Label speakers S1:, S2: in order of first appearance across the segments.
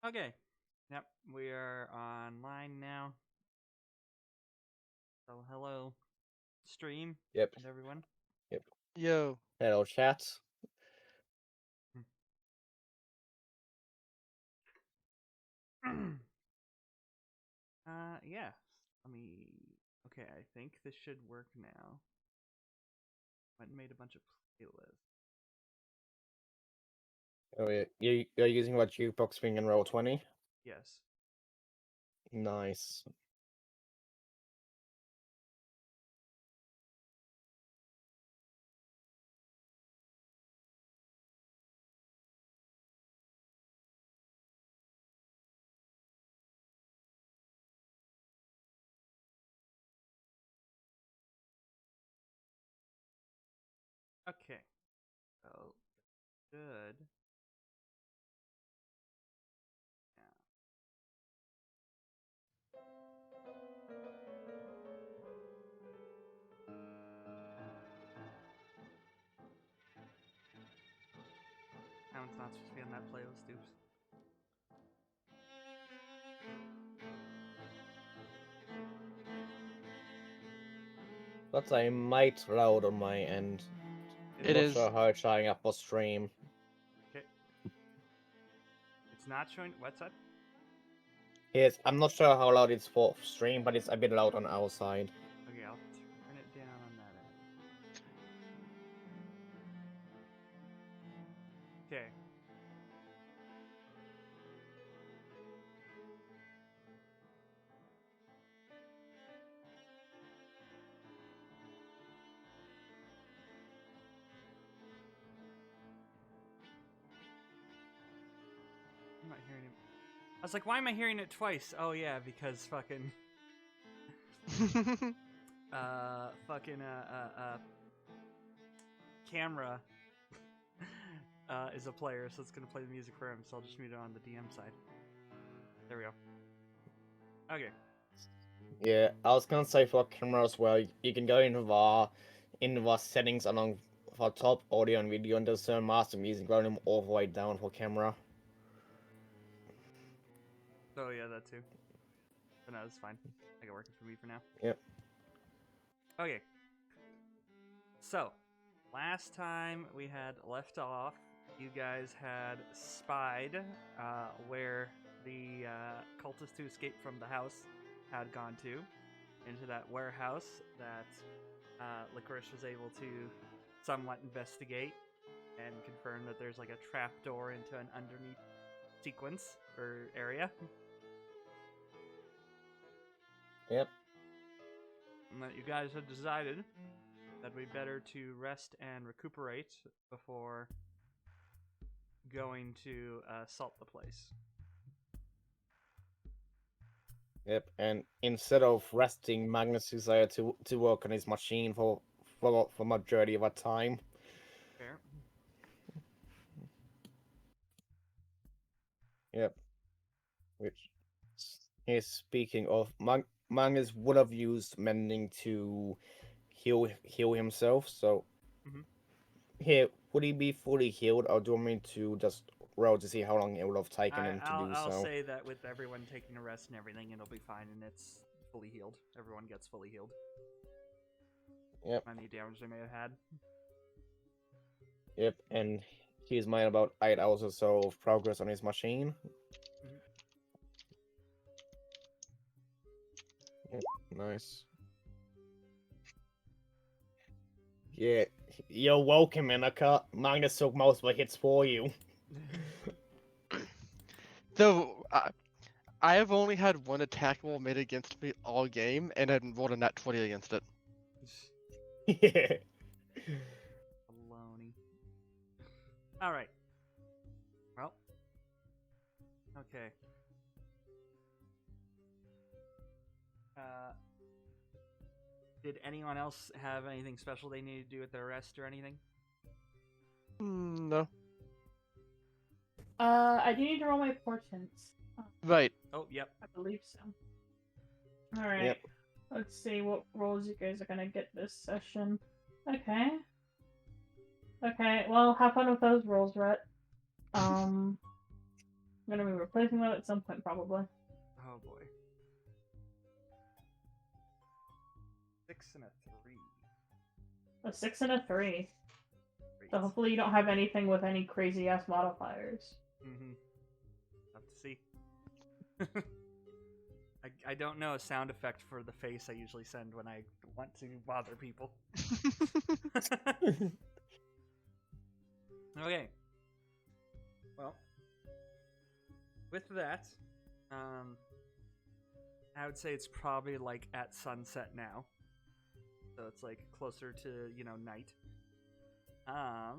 S1: Okay. Yep, we are online now. So hello, stream,
S2: Yep.
S1: and everyone.
S2: Yep.
S3: Yo.
S2: Hello, chat.
S1: Yeah. Let me. Okay, I think this should work now. Went and made a bunch of playlists.
S2: Oh, yeah. You're using what jukebox swing and roll 20?
S1: Yes.
S2: Nice.
S1: Okay. So good. Yeah. Now it's not supposed to be on that playlist, oops.
S2: That's a mite loud on my end.
S1: It
S3: It
S2: Not
S3: is.
S2: sure how it's showing up for stream.
S1: Okay. It's not showing. What's that?
S2: Yes, I'm not sure how loud it's for stream, but it's a bit loud on our side.
S1: Okay, I'll turn it down on that end. Okay. I'm not hearing it. I was like, why am I hearing it twice? Oh yeah, because fucking camera is a player, so it's gonna play the music for him. So I'll just mute it on the DM side. There we go. Okay.
S2: Yeah, I was gonna say for camera as well, you can go into the settings along for top audio and video and just master music volume all the way down for camera.
S1: Oh yeah, that too. But no, it's fine. I got working for me for now.
S2: Yep.
S1: Okay. So, last time we had left off, you guys had spied where the cultist who escaped from the house had gone to, into that warehouse that Licorice was able to somewhat investigate and confirm that there's like a trap door into an underneath sequence or area.
S2: Yep.
S1: And that you guys had decided that we'd better to rest and recuperate before going to assault the place.
S2: Yep, and instead of resting, Magnus decided to work on his machine for majority of the time.
S1: Fair.
S2: Yep. Which is speaking of, Magnus would have used mending to heal himself. So
S1: Mm-hmm.
S2: here, would he be fully healed, or do you want me to just roll to see how long it would have taken him to do
S1: I'll
S2: so?
S1: say that with everyone taking a rest and everything, it'll be fine, and it's fully healed. Everyone gets fully healed.
S2: Yep.
S1: Any damage they may have had.
S2: Yep, and he's made about 8 hours or so of progress on his machine.
S1: Mhm.
S2: Yep, nice. Yeah, you're welcome, Inaka. Magnus took most of the hits for you.
S3: Though I have only had one attack roll made against me all game, and I rolled a nat 20 against it.
S2: Yeah.
S1: Baloney. Alright. Well. Okay. Did anyone else have anything special they needed to do with their rest or anything?
S3: No.
S4: I do need to roll my portents.
S3: Right.
S1: Oh, yep.
S4: I believe so. Alright.
S2: Yep.
S4: Let's see what rolls you guys are gonna get this session. Okay. Okay, well, have fun with those rolls, Rhett. gonna be replacing that at some point, probably.
S1: Oh boy. 6 and a 3.
S4: A 6 and a 3.
S1: Great.
S4: So hopefully you don't have anything with any crazy ass modifiers.
S1: Mm-hmm. Have to see. I don't know a sound effect for the face I usually send when I want to bother people. Okay. Well, with that, I would say it's probably like at sunset now. So it's like closer to, night. How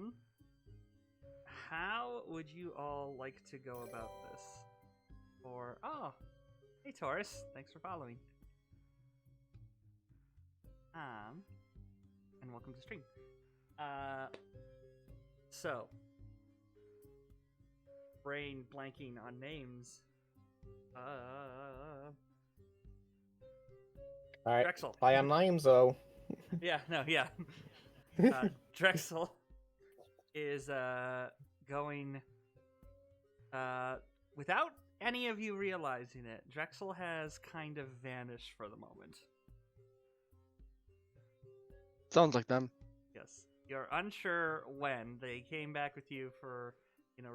S1: would you all like to go about this? Or, oh, hey Taurus, thanks for following. And welcome to stream. So, brain blanking on names.
S2: Alright,
S1: Drexel.
S2: by our names though.
S1: Yeah, no, yeah. Drexel is going without any of you realizing it. Drexel has kind of vanished for the moment.
S3: Sounds like them.
S1: Yes, you're unsure when they came back with you for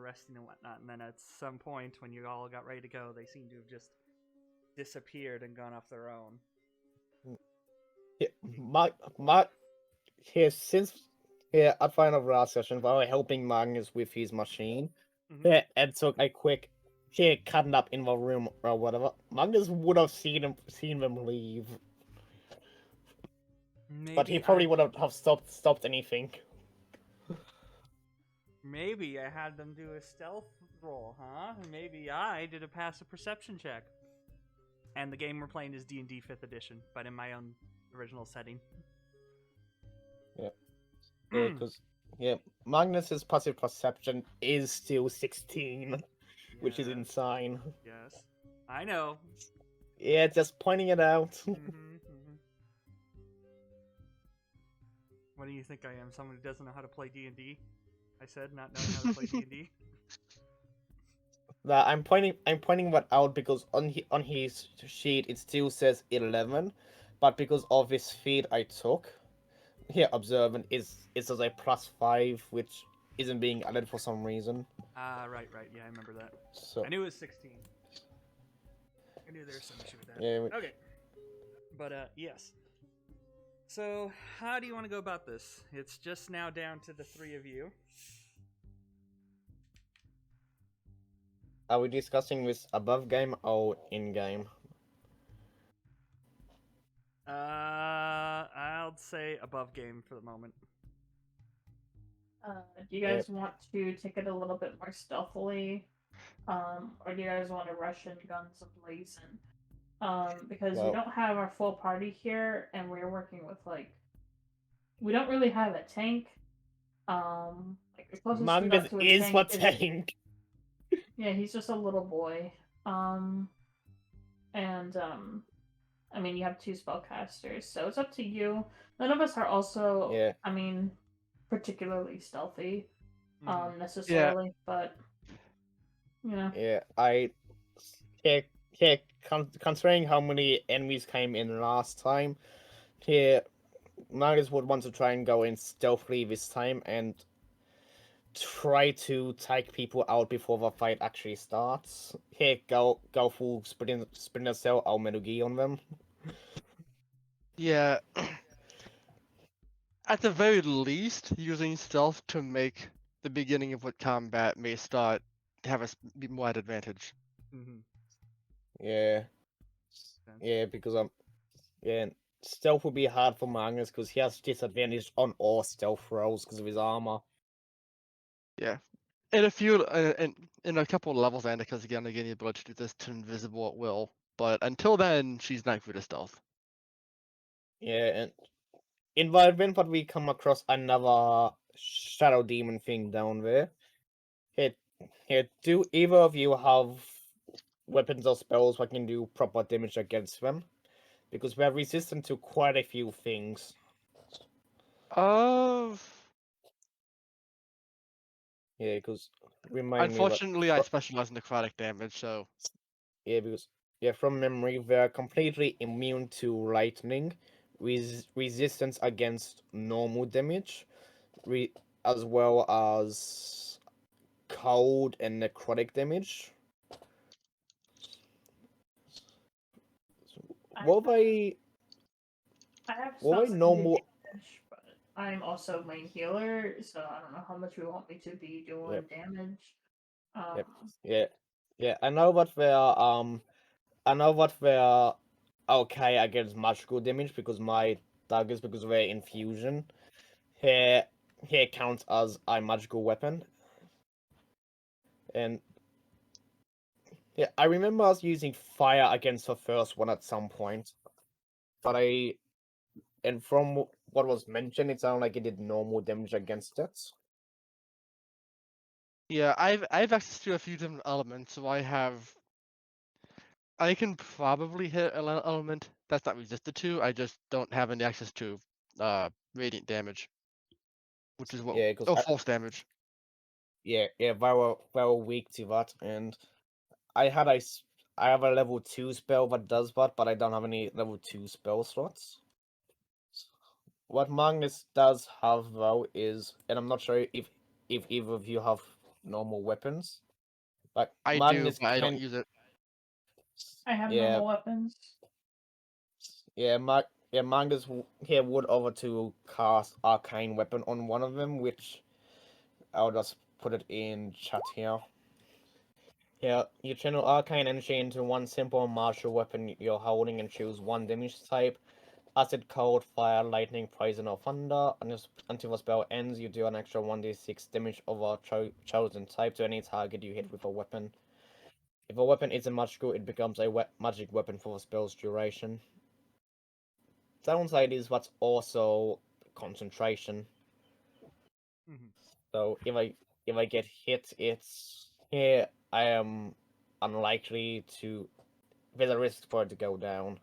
S1: resting and whatnot, and then at some point when you all got ready to go, they seem to have just disappeared and gone off their own.
S2: Yeah, since at the end of last session, while we're helping Magnus with his machine,
S1: Mhm.
S2: and took a quick cutting up in the room or whatever, Magnus would have seen them leave, but he probably would have stopped anything.
S1: Maybe I had them do a stealth roll, huh? Maybe I did a passive perception check. And the game we're playing is D&D 5th edition, but in my own original setting.
S2: Yeah, because Magnus's passive perception is still 16, which is
S1: Yes,
S2: insane.
S1: Yes, I know.
S2: Yeah, just pointing it out.
S1: Mhm. What do you think I am? Someone who doesn't know how to play D&D? I said not knowing how to play D&D.
S2: That I'm pointing that out because on his sheet it still says 11, but because of this feed I took, here observant is it says a +5, which isn't being added for some reason.
S1: Right. Yeah, I remember that.
S2: So
S1: I knew it was 16. I knew there was some issue with that.
S2: yeah,
S1: Okay. But, yes. So, how do you want to go about this? It's just now down to the 3 of you.
S2: are we discussing this above game or in game?
S1: I'll say above game for the moment.
S4: Do you guys want to take it a little bit more stealthily? Or do you guys want to rush in guns ablazing? Because we don't have our full party here, and we're working with we don't really have a tank. The closest we got
S2: Magnus
S4: to a
S2: is
S4: tank
S2: what tank.
S4: Yeah, he's just a little boy. I mean, you have 2 spellcasters, so it's up to you. None of us are also, particularly stealthy, necessarily, but
S2: considering how many enemies came in last time, Magnus would want to try and go in stealthily this time and try to take people out before the fight actually starts. Go full Splinter Cell or Metal Gear on them.
S3: Yeah. At the very least, using stealth to make the beginning of what combat may start have us be more at advantage.
S1: Mm-hmm.
S2: Yeah, because stealth would be hard for Magnus because he has disadvantage on all stealth rolls because of his armor.
S3: Yeah, in a few, in a couple of levels, Anika's again the ability to do this to invisible at will. But until then, she's not good at stealth.
S2: Yeah, and in the event that we come across another shadow demon thing down there, do either of you have weapons or spells that can do proper damage against them? Because we're resistant to quite a few things. Yeah, because remind me that.
S3: Unfortunately, I specialize in necrotic damage, so
S2: Yeah, because from memory, they're completely immune to lightning, resistance against normal damage, as well as cold and necrotic damage. Were they
S4: I have
S2: were they
S4: spells that can do
S2: normal?
S4: damage, but I'm also main healer, so I don't know how much you want me to be doing
S2: Yep.
S4: damage.
S2: Yep. Yeah. Yeah. I know that they're okay against magical damage because my daggers, because of their infusion, here counts as a magical weapon. And yeah, I remember us using fire against the first one at some point, but and from what was mentioned, it sounded like it did normal damage against it.
S3: yeah, I've access to a few different elements, so I can probably hit an element that's not resisted to. I just don't have any access to radiant damage, which is what
S2: Yeah, because
S3: false damage.
S2: yeah, they were weak to that, and I had I have a level 2 spell that does that, but I don't have any level 2 spell slots. What Magnus does have though is, and I'm not sure if either of you have normal weapons, but
S3: I do,
S2: Magnus
S3: but I don't
S2: can.
S3: use it.
S4: I have
S2: Yeah,
S4: normal weapons.
S2: Magnus here would over to cast arcane weapon on one of them, which I'll just put it in chat here. Yeah, you channel arcane energy into one simple martial weapon you're holding and choose one damage type. Acid, cold, fire, lightning, poison, or thunder. Until the spell ends, you do an extra 1d6 damage of a chosen type to any target you hit with a weapon. If a weapon isn't magical, it becomes a magic weapon for the spell's duration. Downside is what's also concentration.
S1: Mhm.
S2: So if I get hit, it's here I am unlikely to. There's a risk for it to go down.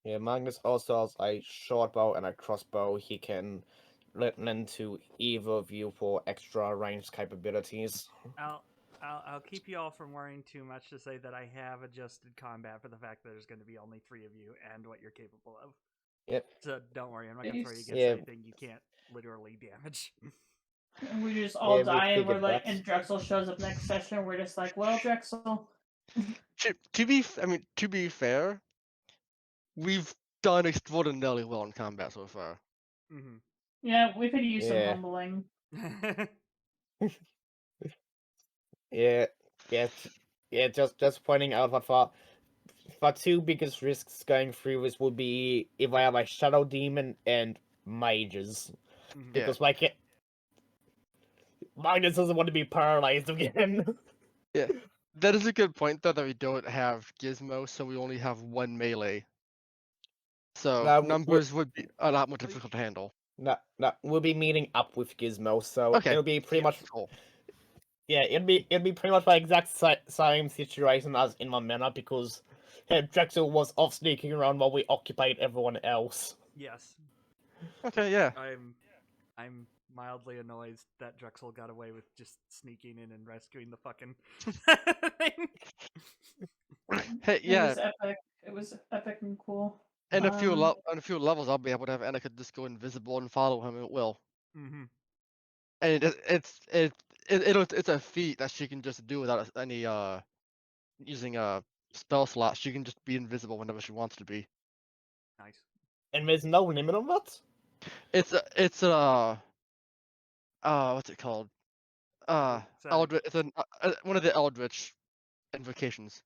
S2: Yeah, Magnus also has a short bow and a crossbow. He can lend to either of you for extra ranged capabilities.
S1: I'll keep you all from worrying too much to say that I have adjusted combat for the fact that there's going to be only 3 of you and what you're capable of.
S2: Yep.
S1: So don't worry, I'm not going to throw you against
S2: Yeah.
S1: anything you can't literally damage.
S4: And we just all
S2: Yeah, we
S4: die, and we're
S2: figured
S4: like,
S2: that.
S4: and Drexel shows up next session. We're just like, well, Drexel.
S3: To be fair, we've done extraordinarily well in combat so far.
S1: Mm-hmm.
S4: Yeah, we could use some
S2: Yeah.
S4: humbling.
S2: Yeah. Yeah. Just pointing out that for two biggest risks going through this would be if I have a shadow demon and mages,
S1: Mhm.
S2: because Magnus doesn't want to be paralyzed again.
S3: Yeah, that is a good point though that we don't have Gizmo, so we only have one melee. So numbers would be a lot more difficult to handle.
S2: No, we'll be meeting up with Gizmo, so
S3: Okay,
S2: it'll be pretty much.
S3: cool.
S2: Yeah, it'd be pretty much the exact same situation as in my manor, because Drexel was off sneaking around while we occupied everyone else.
S1: Yes.
S3: Okay, yeah.
S1: I'm mildly annoyed that Drexel got away with just sneaking in and rescuing the fucking thing.
S3: Hey, yeah.
S4: It was epic and cool.
S3: In a few levels, I'll be able to have Anakin just go invisible and follow him at will.
S1: Mm-hmm.
S3: And it's a feat that she can just do without any using a spell slot. She can just be invisible whenever she wants to be.
S1: Nice.
S2: And there's no limit on that?
S3: It's what's it called? Eldritch. It's one of the Eldritch invocations.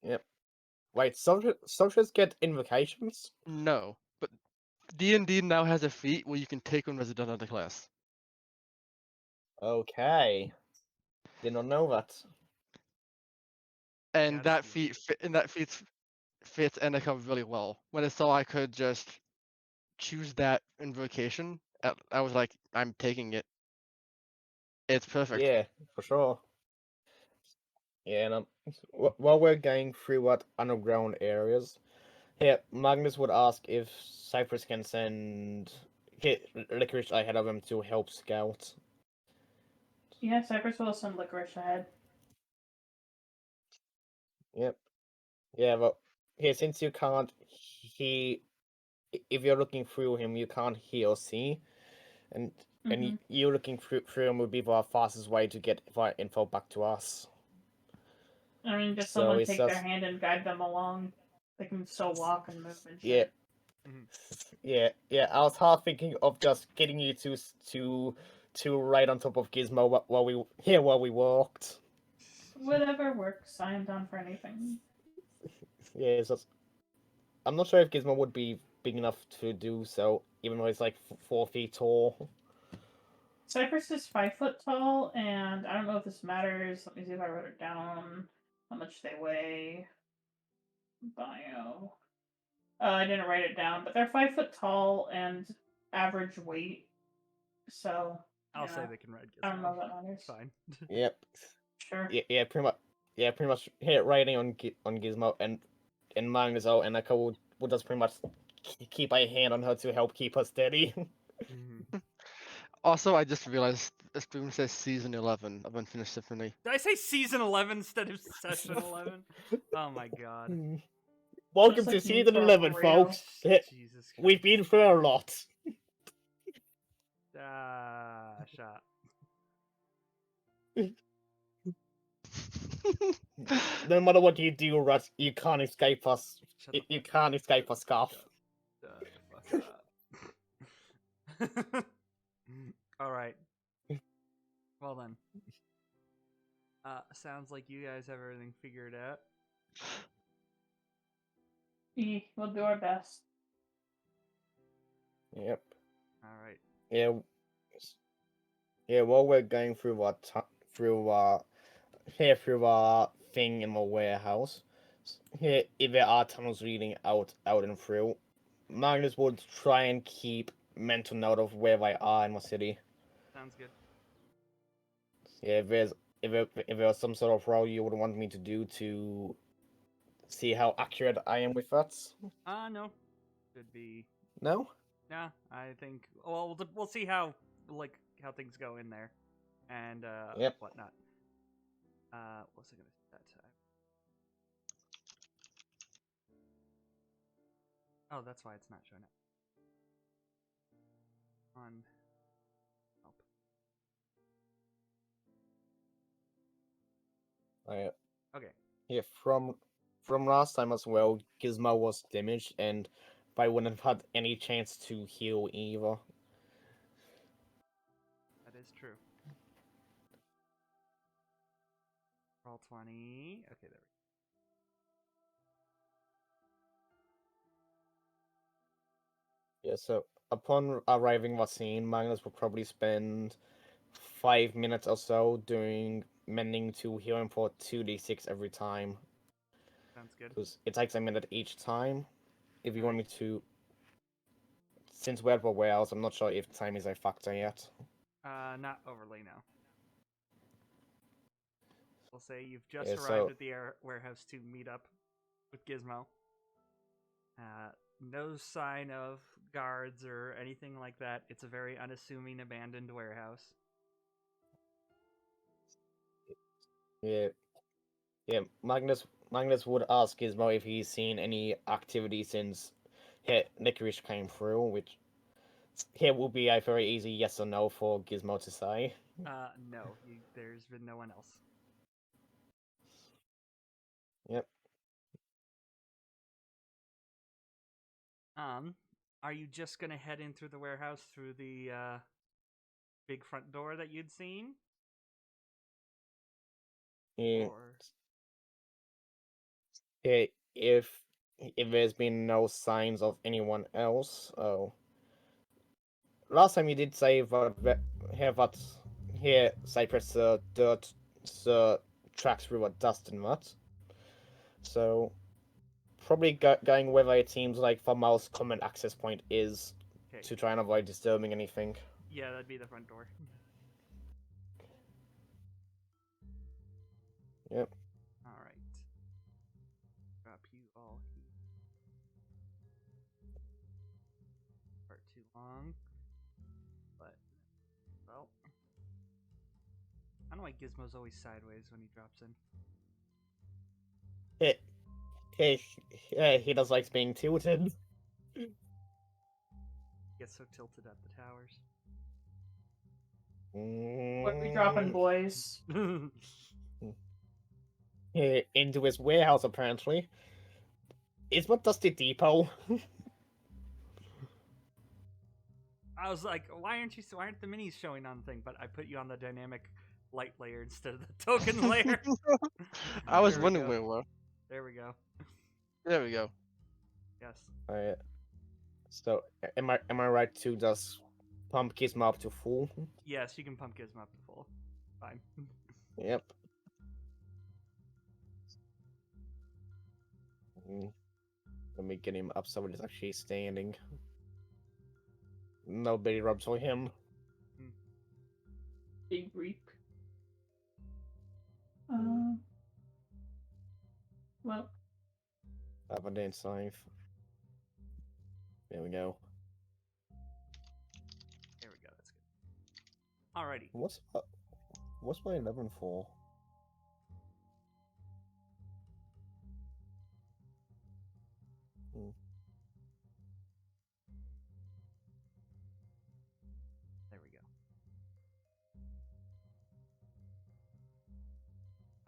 S2: Yep. Wait, soldiers get invocations?
S3: No, but D&D now has a feat where you can take one as a done class.
S2: Okay. Did not know that.
S3: And
S1: That's
S3: that feat fits Anakin really well. When I saw I could just choose that invocation, I was like, I'm taking it. It's perfect.
S2: Yeah, for sure. Yeah, and while we're going through what underground areas, Here, Magnus would ask if Cyprus can send Licorice ahead of him to help scout.
S4: Yeah, Cyprus will send Licorice ahead.
S2: Yep. Yeah, but here, since you can't if you're looking through him, you can't hear or see, and you looking through him would be the fastest way to get info back to us.
S4: I mean, just
S2: So
S4: someone
S2: it's
S4: take their
S2: just
S4: hand and guide them along. They can still walk and move and
S2: yeah,
S4: shit.
S2: yeah. I was half thinking of just getting you to right on top of Gizmo while we walked.
S4: Whatever works. I am down for anything.
S2: Yeah, it's just, I'm not sure if Gizmo would be big enough to do so, even though it's like 4 feet tall.
S4: Cypress is 5 foot tall, and I don't know if this matters. Let me see if I wrote it down. How much they weigh. Bio. I didn't write it down, but they're 5 foot tall and average weight. So
S1: I'll say they can ride Gizmo.
S4: I don't know if that matters.
S1: It's fine.
S2: Yep.
S4: Sure.
S2: Yeah, pretty much. Yeah, pretty much. Hit riding on Gizmo and Magnus out, and Echo would just pretty much keep a hand on her to help keep her steady.
S3: Also, I just realized the stream says season 11 of Unfinished Symphony.
S1: Did I say season 11 instead of session 11? Oh my god.
S2: Welcome
S4: Just
S2: to
S4: like me
S2: season
S4: for
S2: 11,
S4: burrito.
S2: folks.
S1: Jesus Christ.
S2: We've been through a lot.
S1: Shot.
S2: No matter what you do, Russ, you can't escape us.
S1: Shut the
S2: You
S1: fuck
S2: can't
S1: up.
S2: escape us, Scarf.
S1: Shut the fuck up. Alright. Well then. Sounds like you guys have everything figured out.
S4: We'll do our best.
S2: Yep.
S1: Alright.
S2: Yeah. Yeah. While we're going through our thing in the warehouse, here if there are tunnels leading out and through, Magnus would try and keep mental note of where they are in the city.
S1: Sounds good.
S2: Yeah, if there's some sort of role you would want me to do to see how accurate I am with that.
S1: No. Should be.
S2: No.
S1: Yeah, I think. Well, we'll see how things go in there, and
S2: Yep.
S1: whatnot. What's I gonna say that time? Oh, that's why it's not showing up. On. Help. Okay.
S2: Yeah, from last time as well, Gizmo was damaged, and I wouldn't have had any chance to heal either.
S1: That is true. Roll 20. Okay, there we go.
S2: Yeah, so upon arriving at the scene, Magnus will probably spend 5 minutes or so doing mending to heal him for 2d6 every time.
S1: Sounds good.
S2: Because it takes a minute each time. If you want me
S1: Alright.
S2: to, since we're at the warehouse, I'm not sure if time is a factor yet.
S1: Not overly, no. We'll say you've just
S2: Yeah,
S1: arrived at the warehouse to meet up with Gizmo. No sign of guards or anything like that. It's a very unassuming, abandoned warehouse.
S2: Yeah. Yeah, Magnus would ask Gizmo if he's seen any activity since Licorice came through, which here will be a very easy yes or no for Gizmo to say.
S1: No. There's been no one else.
S2: Yep.
S1: Are you just gonna head in through the warehouse through the big front door that you'd seen?
S2: Yeah.
S1: Or
S2: Yeah, if there's been no signs of anyone else, oh. Last time you did say that here Cyprus dirt tracks through a dust and mud. So probably going where it seems like the most common access point is
S1: okay.
S2: to try and avoid disturbing anything.
S1: Yeah, that'd be the front door.
S2: Yep.
S1: Alright. Drop you all here. too long. But, well. I don't know why Gizmo's always sideways when he drops in.
S2: He does like being tilted.
S1: Gets so tilted at the towers.
S4: What are we dropping, boys?
S2: Into his warehouse, apparently. Is what Dusty Depot?
S1: I was like, why aren't the minis showing on the thing? But I put you on the dynamic light layer instead of the token layer.
S3: I was
S1: There we
S3: wondering
S1: go.
S3: where we were.
S1: There we go.
S3: There we go.
S1: Yes.
S2: Alright. So, am I right to just pump Gizmo up to full?
S1: Yes, you can pump Gizmo up to full. Fine.
S2: Yep. Let me get him up so he's actually standing. Nobody rubs on him.
S4: Big reap. Well,
S2: Have a dance scythe. There we go.
S1: There we go. That's good. Alrighty.
S2: What's my 11 for?
S1: There we go.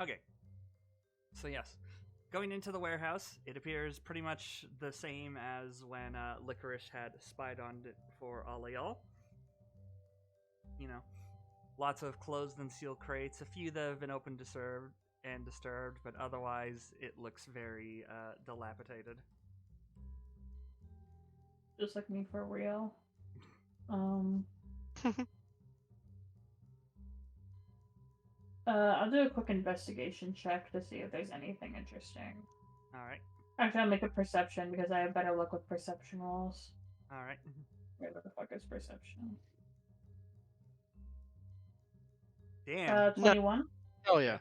S1: Okay. So yes, going into the warehouse, it appears pretty much the same as when Licorice had spied on it for Aliel. You know, lots of closed and sealed crates, a few that have been opened, disturbed, but otherwise it looks very dilapidated.
S4: just like me for real. I'll do a quick investigation check to see if there's anything interesting.
S1: Alright.
S4: Actually, I'll make a perception because I have better luck with perception rolls.
S1: Alright.
S4: Wait, what the fuck is perception?
S1: Damn.
S4: 21.
S3: Oh yeah.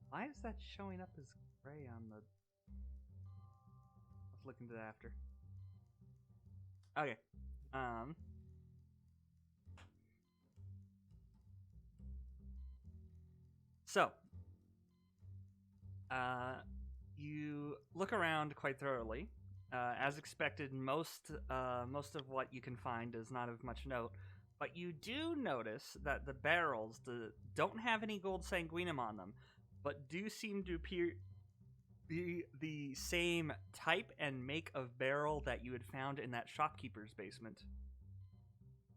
S1: Why is that showing up as gray on the... Let's look into that after. Okay. So, you look around quite thoroughly. As expected, most of what you can find is not of much note, but you do notice that the barrels don't have any gold sanguinum on them, but do seem to be the same type and make of barrel that you had found in that shopkeeper's basement,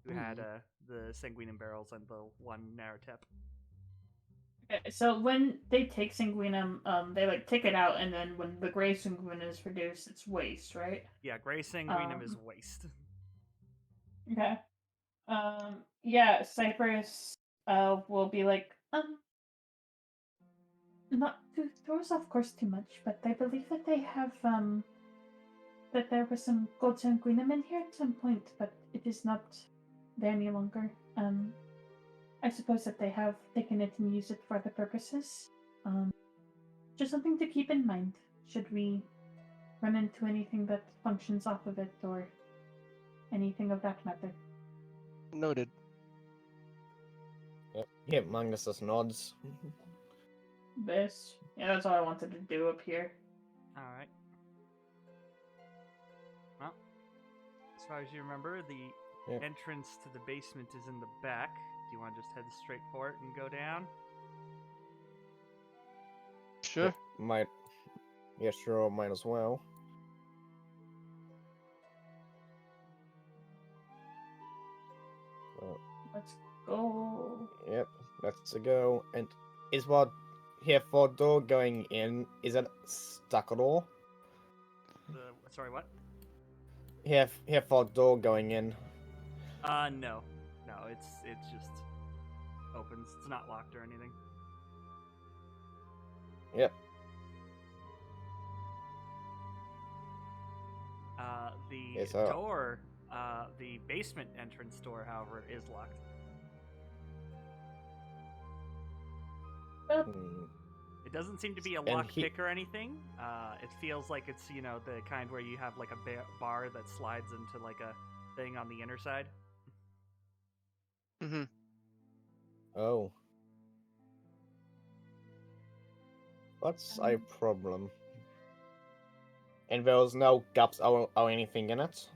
S1: who had the sanguinum barrels and the one narrow tip.
S4: Okay, so when they take sanguinum, they like take it out, and then when the gray sanguinum is produced, it's waste, right?
S1: Yeah, gray sanguinum is waste.
S4: Okay. Yeah, Cyprus will be like, not to throw us off course too much, but I believe that they have that there was some gold sanguinum in here at some point, but it is not there any longer. I suppose that they have taken it and used it for other purposes. Just something to keep in mind should we run into anything that functions off of it or anything of that matter.
S3: Noted.
S2: Yep, Magnus just nods.
S4: This. Yeah, that's all I wanted to do up here.
S1: Alright. Well, as far as you remember, the entrance to the basement is in the back. Do you want to just head straight for it and go down?
S3: Sure.
S2: Might as well.
S4: Let's go.
S2: Yep, let's go. And is what here for door going in? Is it stuck at all?
S1: Sorry, what?
S2: Here for door going in.
S1: No, it's just opens. It's not locked or anything.
S2: Yep.
S1: The door, the basement entrance door, however, is locked. It doesn't seem to be a lockpick or anything. It feels like it's, the kind where you have like a bar that slides into like a thing on the inner side.
S3: Mm-hmm.
S2: Oh. That's a problem. And there's no gaps or anything in it?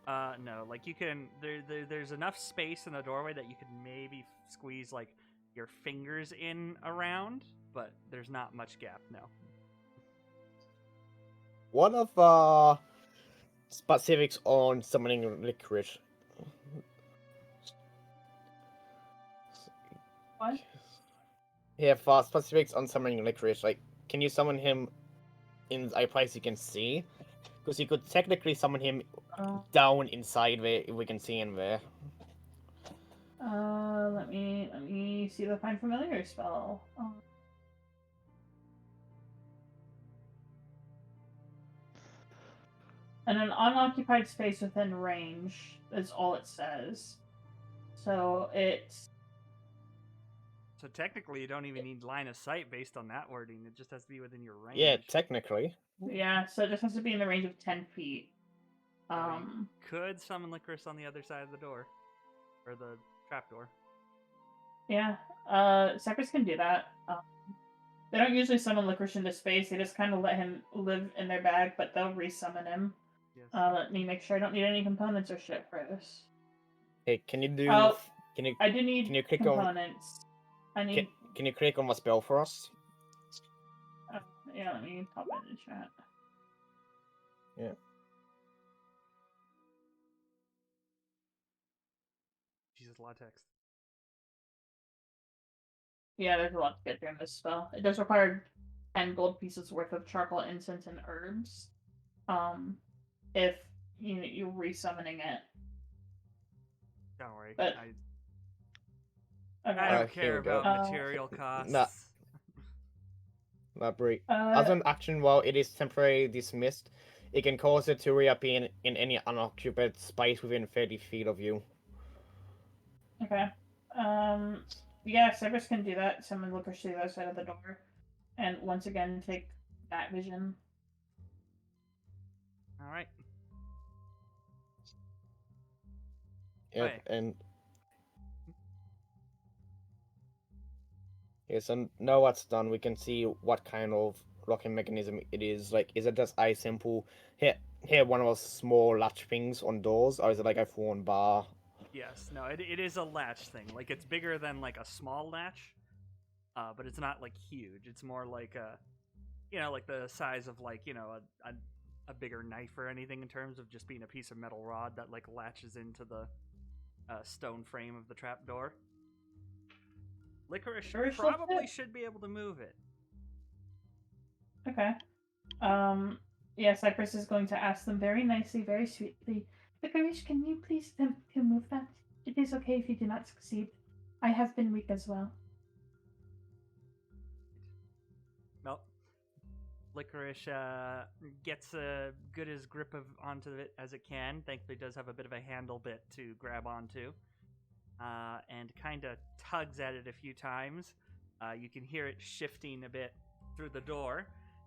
S1: No, like you can. There's enough space in the doorway that you could maybe squeeze like your fingers in around, but there's not much gap. No.
S2: What of specifics on summoning licorice?
S4: What?
S2: Yeah, for specifics on summoning licorice, like, can you summon him in a place you can see? Because you could technically summon him down inside there if we can see him there.
S4: Let me see the find familiar spell. And an unoccupied space within range is all it says. So it's
S1: So technically, you don't even need line of sight based on that wording. It just has to be within your range.
S2: Yeah, technically.
S4: yeah, so it just has to be in the range of 10 feet.
S1: You could summon licorice on the other side of the door, or the trapdoor.
S4: Yeah, Cyprus can do that. They don't usually summon licorice into space. They just kind of let him live in their bag, but they'll resummon him.
S1: Yes.
S4: Let me make sure I don't need any components or shit for this.
S2: Hey, can you do?
S4: Oh,
S2: can you?
S4: I do need
S2: Can you click
S4: components. I
S2: on?
S4: need.
S2: Can you click on the spell for us?
S4: Yeah, let me pop it in the chat.
S2: Yeah.
S1: Jesus, a lot of text.
S4: Yeah, there's a lot to get through in this spell. It does require 10 gold pieces worth of charcoal, incense, and herbs. If you're resummoning it.
S1: Don't worry.
S4: But
S1: I don't care
S2: here we go.
S1: about material costs.
S2: Nah. Break.
S4: Uh,
S2: As an action, while it is temporarily dismissed, it can cause it to reappear in any unoccupied space within 30 feet of you.
S4: Okay. Yeah, Cyprus can do that. Summon licorice to the other side of the door. And once again, take that vision.
S1: All right.
S2: Yep,
S1: Okay.
S2: and yes, and now that's done, we can see what kind of locking mechanism it is. Like, is it just a simple here one of those small latch things on doors, or is it like a phone bar?
S1: Yes. No. It is a latch thing. Like it's bigger than like a small latch, but it's not like huge. It's more like like the size of like a bigger knife or anything in terms of just being a piece of metal rod that like latches into the stone frame of the trapdoor. Licorice probably should be able to move it.
S4: Okay. Yeah, Cyprus is going to ask them very nicely, very sweetly. Licorice, can you please attempt to move that? It is okay if you do not succeed. I have been weak as well.
S1: Nope. Licorice gets a good as grip onto it as it can. Thankfully, it does have a bit of a handle bit to grab onto. And kind of tugs at it a few times. You can hear it shifting a bit through the door.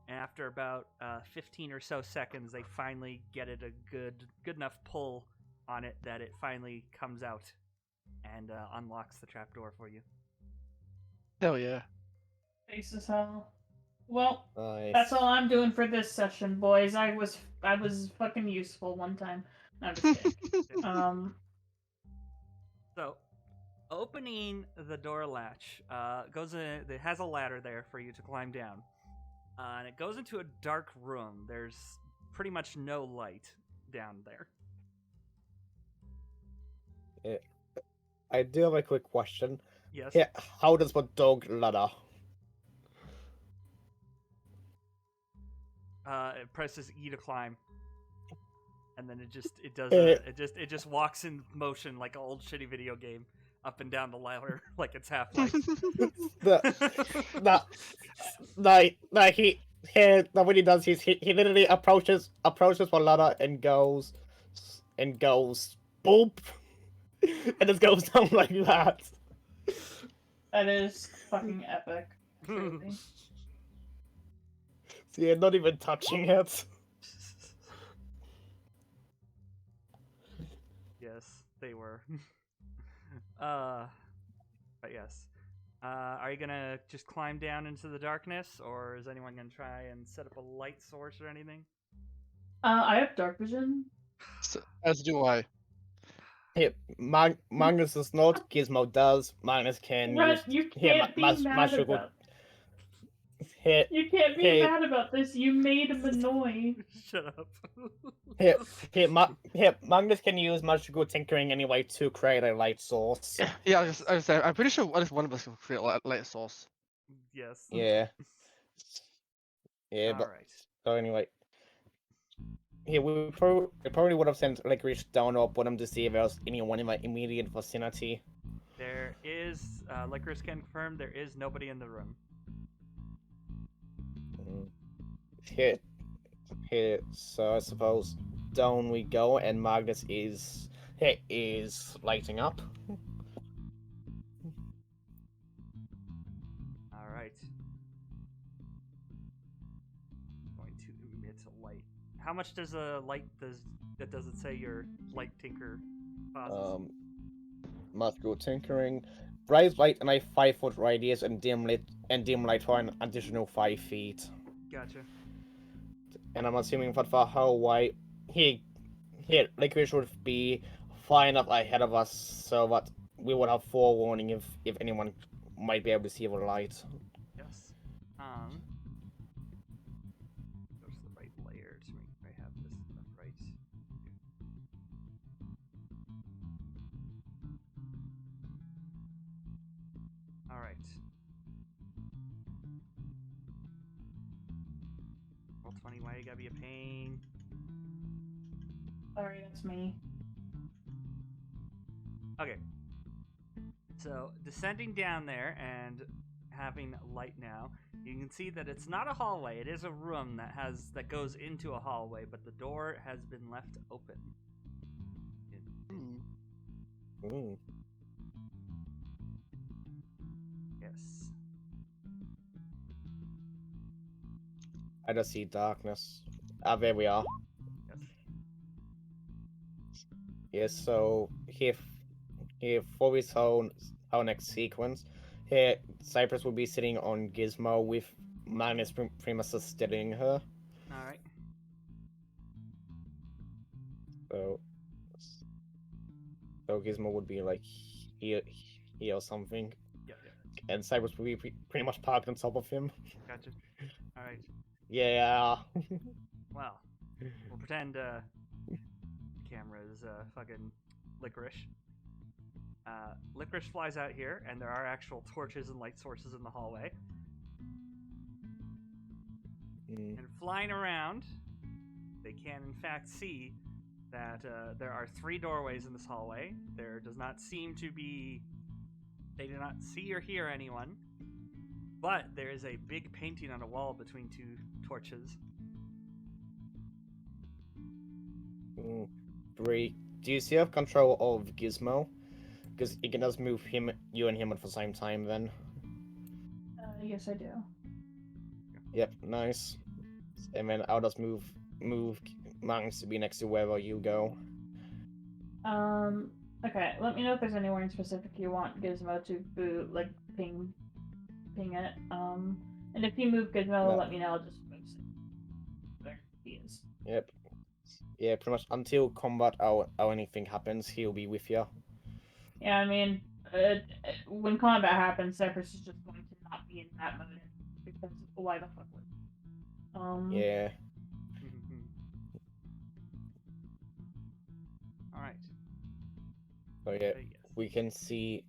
S1: And after about 15 or so seconds, they finally get it a good enough pull on it that it finally comes out and unlocks the trapdoor for you.
S3: Hell yeah.
S4: Thanks as hell. Well,
S2: Nice.
S4: that's all I'm doing for this session, boys. I was fucking useful one time. No, I'm just kidding.
S1: So, opening the door latch goes in. It has a ladder there for you to climb down, and it goes into a dark room. There's pretty much no light down there.
S2: Yeah. I do have a quick question.
S1: Yes.
S2: Yeah, how does the dog ladder?
S1: It presses E to climb, and then it just walks in motion like an old shitty video game, up and down the ladder like it's Half-Life.
S2: What he does is he literally approaches one ladder and goes boop, and just goes down like that.
S4: That is fucking epic. Truly.
S2: So yeah, not even touching it.
S1: Yes, they were. But yes. Are you gonna just climb down into the darkness, or is anyone gonna try and set up a light source or anything?
S4: I have dark vision.
S3: As do I.
S2: Here, Magnus does not. Gizmo does. Magnus can
S4: What?
S2: use.
S4: You
S2: Here,
S4: can't be mad
S2: Magical.
S4: about.
S2: Here,
S4: You can't be
S2: here,
S4: mad about this. You made Manoy.
S1: Shut up.
S2: here, Magnus can use magical tinkering anyway to create a light source.
S3: Yeah, I was saying, I'm pretty sure at least one of us can create a light source.
S1: Yes.
S2: Yeah. Yeah,
S1: All
S2: but
S1: right.
S2: so anyway. Here, we probably would have sent Licorice down or bottom to see if there was anyone in my immediate vicinity.
S1: There is, Licorice can confirm there is nobody in the room.
S2: Here, so I suppose down we go, and Magnus is lighting up.
S1: All right. Going to emit a light. How much does a light does it say your light tinker causes?
S2: Magical tinkering, bright light in a 5-foot radius, and dim light for an additional 5 feet.
S1: Gotcha.
S2: And I'm assuming that for how wide here, Licorice would be far enough ahead of us so that we would have forewarning if anyone might be able to see the light.
S1: Yes. Go to the right layer to make sure I have this right. All right. Roll 20. Why you gotta be a pain?
S4: Sorry, that's me.
S1: Okay. So descending down there and having light now, you can see that it's not a hallway. It is a room that goes into a hallway, but the door has been left open.
S2: Ooh.
S1: Yes.
S2: I just see darkness. Ah, there we are.
S1: Yes.
S2: Yes, so here for this whole next sequence, here Cyprus will be sitting on Gizmo with Magnus pretty much just steadying her.
S1: All right.
S2: So Gizmo would be like here or something,
S1: Yeah.
S2: and Cyprus will be pretty much parked on top of him.
S1: Gotcha. All right.
S2: Yeah.
S1: Well, we'll pretend the camera is fucking Licorice. Licorice flies out here, and there are actual torches and light sources in the hallway.
S2: Mm.
S1: And flying around, they can in fact see that there are 3 doorways in this hallway. There does not seem to be. They do not see or hear anyone. But there is a big painting on a wall between 2 torches.
S2: Three. Do you still have control of Gizmo? Because you can just move you and him at the same time then.
S4: Yes, I do.
S2: Yep, nice. And then I'll just move Magnus to be next to wherever you go.
S4: Okay. Let me know if there's anywhere in specific you want Gizmo to boot, like ping it. And if you move Gizmo,
S2: No.
S4: let me know. I'll just move there he is.
S2: Yep. Yeah, pretty much until combat or anything happens, he'll be with you.
S4: Yeah, I mean, when combat happens, Cyprus is just going to not be in that mode because why the fuck would?
S2: Yeah.
S1: All right.
S2: So yeah,
S1: Yes.
S2: we can see.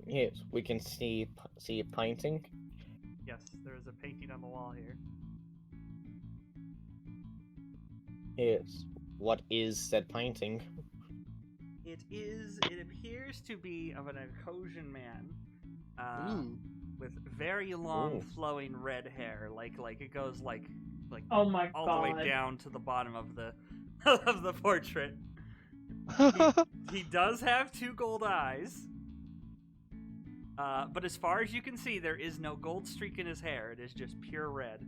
S2: Yes, we can see a painting.
S1: Yes, there is a painting on the wall here.
S2: Yes. What is said painting?
S1: It appears to be of an Ecosian man,
S3: Ooh.
S1: with very long,
S2: Ooh.
S1: flowing red hair. Like it goes like
S4: Oh my
S1: all
S4: god.
S1: the way down to the bottom of the of the portrait. He does have 2 gold eyes, but as far as you can see, there is no gold streak in his hair. It is just pure red.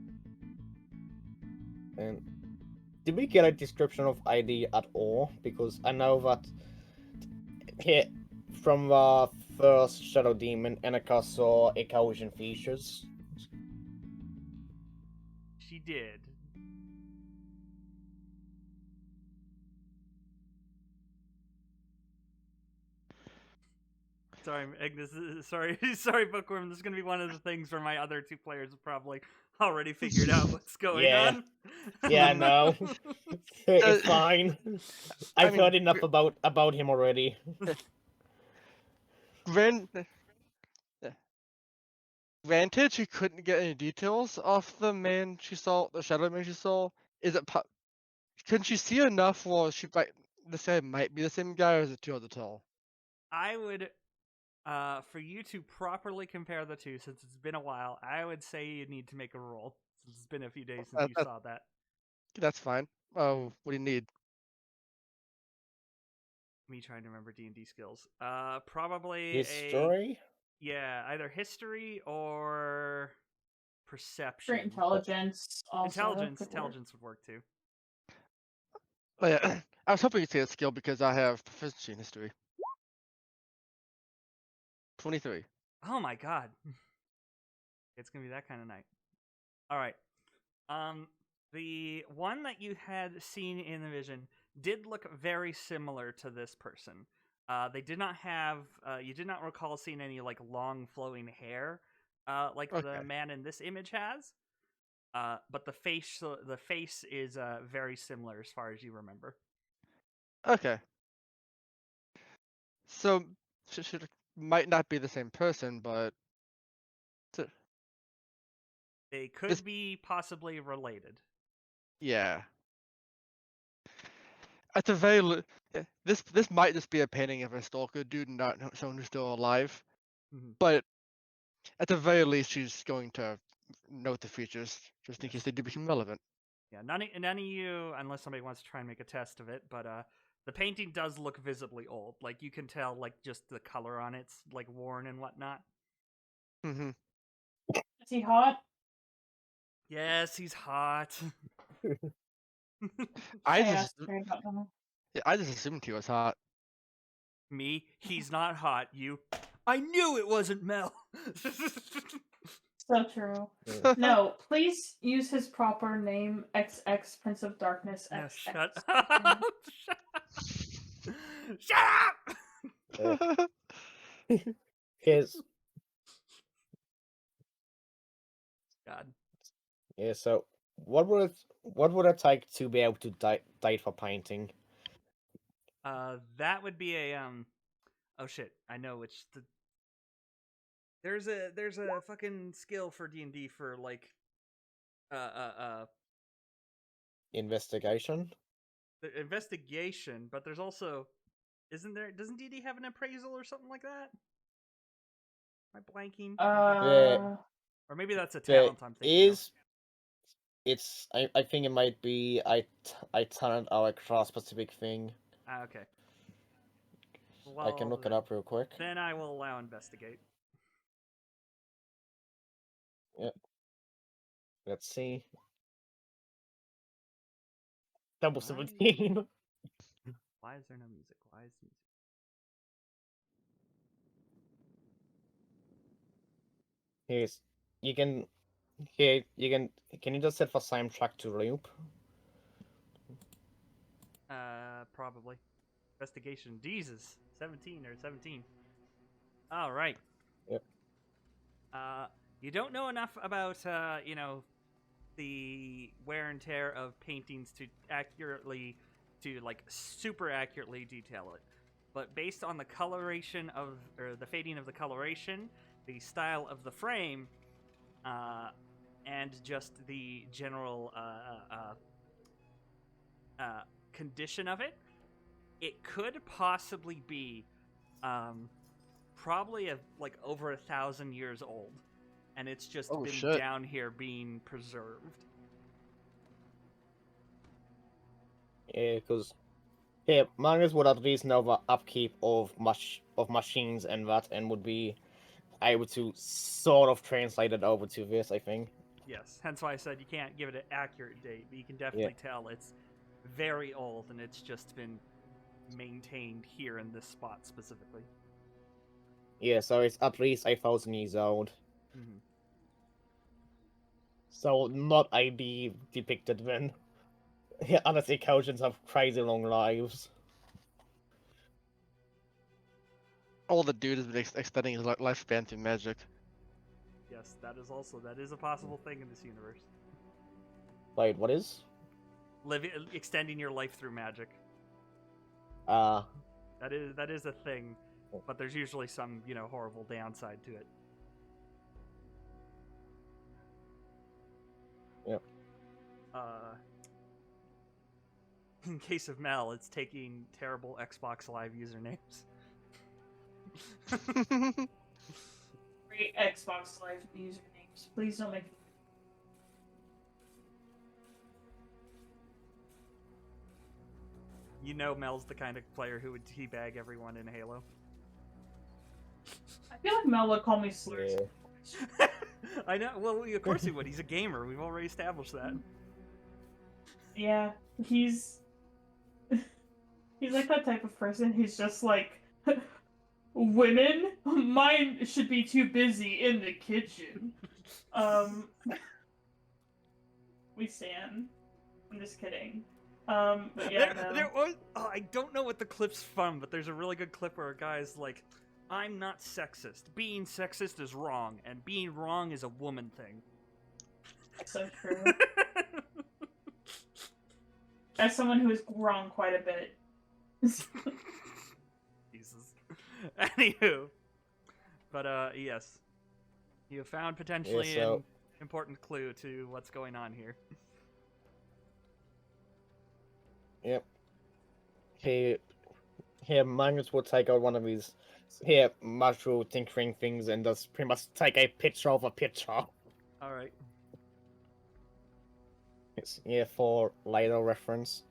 S2: And did we get a description of ID at all? Because I know that here from the first Shadow Demon, Annika saw ecologian features.
S1: She did. Sorry, Agnes. Sorry, sorry, Bookworm. This is gonna be one of the things where my other two players have probably already figured out what's going
S2: Yeah.
S1: on.
S2: Yeah, no. It's
S3: Uh,
S2: fine.
S3: I
S2: I've
S3: mean,
S2: heard enough about him already.
S3: Gran- uh, Granted, she couldn't get any details off the man she saw, the shadow man she saw. Is it? Couldn't she see enough? Well, she might. This guy might be the same guy, or is it too hard to tell?
S1: I would, for you to properly compare the two, since it's been a while, I would say you need to make a roll. Since it's been a few days since you
S3: That,
S1: saw that.
S3: that's fine. Oh, what do you need?
S1: Me trying to remember D&D skills. Probably
S2: History?
S1: yeah, either history or perception.
S4: For intelligence, also
S1: Intelligence,
S4: could work.
S1: intelligence would work too.
S3: Oh yeah, I was hoping you'd say a skill because I have proficiency in history. 23.
S1: Oh my god. It's gonna be that kind of night. Alright. The one that you had seen in the vision did look very similar to this person. They did not have you did not recall seeing any like long flowing hair like the
S3: Okay.
S1: man in this image has. But the face is very similar as far as you remember.
S3: Okay. So, she might not be the same person, but
S1: They could
S3: This-
S1: be possibly related.
S3: yeah. At the very this might just be a painting of a stalker dude, not someone who's still alive.
S1: Mhm.
S3: But at the very least, she's going to note the features just in
S1: Yes.
S3: case they do become relevant.
S1: Yeah, none of you, unless somebody wants to try and make a test of it, but the painting does look visibly old. Like you can tell, like just the color on it's like worn and whatnot.
S3: Mm-hmm.
S4: Is he hot?
S1: Yes, he's hot.
S3: I
S4: asked
S3: just
S4: her about that.
S3: yeah, I just assumed he was hot.
S1: Me, he's not hot. You, I knew it wasn't Mel.
S4: So true.
S2: Yeah.
S4: No, please use his proper name, XX Prince of Darkness
S1: No,
S4: XX.
S1: shut up. Shut up.
S2: His
S1: God.
S2: yeah. So what would it take to be able to date for painting?
S1: That would be a Oh shit! I know which. There's a fucking skill for D&D for like, uh,
S2: Investigation?
S1: the investigation, but there's also, isn't there? Doesn't D&D have an appraisal or something like that? Am I blanking? Or maybe that's a
S2: There
S1: talent I'm thinking of.
S2: is. I think it might be I talent our class specific thing.
S1: Ah, okay. Well,
S2: I can look it up real quick.
S1: Then I will allow investigate.
S2: Let's see. Double
S1: Why?
S2: 17.
S1: Why is there no music? Why is music?
S2: Here's you can here you can you just set for soundtrack to loop?
S1: Probably. Investigation. Jesus. 17 or 17. All right.
S2: Yep.
S1: You don't know enough about, the wear and tear of paintings to like super accurately detail it. But based on the coloration or the fading of the coloration, the style of the frame, and just the general condition of it, it could possibly be probably like over 1,000 years old, and it's just
S3: Oh,
S1: been
S3: shit.
S1: down here being preserved.
S2: Yeah, because mangas would at least know the upkeep of machines and that, and would be able to sort of translate it over to this. I think.
S1: Yes, hence why I said you can't give it an accurate date, but you can definitely tell it's very old and it's just been maintained here in this spot specifically.
S2: Yeah, so it's at least 1,000 years old.
S1: Mm-hmm.
S2: So not ID depicted when other occasions have crazy long lives.
S3: All the dude has been extending his lifespan through magic.
S1: Yes, that is a possible thing in this universe.
S2: Wait, what is?
S1: Extending your life through magic.
S2: Uh,
S1: That is a thing, but there's usually some, horrible downside to it.
S2: Yep.
S1: In case of Mel, it's taking terrible Xbox Live usernames.
S4: Great Xbox Live usernames. Please don't make.
S1: Mel's the kind of player who would teabag everyone in Halo.
S4: I feel like Mel would call me slurs.
S2: yeah.
S1: I know. Well, of course he would. He's a gamer. We've already established that.
S4: Yeah, he's like that type of person who's just like, women, mine should be too busy in the kitchen. We stand. I'm just kidding. But yeah, no.
S1: I don't know what the clip's from, but there's a really good clip where a guy's like, "I'm not sexist. Being sexist is wrong, and being wrong is a woman thing."
S4: So true. As someone who is wrong quite a bit.
S1: Jesus. Anywho, but yes, you have found potentially an important clue to what's going on here.
S2: Yep. Here, Magnus will take out one of his mushroom tinkering things and just pretty much take a picture of a picture.
S1: All right.
S2: It's for later reference.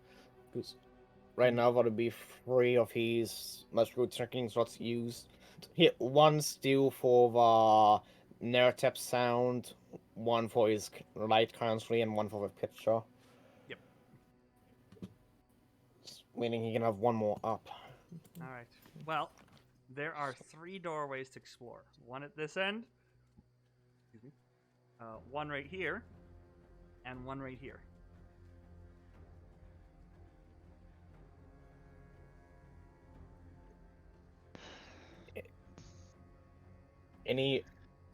S2: Because right now that'll be 3 of his mushroom tinkering slots used. Here, one still for the narrative sound, one for his light currently, and one for the picture.
S1: Yep.
S2: Meaning he can have one more up.
S1: All right. Well, there are 3 doorways to explore. One at this end, one right here, and one right here.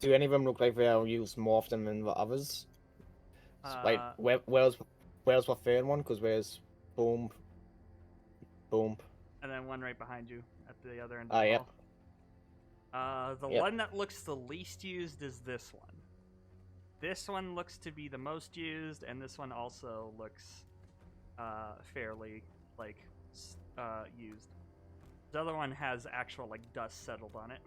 S2: Do any of them look like they are used more often than the others? Wait, where's the third one? Because there's boom, boom.
S1: And then one right behind you at the other end
S2: Ah,
S1: of the
S2: yep.
S1: hall. The
S2: Yep.
S1: one that looks the least used is this one. This one looks to be the most used, and this one also looks fairly used. The other one has actual dust settled on it.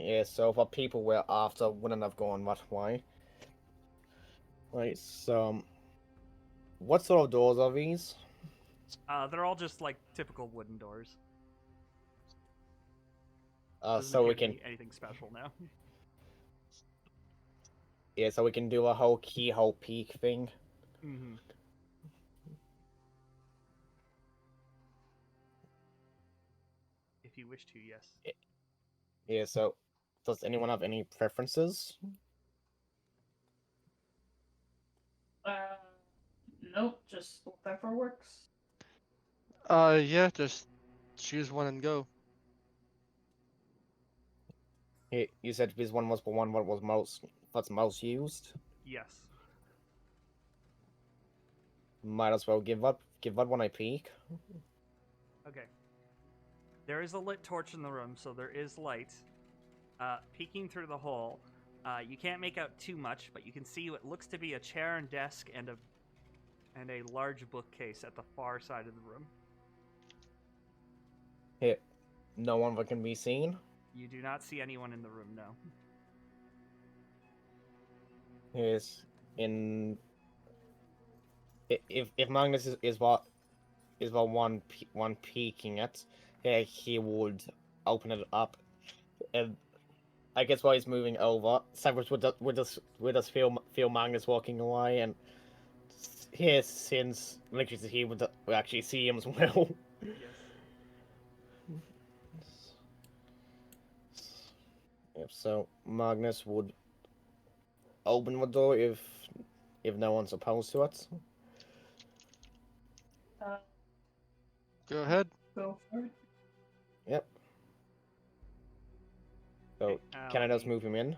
S2: Yeah, so the people we're after wouldn't have gone that way. Right, so what sort of doors are these?
S1: They're all just typical wooden doors.
S2: So we
S1: appear to
S2: can
S1: be anything special now.
S2: Yeah, so we can do a whole keyhole peek thing.
S1: Mm-hmm. If you wish to, yes.
S2: Yeah, so does anyone have any preferences?
S4: Nope, just whatever works.
S3: Yeah, just choose one and go.
S2: You said this one was the one that's most used.
S1: Yes.
S2: Might as well give that one a peek.
S1: Okay. There is a lit torch in the room, so there is light. Peeking through the hole, you can't make out too much, but you can see what looks to be a chair and desk and a large bookcase at the far side of the room.
S2: No one that can be seen.
S1: You do not see anyone in the room, no.
S2: Yes, if Magnus is what one peeking it, he would open it up, and I guess while he's moving over, Cyprus would just feel Magnus walking away and here since electricity here would actually see him as well.
S1: Yes.
S2: Yep, so Magnus would open the door if no one's opposed to it.
S4: Uh,
S3: Go ahead.
S4: go for it.
S2: Yep. So
S1: Okay,
S2: can I
S1: let
S2: just
S1: me-
S2: move him in?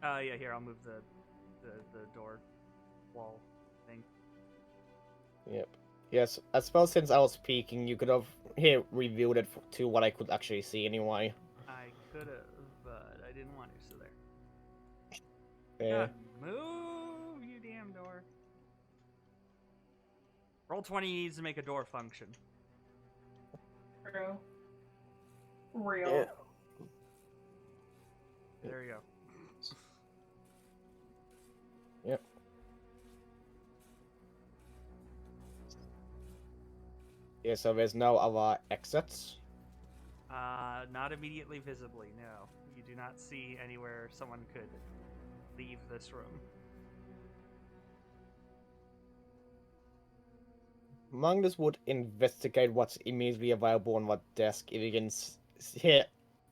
S1: Yeah, here, I'll move the door wall thing.
S2: Yep. Yes, I suppose since I was speaking, you could have here reviewed it to what I could actually see anyway.
S1: I could have, but I didn't want to, so there.
S2: Yeah.
S1: God, move, you damn door. Roll 20 needs to make a door function.
S4: True. Real.
S2: Yeah.
S1: There you go.
S2: Yep. Yeah, so there's no other exits.
S1: Not immediately visibly, no. You do not see anywhere someone could leave this room.
S2: Magnus would investigate what's immediately available on what desk if you can here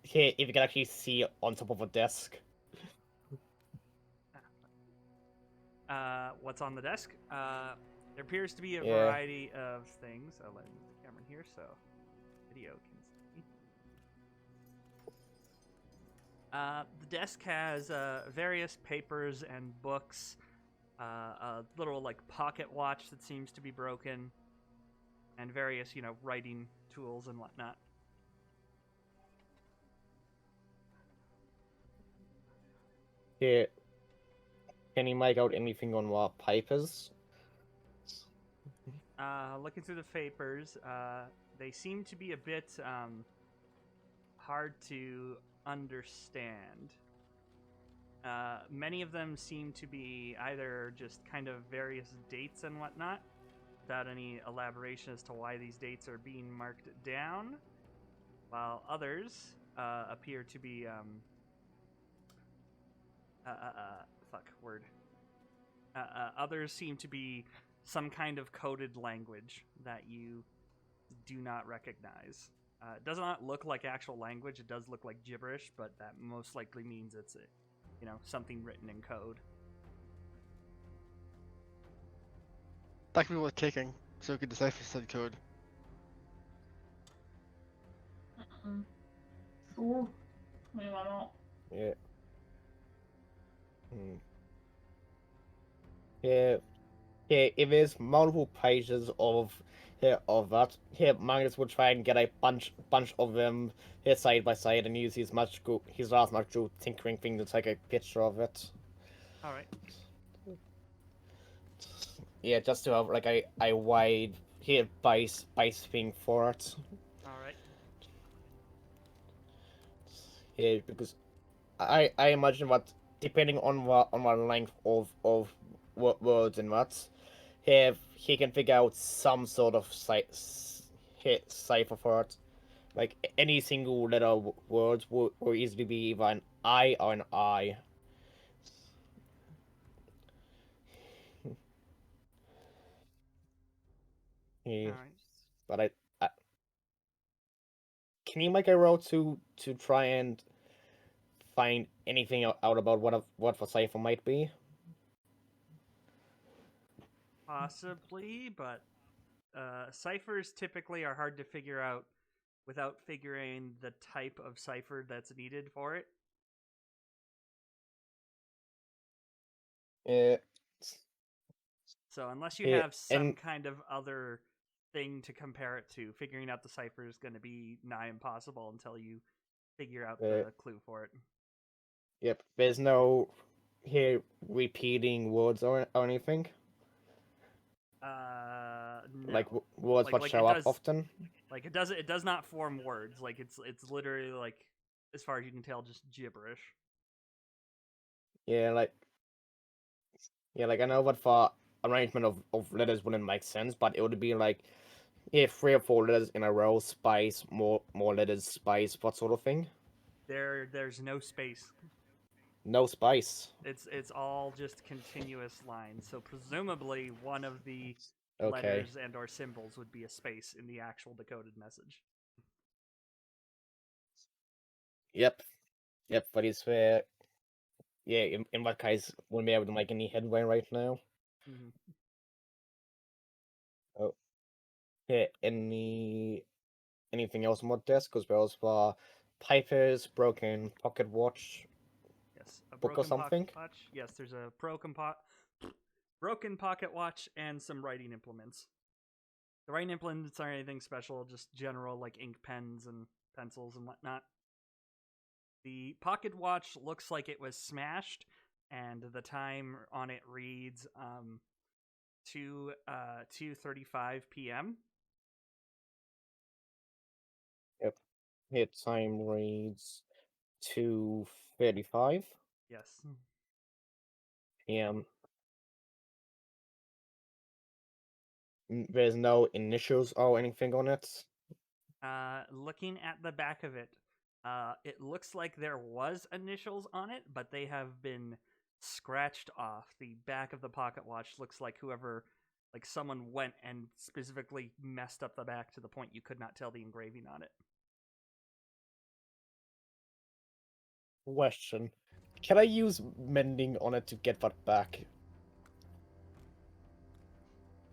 S2: if you can actually see on top of a desk.
S1: What's on the desk? There appears to be a
S2: Yeah.
S1: variety of things. I'll let me move the camera in here so video can see. The desk has various papers and books, a little like pocket watch that seems to be broken, and various, writing tools and whatnot.
S2: Here, can you make out anything on what papers?
S1: Looking through the papers, they seem to be a bit hard to understand. Many of them seem to be either just kind of various dates and whatnot, without any elaboration as to why these dates are being marked down, while others appear to be others seem to be some kind of coded language that you do not recognize. It does not look like actual language. It does look like gibberish, but that most likely means it's something written in code.
S3: That could be worth taking, so we could decipher said code.
S4: Sure. I mean, why not?
S2: Yeah. Yeah. Yeah, if there's multiple pages of that, here Magnus would try and get a bunch of them here side by side and use his last magical tinkering thing to take a picture of it.
S1: All right.
S2: Yeah, just to have like a wide here base thing for it.
S1: All right.
S2: Yeah, because I imagine what depending on what length of words and words, he can figure out some sort of cipher for it. Like any single letter words will easily be either an I or an I. Yeah,
S1: All right.
S2: but I can you make a roll to try and find anything out about what the cipher might be?
S1: Possibly, but ciphers typically are hard to figure out without figuring the type of cipher that's needed for it.
S2: Yeah.
S1: So unless you
S2: Yeah,
S1: have some
S2: and
S1: kind of other thing to compare it to, figuring out the cipher is going to be nigh impossible until you figure out the clue for it.
S2: yep, there's no here repeating words or anything.
S1: No.
S2: Like words
S1: Like-
S2: that
S1: like
S2: show
S1: it
S2: up
S1: does-
S2: often.
S1: Like it does not form words. Like it's literally like, as far as you can tell, just gibberish.
S2: Yeah, like I know what for arrangement of letters wouldn't make sense, but it would be like yeah, 3 or 4 letters in a row, space, more letters, space, what sort of thing?
S1: There's no space.
S2: No spice.
S1: It's all just continuous lines. So presumably one of the
S2: Okay.
S1: letters and or symbols would be a space in the actual decoded message.
S2: Yep. Yep, but it's where yeah, in what case wouldn't be able to make any headway right now.
S1: Mm-hmm.
S2: Oh. Yeah, anything else on my desk? Because we also have Piper's broken pocket watch.
S1: Yes, a
S2: Book or
S1: broken
S2: something?
S1: pocket watch. Yes, there's a broken pocket watch and some writing implements. The writing implements aren't anything special, just general like ink pens and pencils and whatnot. The pocket watch looks like it was smashed, and the time on it reads 2:35 p.m.
S2: Yep. Hit time reads 2:35
S1: Yes.
S2: p.m. There's no initials or anything on it.
S1: Looking at the back of it, it looks like there was initials on it, but they have been scratched off. The back of the pocket watch looks like like someone went and specifically messed up the back to the point you could not tell the engraving on it.
S2: Question. Can I use mending on it to get that back?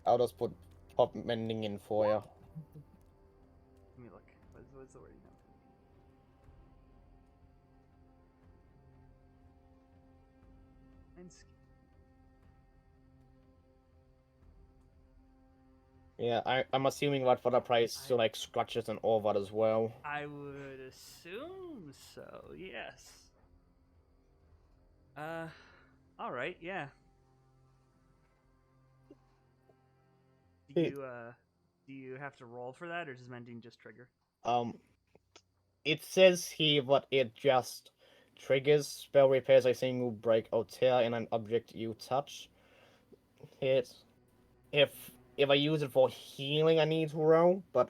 S2: I'll just pop mending in for you.
S1: Let me look. What's the word you know?
S2: Yeah, I'm assuming that for the price to like scratches and all that as well.
S1: I would assume so. Yes. All right. Yeah. Do you have to roll for that, or does mending just trigger?
S2: It says here that it just triggers spell repairs a single break or tear in an object you touch. It if I use it for healing, I need to roll, but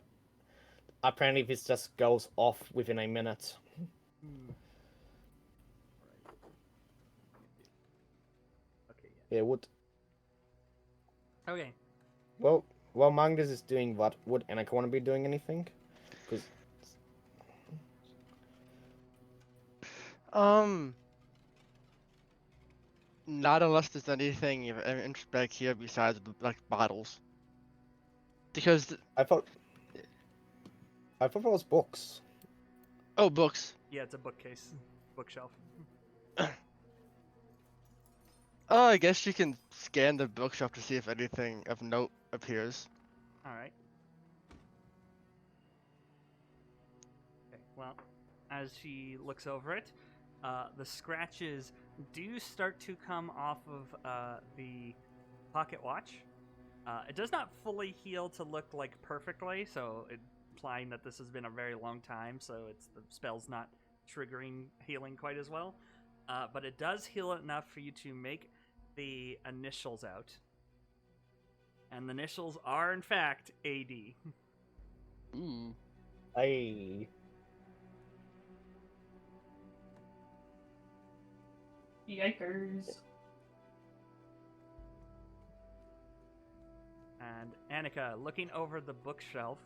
S2: apparently this just goes off within a minute.
S1: Hmm. Right. Okay. Yeah.
S2: It would.
S1: Okay.
S2: Well, while Mangus is doing that, would Annika be doing anything? Because
S3: Not unless there's anything of interest back here besides like bottles. Because
S2: I thought it was books.
S3: oh, books.
S1: Yeah, it's a bookcase, bookshelf.
S3: Oh, I guess you can scan the bookshelf to see if anything of note appears.
S1: All right. Okay. Well, as she looks over it, the scratches do start to come off of the pocket watch. It does not fully heal to look like perfectly, so implying that this has been a very long time, so the spell's not triggering healing quite as well. But it does heal enough for you to make the initials out. And the initials are, in fact, AD.
S3: Ooh.
S4: Yikers.
S1: And Annika, looking over the bookshelf,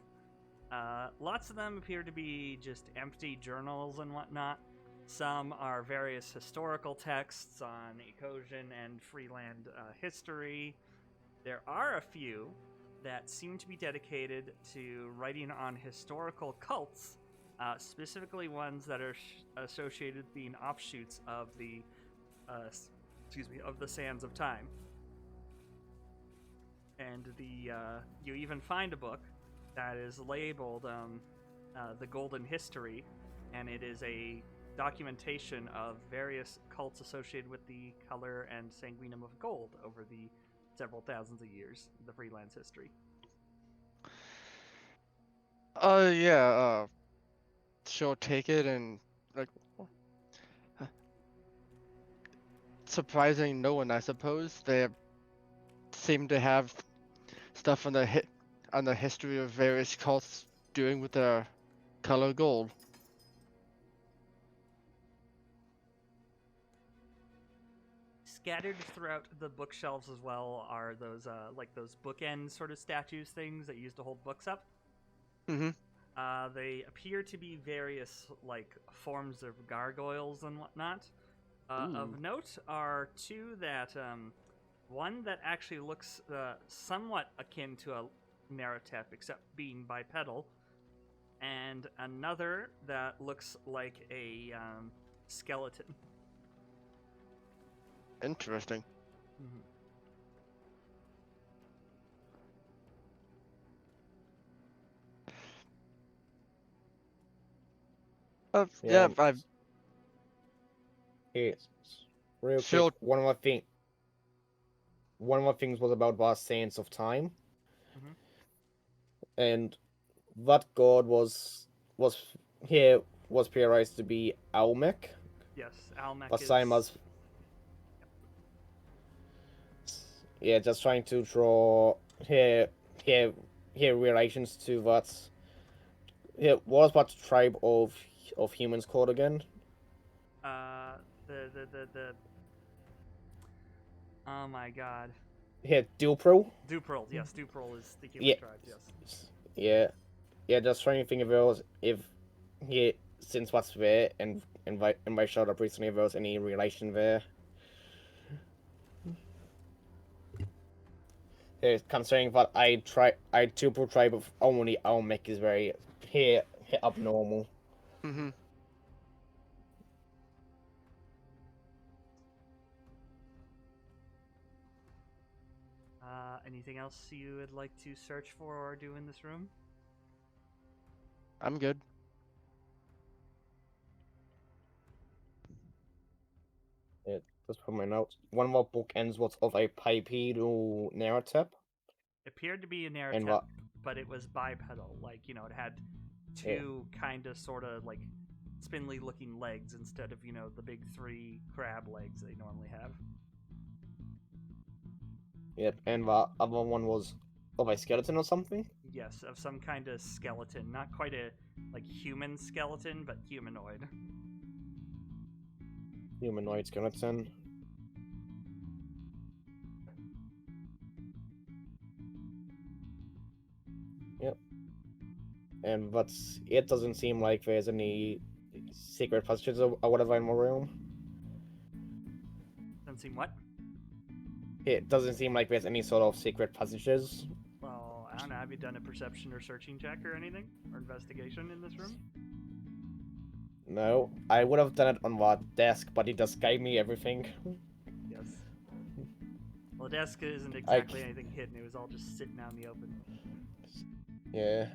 S1: lots of them appear to be just empty journals and whatnot. Some are various historical texts on Ecosian and Freeland history. There are a few that seem to be dedicated to writing on historical cults, specifically ones that are associated with being offshoots of the, of the Sands of Time. And you even find a book that is labeled the Golden History, and it is a documentation of various cults associated with the color and sanguinum of gold over the several thousands of years of the freelance history.
S3: Yeah, she'll take it and like surprising no one, I suppose. They seem to have stuff on the history of various cults doing with their color gold.
S1: scattered throughout the bookshelves as well are those like those bookend sort of statues things that you use to hold books up.
S3: Mm-hmm.
S1: They appear to be various like forms of gargoyles and whatnot. Of note are two that one that actually looks somewhat akin to a Naratep, except being bipedal, and another that looks like a skeleton.
S3: Interesting.
S1: Mm-hmm.
S3: Yeah,
S2: and
S3: I've
S2: it's real quick.
S3: filled.
S2: One of my things was about vast sands of time,
S1: Mhm.
S2: and that god was here was theorized to be Almec,
S1: Yes, Almec
S2: but
S1: is.
S2: Simas. Yeah, just trying to draw here here here relations to that. Here, what was that tribe of humans called again?
S1: Uh, the. Oh my God.
S2: Here, Dupro.
S1: Duperl. Yes, Duperl is the human
S2: Yeah,
S1: tribes. Yes.
S2: yeah, yeah. Just trying to think if there was if here since what's there and by showed up recently if there was any relation there. Here, considering that I Dupro tribe of only Almec is very here abnormal.
S3: Mm-hmm.
S1: Anything else you would like to search for or do in this room?
S3: I'm good.
S2: Yeah, just put my notes. One more book ends was of a bipedal narrative,
S1: Appeared to be a
S2: and
S1: Naratep,
S2: what
S1: but it was bipedal. Like, you know, it had
S2: Yeah.
S1: two kind of sort of like spindly looking legs instead of, you know, the big three crab legs they normally have.
S2: Yep, and the other one was of a skeleton or something.
S1: Yes, of some kind of skeleton. Not quite a like human skeleton, but humanoid.
S2: Humanoid skeleton. Yep. And that's it. Doesn't seem like there's any secret passages or whatever in my room.
S1: Doesn't seem what?
S2: It doesn't seem like there's any sort of secret passages.
S1: Well, I don't know. Have you done a perception or searching check or anything? Or investigation in this room?
S2: No, I would have done it on the desk, but it just gave me everything.
S1: Yes. Well, the desk isn't
S2: I-
S1: exactly anything hidden. It was all just sitting out in the open.
S2: Yeah.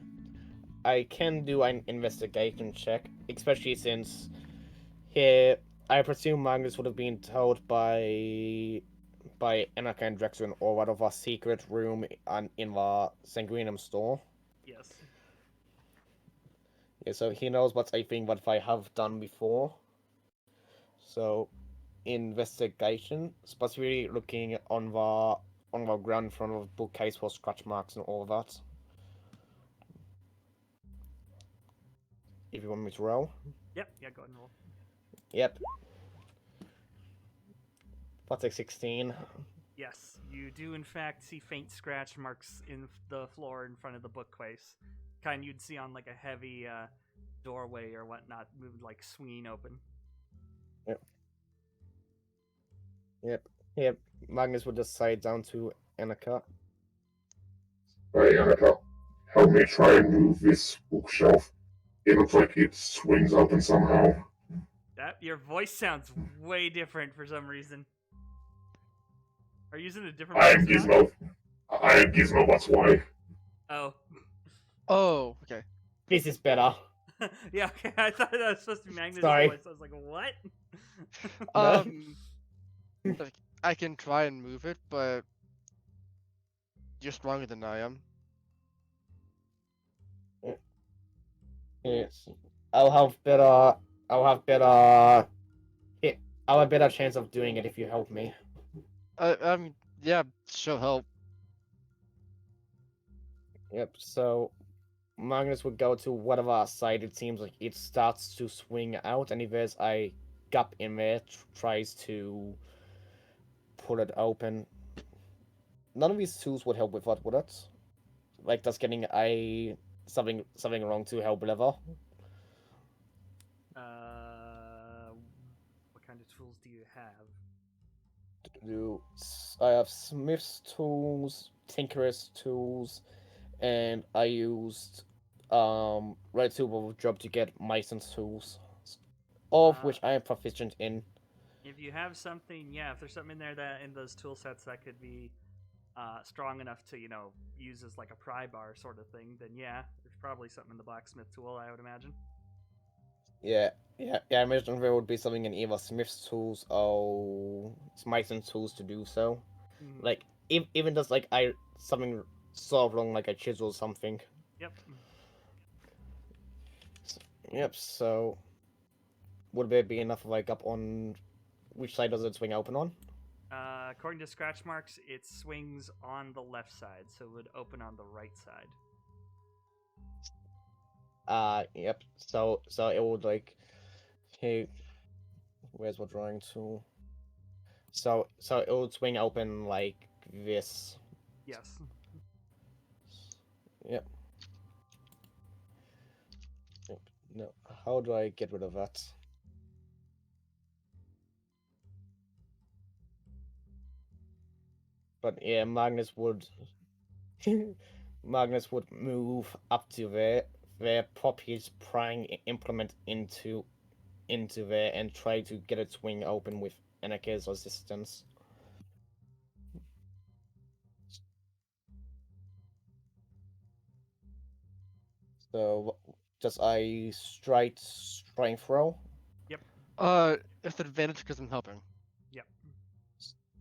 S2: I can do an investigation check, especially since here I presume Magnus would have been told by Anarcha and Drexen or out of a secret room in the Sanguinum store.
S1: Yes.
S2: Yeah, so he knows what I think what I have done before. So investigation, specifically looking on the ground in front of the bookcase for scratch marks and all that. If you want me to roll.
S1: Yep. Yeah. Go ahead and roll.
S2: Yep. That's a 16.
S1: Yes, you do in fact see faint scratch marks in the floor in front of the bookcase. Kind you'd see on like a heavy doorway or whatnot, moved like swinging open.
S2: Yep. Yep. Yep. Magnus would just slide down to Anarcha.
S5: Hey, Annika, help me try and move this bookshelf. It looks like it swings open somehow.
S1: That your voice sounds way different for some reason. Are you using a different
S5: I am
S1: voice now?
S5: Gizmo. I am Gizmo, that's why.
S1: Oh.
S3: Oh, okay.
S2: This is better.
S1: Yeah, okay. I thought that was supposed to be Magnus'
S2: Sorry.
S1: voice. I was like, what?
S2: No.
S3: Like, I can try and move it, but you're stronger than I am.
S2: Yes. I'll have better. I'll have better. I'll have better chance of doing it if you help me.
S3: Yeah, she'll help.
S2: Yep. So Magnus would go to whatever side it seems like it starts to swing out, and if there's a gap in there, tries to pull it open. None of these tools would help with that, would it? Like, does getting something wrong to help lever?
S1: What kind of tools do you have?
S2: I have Smith's tools, Tinkerer's tools, and I used Red Super Job to get Mason's tools, all of which I am proficient in.
S1: If you have something, yeah, if there's something in there that in those tool sets that could be strong enough to use as like a pry bar sort of thing, then yeah, there's probably something in the blacksmith tool, I would imagine.
S2: Yeah. I imagine there would be something in either Smith's tools or Mason's tools to do so.
S1: Mhm.
S2: Like, even just like something sort of long, like a chisel or something.
S1: Yep.
S2: Yep. So, would there be enough like up on which side does it swing open on?
S1: According to scratch marks, it swings on the left side, so it would open on the right side.
S2: Yep. So it would like, hey, where's what drawing tool? So it would swing open like this.
S1: Yes.
S2: Yep. No, how do I get rid of that? But yeah, Magnus would move up to there, pop his prying implement into there, and try to get it swing open with Anarcha's assistance. So, does I strike throw?
S1: Yep.
S3: It's advantage because I'm helping.
S1: Yep.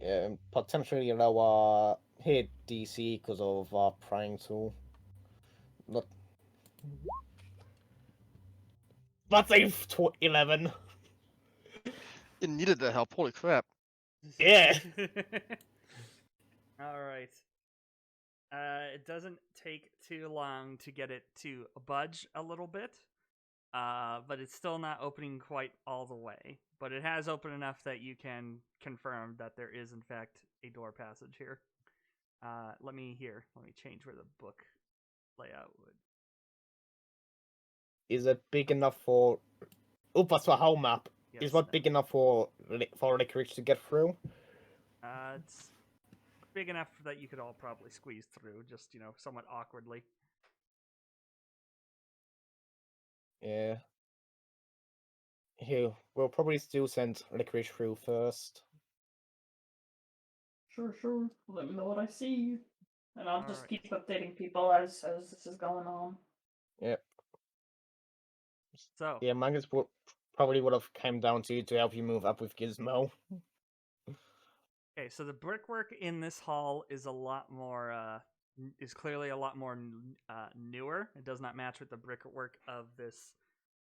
S2: Yeah, potentially lower hit DC because of prying tool. Not. That's a 11.
S3: It needed the help. Holy crap!
S2: Yeah.
S1: All right. It doesn't take too long to get it to budge a little bit, but it's still not opening quite all the way. But it has opened enough that you can confirm that there is, in fact, a door passage here. Let me change where the book layout would.
S2: Is it big enough for? Oh, that's a whole map.
S1: Yes,
S2: Is what big enough for Licorice to get through?
S1: It's big enough that you could all probably squeeze through, just somewhat awkwardly.
S2: Yeah. Here, we'll probably still send Licorice through first.
S4: Sure. Let me know what I see, and I'll just
S1: Alright.
S4: keep updating people as this is going on.
S2: Yep.
S1: So
S2: yeah, Magnus probably would have come down to you to help you move up with Gizmo.
S1: Okay, so the brickwork in this hall is a lot more is clearly a lot more newer. It does not match with the brickwork of this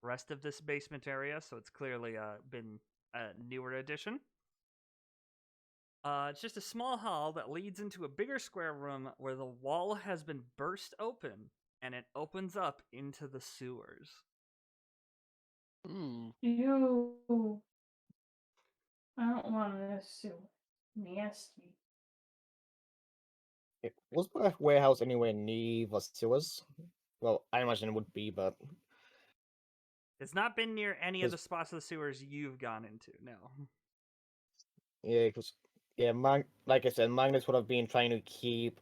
S1: rest of this basement area, so it's clearly been a newer addition. It's just a small hall that leads into a bigger square room where the wall has been burst open and it opens up into the sewers.
S3: Ooh.
S4: Ew. I don't want to sewer. Nasty.
S2: Was the warehouse anywhere near the sewers? Well, I imagine it would be, but
S1: It's not been near any of the
S2: 'Cause-
S1: spots of the sewers you've gone into, no.
S2: yeah, because like I said, Magnus would have been trying to keep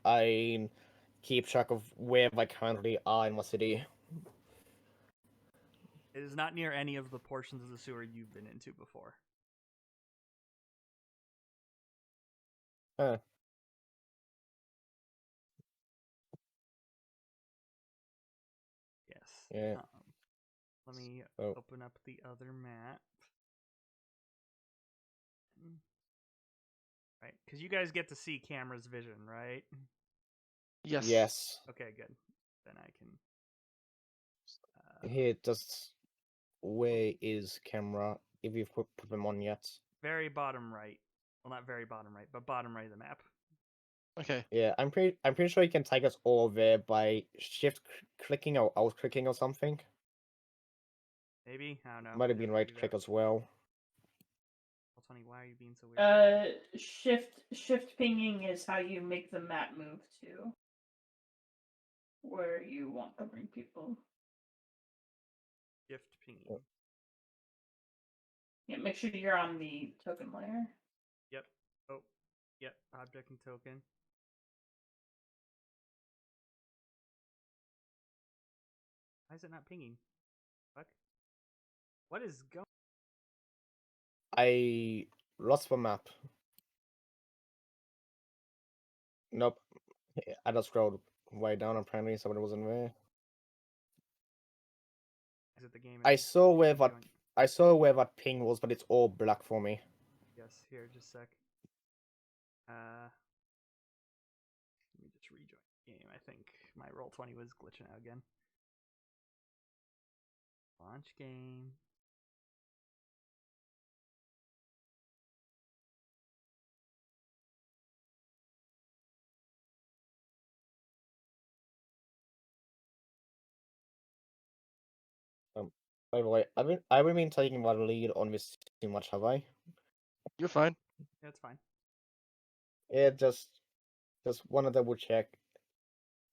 S2: track of where they currently are in the city.
S1: It is not near any of the portions of the sewer you've been into before.
S2: Huh.
S1: Yes.
S2: Yeah.
S1: Let me
S2: Oh.
S1: open up the other map. Right, because you guys get to see camera's vision, right?
S3: Yes.
S2: Yes.
S1: Okay, good. Then I can.
S2: Here, just where is camera? If you've put them on yet.
S1: Very bottom right. Well, not very bottom right, but bottom right of the map.
S3: Okay.
S2: Yeah, I'm pretty sure you can take us all there by shift clicking or alt clicking or something.
S1: Maybe, I don't know.
S2: Might have
S1: Maybe
S2: been
S1: I
S2: right
S1: can do
S2: click
S1: that.
S2: as well.
S1: I'll Roll20, why are you being so weird?
S4: Shift pinging is how you make the map move to where you want to bring people.
S1: Shift pinging.
S4: Yeah, make sure you're on the token layer.
S1: Yep. Oh, yep. Object and token. Why is it not pinging? Fuck. What is going?
S2: I lost the map. Nope. I just scrolled way down. Apparently, somebody wasn't there.
S1: Is it the game?
S2: I
S1: is
S2: saw where
S1: doing-
S2: that. I saw where that ping was, but it's all black for me.
S1: Yes. Here, just a sec. Let me just rejoin the game. I think my Roll20 was glitching out again. Launch game.
S2: By the way, I haven't been taking my lead on this too much, have I?
S3: You're fine.
S1: Yeah, it's fine.
S2: Yeah, just want to double check.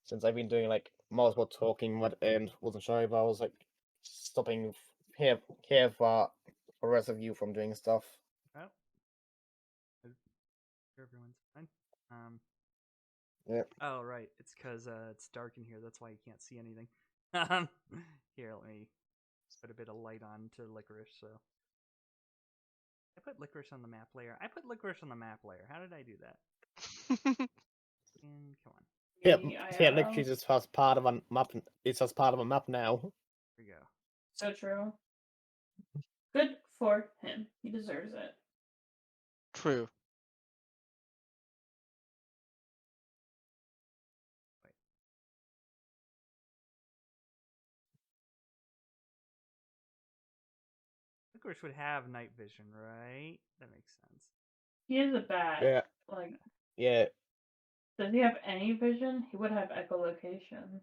S2: Since I've been doing like multiple talking, and wasn't sure if I was like stopping here for the rest of you from doing stuff.
S1: Oh. Sure everyone's fine.
S2: Yep.
S1: Oh, right. It's because it's dark in here. That's why you can't see anything. Here, let me put a bit of light on to licorice. So I put licorice on the map layer. I put licorice on the map layer. How did I do that? And come on.
S2: Yeah,
S4: The
S2: literally just as part of a map. It's as part of a map now.
S1: Here we go.
S4: So true. Good for him. He deserves it.
S3: True.
S1: Licorice would have night vision, right? That makes sense.
S4: He is a bat.
S2: Yeah.
S4: Like,
S2: Yeah.
S4: does he have any vision? He would have echolocation.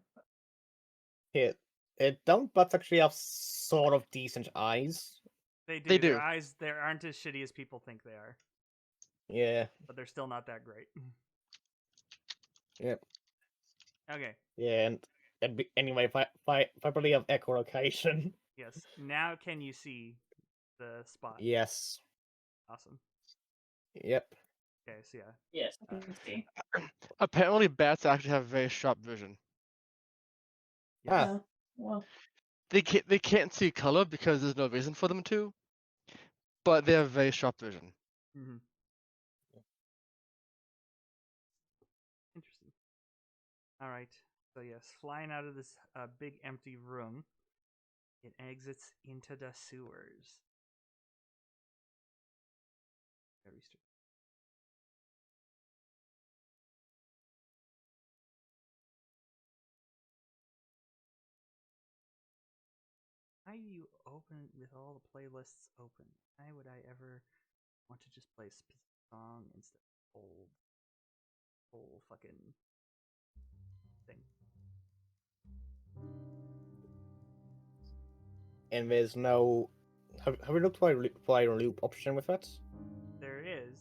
S2: It don't bats actually have sort of decent eyes.
S1: They do.
S3: They
S1: Their
S3: do.
S1: eyes, they aren't as shitty as people think they are,
S2: Yeah.
S1: but they're still not that great.
S2: Yep.
S1: Okay.
S2: Yeah, and anyway, if I probably have echolocation.
S1: Yes. Now can you see the spot?
S2: Yes.
S1: Awesome.
S2: Yep.
S1: Okay, so yeah.
S4: Yes, I can see.
S3: Apparently, bats actually have very sharp vision.
S1: Yes.
S2: Ah.
S4: Yeah. Well,
S3: They can't see color because there's no reason for them to, but they have very sharp vision.
S1: Mm-hmm. Interesting. All right. So yes, flying out of this big empty room, it exits into the sewers. Very strange. Why do you open with all the playlists open? Why would I ever want to just play a specific song instead of whole fucking thing?
S2: And there's no. Have we looked for a loop option with that?
S1: There is.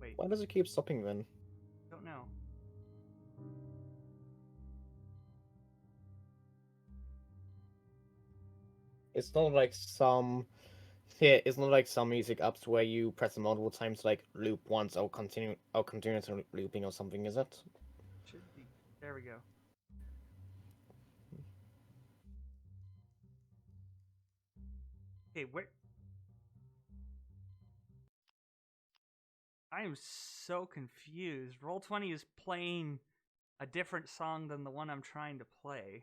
S1: Wait,
S2: Why does it keep stopping then?
S1: don't know.
S2: It's not like some. Yeah, it's not like some music apps where you press it multiple times, like loop once or continuously looping or something, is it?
S1: Should be. There we go. Okay, where? I am so confused. Roll20 is playing a different song than the one I'm trying to play.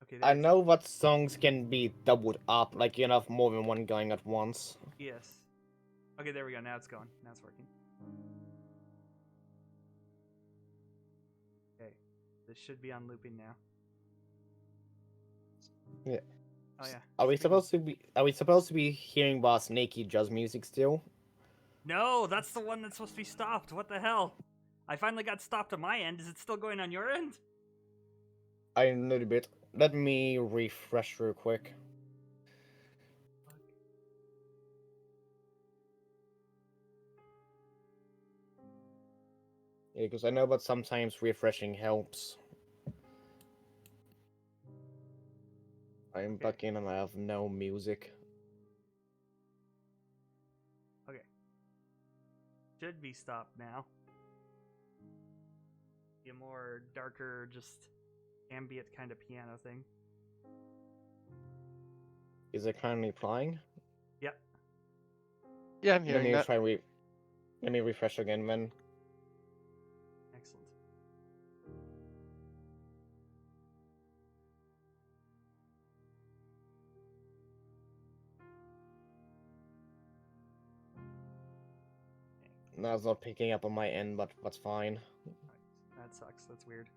S1: Okay,
S2: I know that songs can be doubled up, like you can have more than one going at once.
S1: Yes. Okay, there we go. Now it's going. Now it's working. Okay, this should be on looping now.
S2: Yeah.
S1: Oh yeah.
S2: Are we
S1: Speaking-
S2: supposed to be hearing about snaky jazz music still?
S1: No, that's the one that's supposed to be stopped. What the hell? I finally got stopped on my end. Is it still going on your end?
S2: A little bit. Let me refresh real quick. Yeah, because I know that sometimes refreshing helps. I'm
S1: Okay.
S2: back in and I have no music.
S1: Okay. Should be stopped now. Be a more darker, just ambient kind of piano thing.
S2: Is it currently playing?
S1: Yep.
S3: Yeah, I'm hearing that.
S2: Let me refresh again then.
S1: Excellent.
S2: Now it's not picking up on my end, but that's fine.
S1: That sucks. That's weird.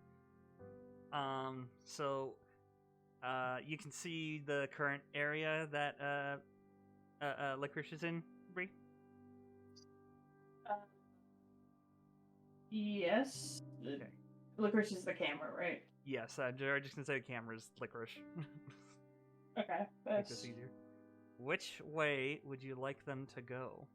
S1: So, you can see the current area that Licorice is in, Bree?
S4: Yes.
S1: Okay.
S4: Licorice is the camera, right?
S1: Yes, Jared just gonna say the camera's Licorice.
S4: Okay.
S1: Make this easier. Which way would you like them to go?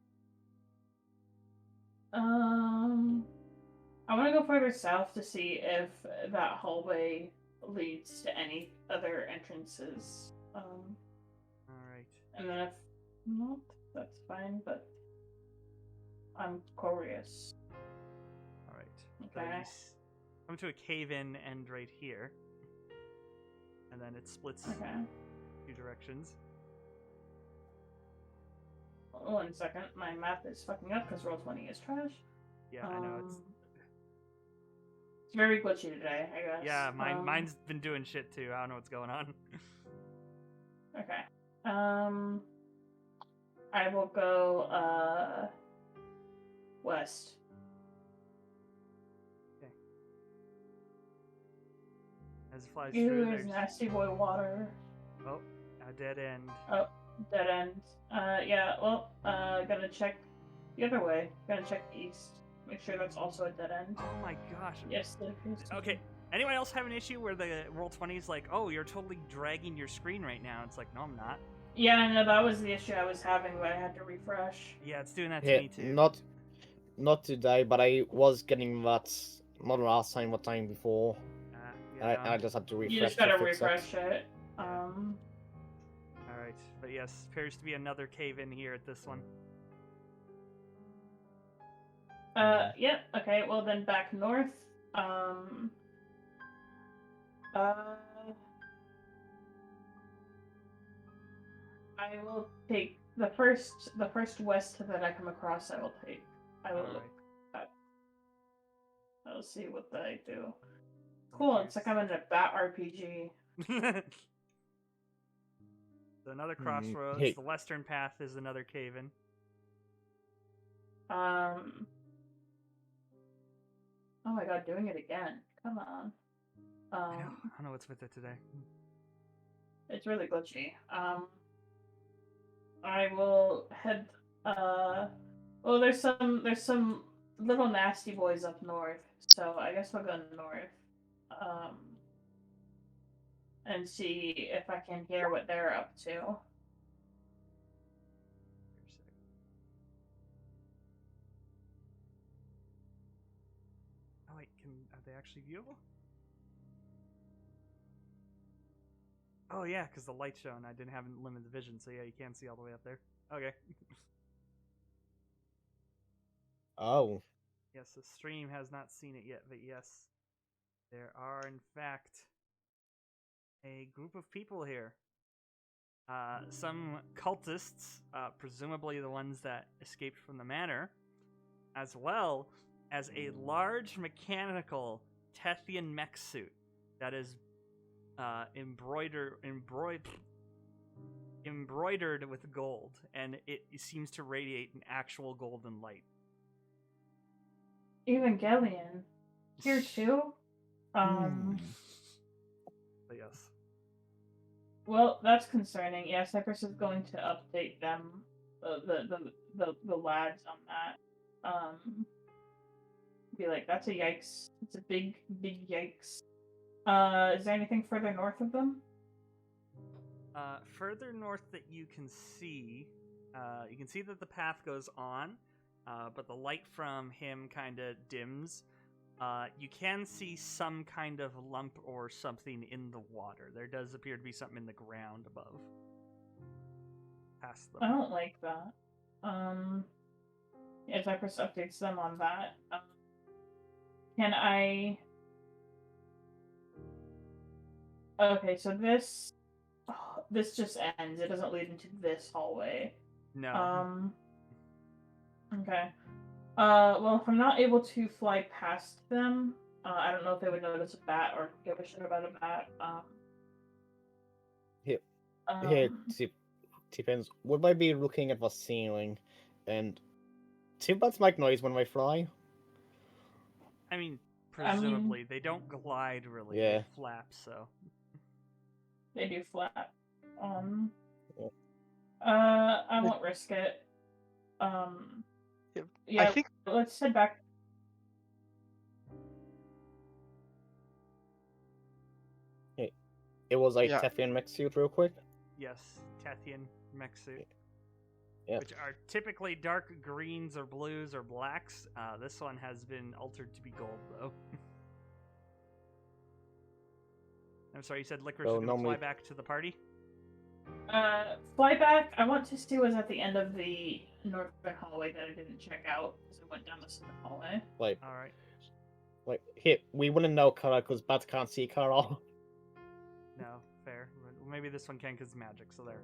S4: I want to go further south to see if that hallway leads to any other entrances.
S1: Alright.
S4: And then if not, that's fine, but I'm curious.
S1: Alright.
S4: Okay.
S1: Come to a cave-in end right here. And then it splits
S4: Okay.
S1: two directions.
S4: 1 second, my map is fucking up because Roll20 is trash.
S1: Yeah, I know it's
S4: very glitchy today, I guess.
S1: yeah, mine's been doing shit too. I don't know what's going on.
S4: Okay. I will go west.
S1: Okay. As it flies
S4: Ew,
S1: through,
S4: there's nasty boy water.
S1: oh, a dead end.
S4: Oh, dead end. Yeah, well, gotta check the other way. Gotta check east. Make sure that's also a dead end.
S1: Oh my gosh.
S4: Yes, it appears to
S1: Okay.
S4: be.
S1: Anyone else have an issue where the Roll20 is like, oh, you're totally dragging your screen right now? It's like, no, I'm not.
S4: Yeah, I know that was the issue I was having, but I had to refresh.
S1: Yeah, it's doing that to
S2: Yeah,
S1: me too.
S2: not today, but I was getting that not last time, but time before. I just had to refresh.
S4: You just gotta
S2: to fix
S4: refresh it.
S1: Yeah. Alright, but yes, appears to be another cave in here at this one.
S4: Yep, okay, well then back north. I will take the first west that I come across. I will take. I will look at. I'll see what they do. Cool. It's like I'm in a bat RPG.
S1: So another crossroads.
S2: Hey.
S1: The western path is another cave-in.
S4: Oh my god, doing it again. Come on.
S1: I don't know what's with it today.
S4: It's really glitchy. I will head. Well, there's some little nasty boys up north, so I guess we'll go north. And see if I can hear what they're up to.
S1: Oh wait, are they actually viewable? Oh yeah, because the light's showing. I didn't have limited vision, so yeah, you can't see all the way up there. Okay.
S2: Oh.
S1: Yes, the stream has not seen it yet, but yes, there are in fact a group of people here. Some cultists, presumably the ones that escaped from the manor, as well as a large mechanical Tethian mech suit that is embroidered with gold, and it seems to radiate an actual golden light.
S4: Evangelion. Here too?
S1: But yes.
S4: Well, that's concerning. Yeah, Cyprus is going to update them, the lads on that. Be like, that's a yikes. It's a big yikes. Is there anything further north of them?
S1: Further north that you can see that the path goes on, but the light from him kind of dims. You can see some kind of lump or something in the water. There does appear to be something in the ground above. Past them.
S4: I don't like that. Yeah, Cyprus updates them on that. Can I... Okay, so this just ends. It doesn't lead into this hallway.
S1: No.
S4: Okay. Well, if I'm not able to fly past them, I don't know if they would notice a bat or give a shit about a bat.
S2: It depends. Would I be looking at the ceiling? And two bats make noise when they fly.
S1: I mean, presumably they don't glide really.
S2: Yeah.
S1: They flap, so.
S4: They do flap.
S2: Yeah.
S4: I won't risk it. Yeah,
S3: I think
S4: let's head back.
S2: It was like
S3: Yeah.
S2: Teffian mech suit real quick.
S1: Yes, Tathian mech suit.
S2: Yeah.
S1: Which are typically dark greens or blues or blacks. This one has been altered to be gold, though. I'm sorry, you said Licorice
S2: So
S1: is going to fly
S2: normally-
S1: back to the party?
S4: Fly back. I want to see what's at the end of the northern hallway that I didn't check out because it went down the southern hallway.
S2: Like,
S1: Alright.
S2: here we wouldn't know color because bats can't see color.
S1: No, fair. Maybe this one can because it's magic, so there.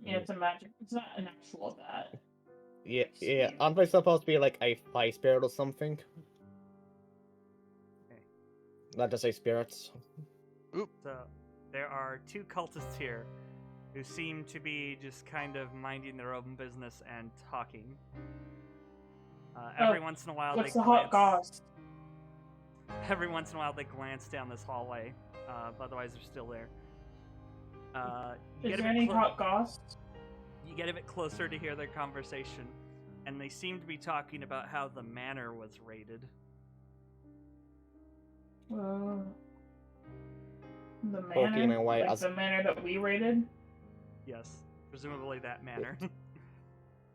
S4: Yeah, it's a magic. It's not an actual bat.
S2: Yeah,
S4: Yeah.
S2: aren't they supposed to be like a fire spirit or something?
S1: Okay.
S2: Not just say spirits.
S1: So, there are two cultists here who seem to be just kind of minding their own business and talking. Every once in a while,
S4: What's
S1: they
S4: the hot
S1: glance.
S4: goss?
S1: Every once in a while, they glance down this hallway. Otherwise, they're still there. You
S4: Is
S1: get a
S4: there
S1: bit
S4: any
S1: clo-
S4: hot goss?
S1: You get a bit closer to hear their conversation, and they seem to be talking about how the manor was raided.
S4: The
S2: Talking
S4: manor?
S2: away
S4: Like
S2: as-
S4: the manor that we raided?
S1: Yes, presumably that manor.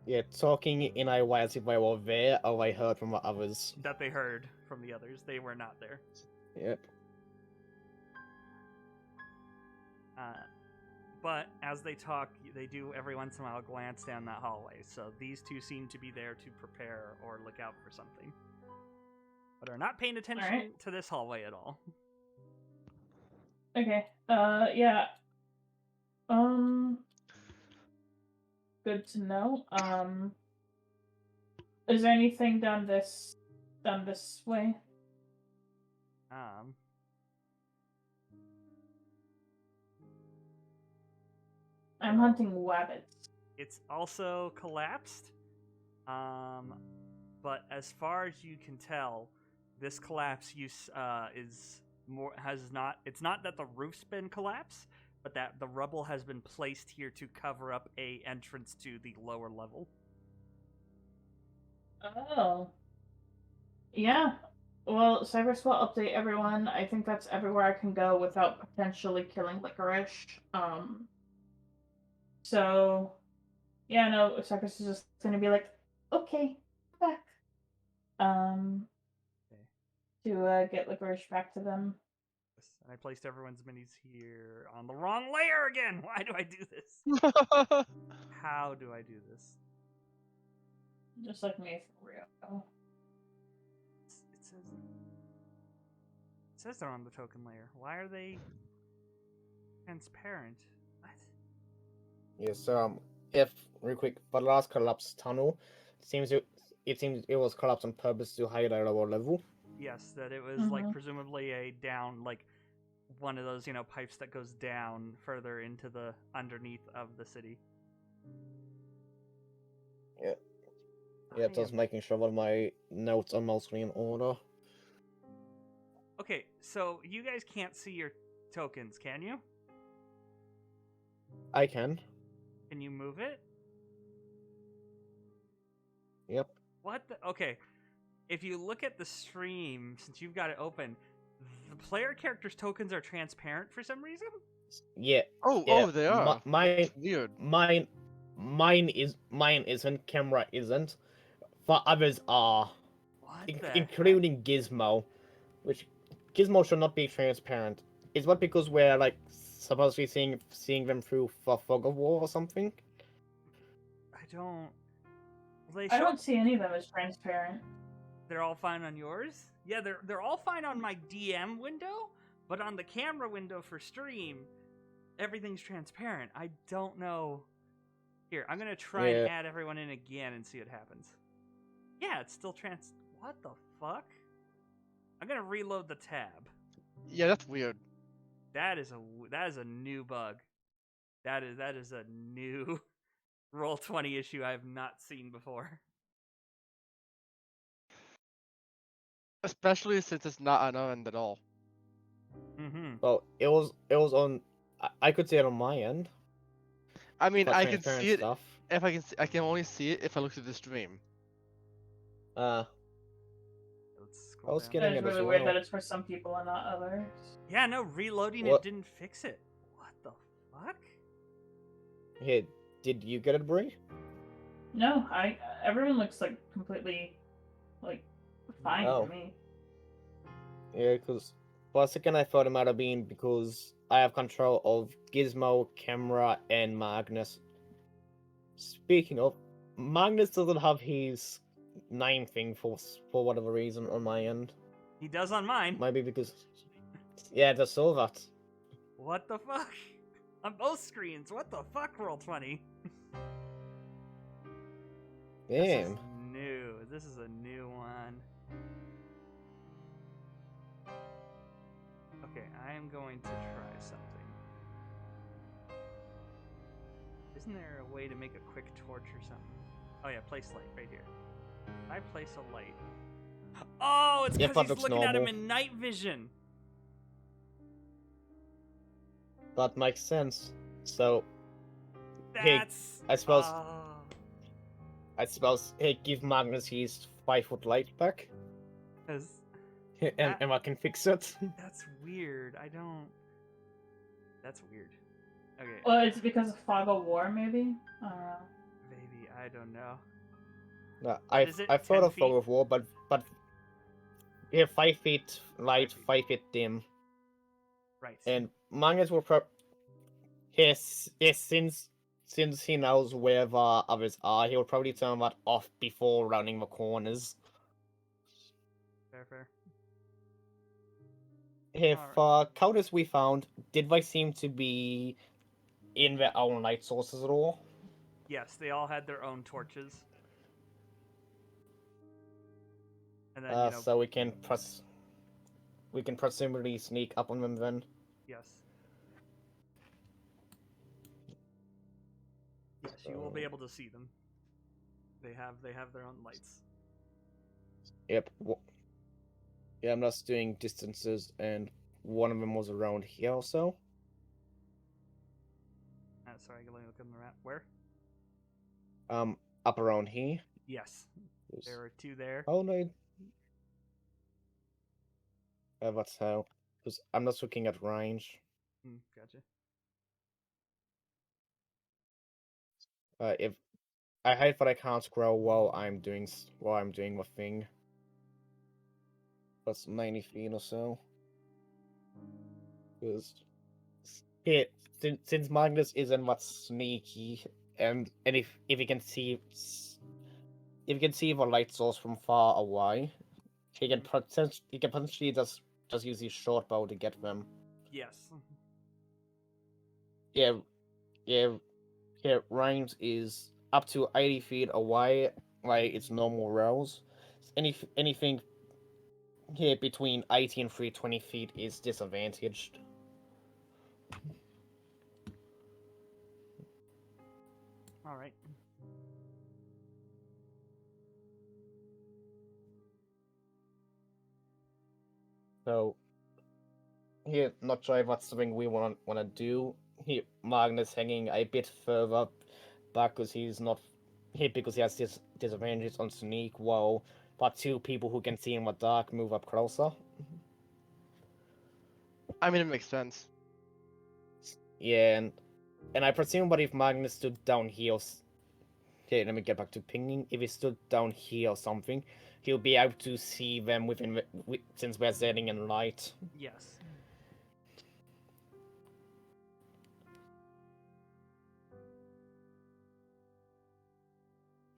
S2: Yeah, talking in a way as if they were there or they heard from the others.
S1: That they heard from the others. They were not there.
S2: Yep.
S1: But as they talk, they do every once in a while glance down that hallway. So these two seem to be there to prepare or look out for something. But are not paying attention
S4: Alright.
S1: to this hallway at all.
S4: Okay. Yeah. Good to know. Is there anything down this way? I'm hunting wabbits.
S1: It's also collapsed. But as far as you can tell, this collapse is more has not. It's not that the roof's been collapsed, but that the rubble has been placed here to cover up a entrance to the lower level.
S4: Oh. Yeah. Well, Cyprus will update everyone. I think that's everywhere I can go without potentially killing Licorice. So, yeah, no, Cyprus is just gonna be like, okay, back. To get Licorice back to them.
S1: And I placed everyone's minis here on the wrong layer again. Why do I do this? How do I do this?
S4: Just like me for real.
S1: It says they're on the token layer. Why are they transparent? What?
S2: Yes, if real quick, the last collapse tunnel seems it was collapsed on purpose to hide a lower level.
S1: Yes, that it was like presumably a down, like one of those, pipes that goes down further into the underneath of the city.
S2: Yeah, just making sure that my notes are mostly in order.
S1: Okay, so you guys can't see your tokens, can you?
S2: I can.
S1: Can you move it?
S2: Yep.
S1: What the? Okay. If you look at the stream, since you've got it open, The player character's tokens are transparent for some reason.
S2: Yeah.
S3: Oh,
S2: Yeah,
S3: they are.
S2: Mine,
S3: That's weird.
S2: mine isn't. Camera isn't. But others are,
S1: What the heck?
S2: including Gizmo, which Gizmo should not be transparent. Is what because we're like supposedly seeing them through fog of war or something?
S1: I don't. They
S4: I
S1: show
S4: don't see any of them as transparent.
S1: they're all fine on yours. Yeah, they're all fine on my DM window, but on the camera window for stream, everything's transparent. I don't know. Here, I'm gonna try and add everyone in again and see what happens. Yeah, it's still trans. What the fuck? I'm gonna reload the tab.
S3: Yeah, that's weird.
S1: That is a new bug. That is a new Roll20 issue I have not seen before.
S3: Especially since it's not on our end at all.
S1: Mm-hmm.
S2: Well, it was on. I could see it on my end.
S3: I mean,
S2: for
S3: I can
S2: transparent
S3: see it
S2: stuff.
S3: if I can only see it if I look through the stream.
S2: Uh,
S1: Let's
S2: I
S1: scroll
S2: was
S1: down.
S2: getting
S4: It's
S2: it as
S4: really weird
S2: well.
S4: that it's for some people and not others.
S1: Yeah, no, reloading
S2: What?
S1: it didn't fix it. What the fuck?
S2: Hey, did you get it, Brie?
S4: No, everyone looks like completely like fine
S2: Oh.
S4: to me.
S2: Yeah, because for a second I thought it might have been because I have control of Gizmo, Camera, and Magnus. Speaking of, Magnus doesn't have his name thing for whatever reason on my end.
S1: He does on mine.
S2: Maybe because yeah, I saw that.
S1: What the fuck? On both screens. What the fuck, Roll20? This is
S2: Damn.
S1: new. This is a new one. Okay, I am going to try something. Isn't there a way to make a quick torch or something? Oh yeah, place light right here. If I place a light. Oh, it's
S2: Yeah,
S1: because
S2: that
S1: he's
S2: looks
S1: looking at him
S2: normal.
S1: in night vision.
S2: That makes sense. So Hey,
S1: That's.
S2: I suppose-
S1: Oh.
S2: I suppose hey, give Magnus his 5-foot light back,
S1: 'Cause
S2: and I can fix it.
S1: that's weird. I don't. That's weird. Okay.
S4: Well, it's because of fog of war, maybe. I don't know.
S1: Maybe I don't know.
S2: No,
S1: What is it,
S2: I
S1: 10
S2: thought of
S1: feet?
S2: fog of war, but yeah, 5 feet light,
S1: 5 feet.
S2: 5 feet dim,
S1: Right.
S2: and Magnus will probably yes, since he knows where the others are, he'll probably turn that off before rounding the corners.
S1: Fair.
S2: If
S1: Alright.
S2: cultists we found, did they seem to be in their own light sources at all?
S1: Yes, they all had their own torches. And then
S2: So we can presumably sneak up on them then.
S1: yes. Yes, you will be able to see them. They have their own lights.
S2: Yep. Yeah, I'm just doing distances, and one of them was around here also.
S1: Sorry, let me look on the map. Where?
S2: Up around here.
S1: Yes, there are two there.
S2: Oh no. That's how. Because I'm not looking at range.
S1: Gotcha.
S2: If I hate that I can't scroll while I'm doing the thing. That's 90 feet or so. Because yeah, since Magnus isn't that sneaky, and if he can see the light source from far away, he can potentially just use his short bow to get them.
S1: Yes.
S2: Yeah. Range is up to 80 feet away, like its normal rows. Anything here between 80 and 320 feet is disadvantaged.
S1: All right.
S2: So, here, not sure if that's something we want to do. Here, Magnus hanging a bit further back because he's not here because he has this disadvantage on sneak. While but two people who can see in the dark move up closer.
S3: I mean, it makes sense.
S2: Yeah, and I presume, but if Magnus stood down here, okay, let me get back to pinging. If he stood down here or something, he'll be able to see them since we're setting in light.
S1: Yes.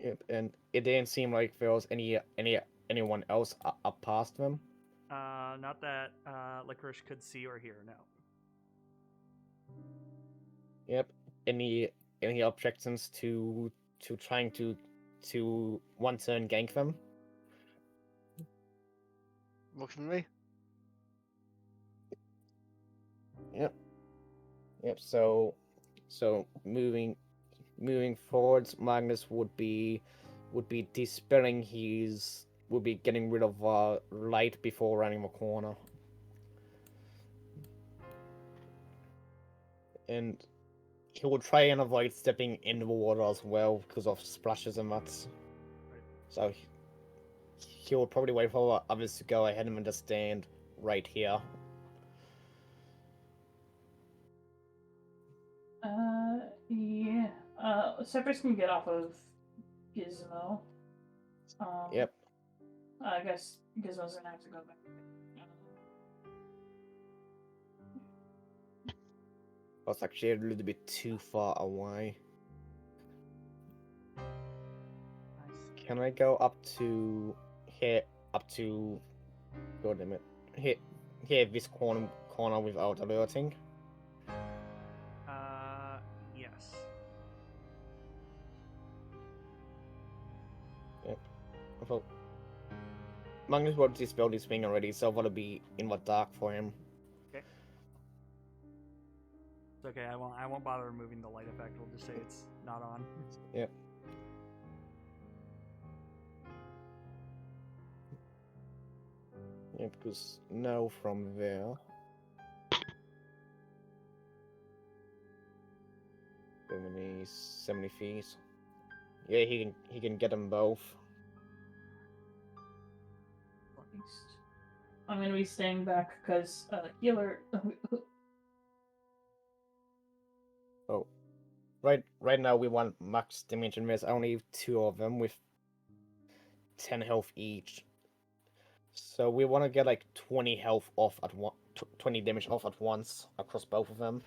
S2: Yep, and it didn't seem like there was anyone else up past them.
S1: Not that Licorice could see or hear. No.
S2: Yep. Any objections to trying to one turn gank them?
S3: Works for me.
S2: Yep. Yep. So moving forwards, Magnus would be dispelling would be getting rid of light before running the corner. And he will try and avoid stepping into the water as well because of splashes and that. So he will probably wait for others to go ahead and just stand right here.
S4: Yeah. Cyprus can get off of Gizmo.
S2: Yep.
S4: I guess Gizmo's gonna have to go back.
S2: That's actually a little bit too far away.
S1: Nice.
S2: Can I go up to here? Up to God damn it! Here this corner without alerting.
S1: Yes.
S2: Yep. I thought Magnus would dispel this thing already, so that'll be in the dark for him.
S1: Okay. It's okay. I won't bother removing the light effect. We'll just say it's not on.
S2: Yep. Yeah, because now from there. 70 feet. Yeah, he can get them both.
S4: At least. I'm gonna be staying back because healer.
S2: Oh, right now we want max damage, and there's only 2 of them with 10 health each. So we want to get like 20 health off at 20 damage off at once across both of them.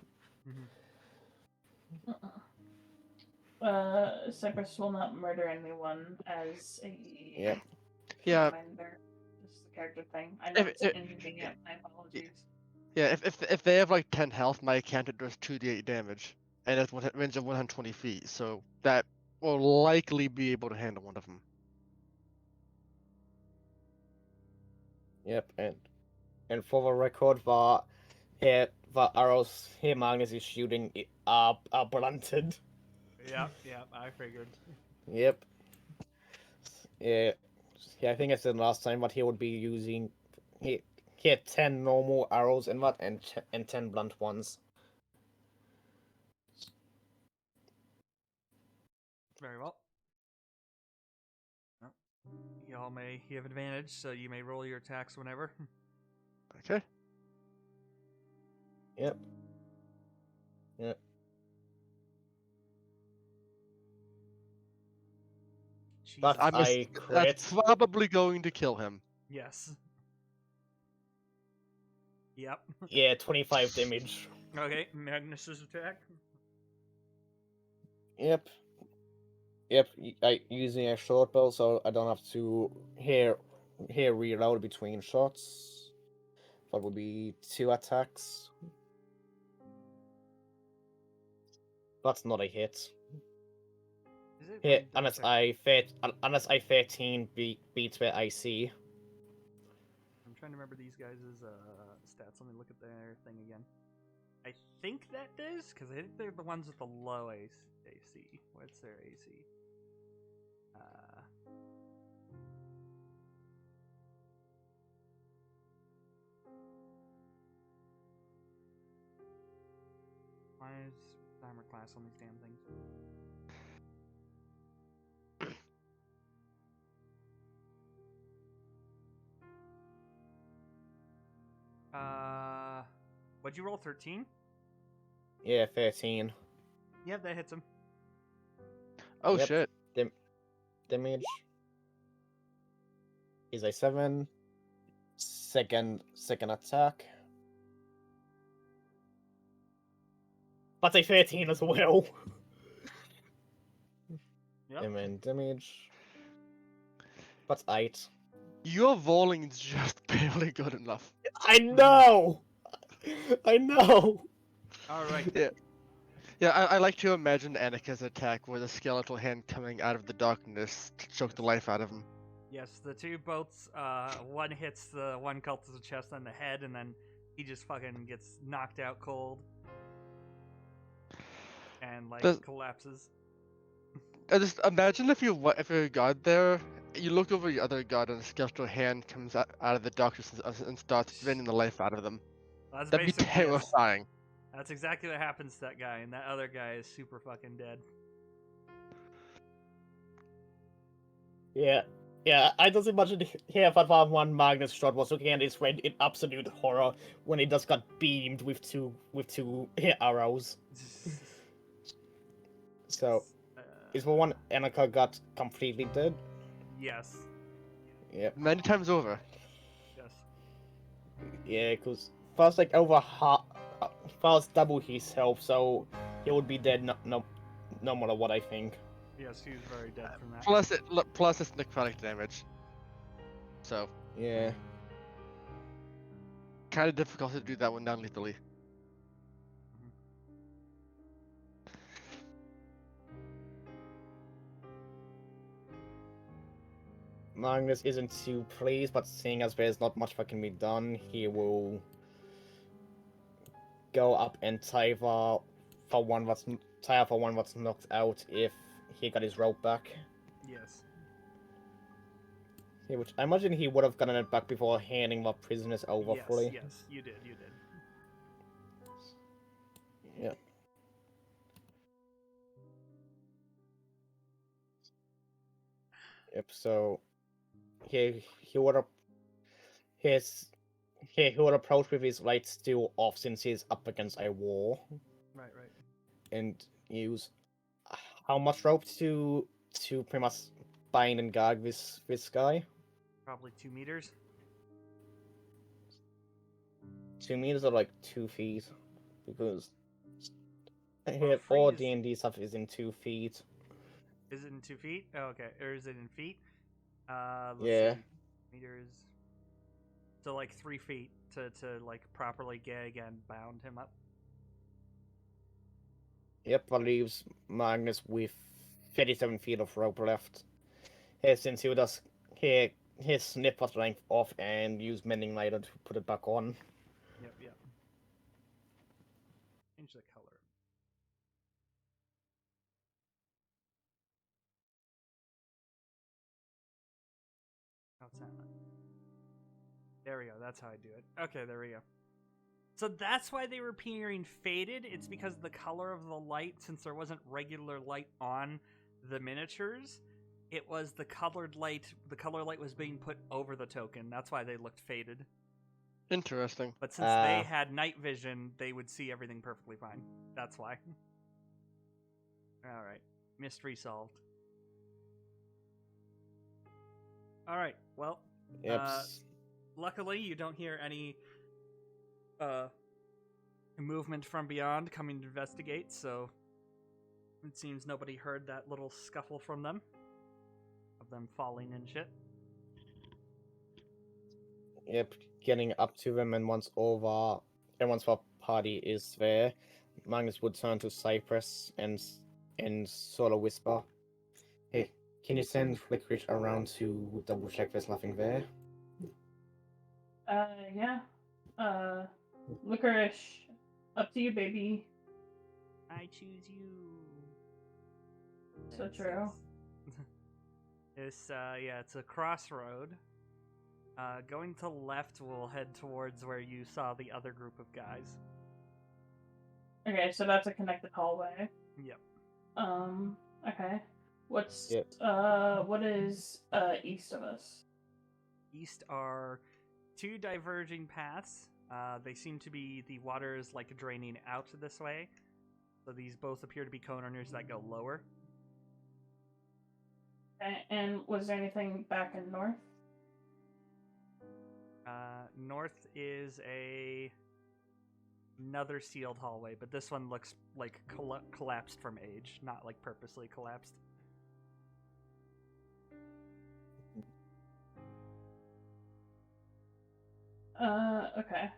S4: Cyprus will not murder anyone as a
S2: Yep.
S3: Yeah.
S4: commander. This is the character thing. I know it's inconvenient. My apologies.
S3: Yeah, if they have like 10 health, my cantrip does 2d8 damage, and it's range of 120 feet, so that will likely be able to handle one of them.
S2: Yep, and for the record, the arrows here Magnus is shooting are blunted.
S1: Yep. I figured.
S2: Yep. Yeah. Yeah, I think I said last time, but he would be using he had 10 normal arrows and 10 blunt ones.
S1: Very well. Well, y'all may have advantage, so you may roll your attacks whenever.
S3: Okay.
S2: Yep. Yep. But
S1: Jesus.
S3: That's probably going to kill him.
S1: Yes. Yep.
S2: Yeah, 25 damage.
S1: Okay, Magnus's attack.
S2: Yep. I using a short bow, so I don't have to reload between shots. That would be 2 attacks. That's not a hit.
S1: Is it?
S2: Hit unless I 13 beats their IC.
S1: I'm trying to remember these guys' stats. Let me look at their thing again. I think that does, because I think they're the ones with the low AC. What's their AC? Why is armor class on these damn things? What'd you roll? 13?
S2: Yeah, 13.
S1: Yep, that hits him.
S3: Oh
S2: Yep.
S3: shit.
S2: Damage is a 7. Second attack. But a 13 as well.
S1: Yep.
S2: And then damage. But 8.
S3: Your rolling is just barely good enough.
S2: I know! I know!
S1: Alright.
S3: Yeah. Yeah, I like to imagine Annika's attack with a skeletal hand coming out of the darkness to choke the life out of him.
S1: Yes, the two bolts, one hits the one cultist's chest on the head, and then he just fucking gets knocked out cold. And, like,
S3: Does-
S1: collapses.
S3: I just imagine if you're a god there, you look over your other god and a skeletal hand comes out of the darkness and starts draining the life out of them.
S1: That's
S3: That'd be
S1: basically it.
S3: terrifying.
S1: That's exactly what happens to that guy, and that other guy is super fucking dead.
S2: Yeah. Yeah, I just imagine here that one Magnus shot was looking at his friend in absolute horror when he just got beamed with two arrows. So is the one Annika got completely dead?
S1: Yes.
S2: Yep.
S3: Many times over.
S1: Yes.
S2: Yeah, because first like over first double his health, so he would be dead no matter what I think.
S1: Yes, he's very dead from that.
S3: Plus it's necrotic damage. So
S2: Yeah.
S3: kind of difficult to do that one non-lethally.
S2: Magnus isn't too pleased, but seeing as there's not much that can be done, he will go up and tie for one that's knocked out if he got his rope back.
S1: Yes.
S2: Yeah, which I imagine he would have gotten it back before handing the prisoners over
S1: Yes,
S2: fully.
S1: yes, you did.
S2: Yeah. Yep. So he would have he would approach with his light still off since he's up against a wall.
S1: Right.
S2: And use how much rope to pretty much bind and gag this guy?
S1: Probably 2 meters.
S2: 2 meters or like 2 feet, because
S1: Well,
S2: all
S1: freeze-
S2: D&D stuff is in 2 feet.
S1: Is it in 2 feet? Oh, okay. Or is it in feet? Let's
S2: Yeah.
S1: see. Meters. So like 3 feet to like properly gag and bound him up.
S2: Yep, that leaves Magnus with 37 feet of rope left. Since he would just his snip that length off and use mending lighter to put it back on.
S1: Yep. Change the color. How's that? There we go. That's how I do it. Okay, there we go. So that's why they were appearing faded. It's because the color of the light, since there wasn't regular light on the miniatures, it was the colored light. The color light was being put over the token. That's why they looked faded.
S3: Interesting.
S1: But since they had night vision, they would see everything perfectly fine. That's why. All right. Mystery solved. All right. Well,
S2: Yep.
S1: luckily you don't hear any movement from beyond coming to investigate, so it seems nobody heard that little scuffle from them, of them falling and shit.
S2: Yep, getting up to them, and once the party is there, Magnus would turn to Cyprus and sort of whisper, "Hey, can you send Licorice around to double check there's nothing there?"
S4: Yeah. Licorice, up to you, baby.
S1: I choose you.
S4: So true.
S1: It's it's a crossroad. Going to left will head towards where you saw the other group of guys.
S4: Okay, so that's a connected hallway.
S1: Yep.
S4: Okay. What's
S2: Yep.
S4: what is east of us?
S1: East are 2 diverging paths They seem to be, the water is like draining out this way. So these both appear to be co-owners that go lower.
S4: And was there anything back in north?
S1: North is another sealed hallway, but this one looks like collapsed from age, not like purposely collapsed.
S4: Okay.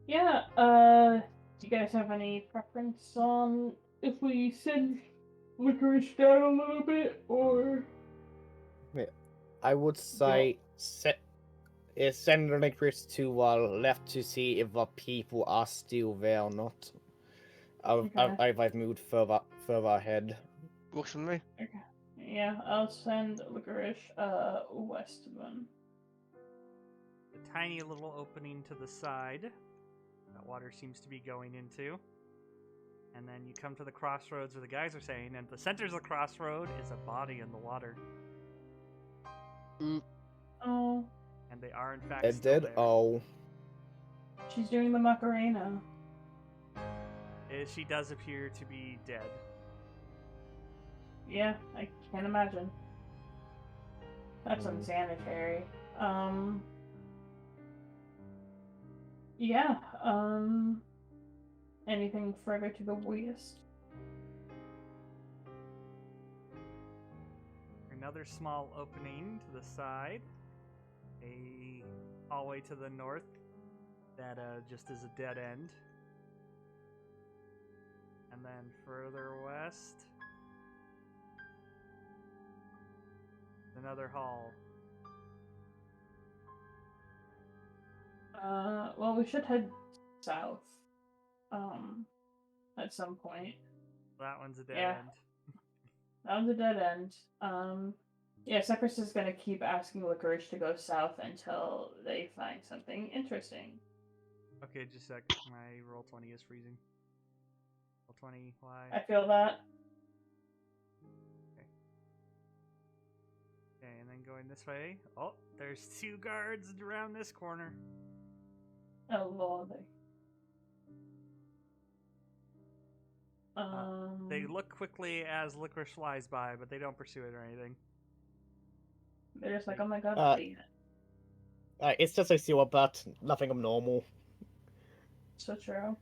S4: Yeah, do you guys have any preference on if we send Licorice down a little bit, or?
S2: I would say send Licorice to left to see if the people are still there or not.
S4: Okay.
S2: I've moved further ahead.
S3: Works for me.
S4: Okay. Yeah, I'll send Licorice west of them.
S1: A tiny little opening to the side that water seems to be going into. And then you come to the crossroads where the guys are saying, and the center of the crossroad is a body in the water.
S4: Oh,
S1: And they are in fact
S2: It
S1: still
S2: did.
S1: there.
S2: Oh,
S4: she's doing the Macarena.
S1: She does appear to be dead.
S4: Yeah, I can't imagine. That's unsanitary. Yeah, anything further to the west?
S1: Another small opening to the side. A hallway to the north that just is a dead end. And then further west, another hall.
S4: Well, we should head south. At some point.
S1: That one's a dead
S4: Yeah.
S1: end.
S4: That one's a dead end. Yeah, Cyprus is gonna keep asking Licorice to go south until they find something interesting.
S1: Okay, just a sec. My roll 20 is freezing. Roll 20, why?
S4: I feel that.
S1: Okay, and then going this way. Oh, there's 2 guards around this corner.
S4: Oh lord.
S1: They look quickly as Licorice flies by, but they don't pursue it or anything.
S4: They're just like, oh my god,
S2: it's just a sewer, but nothing abnormal.
S4: so true.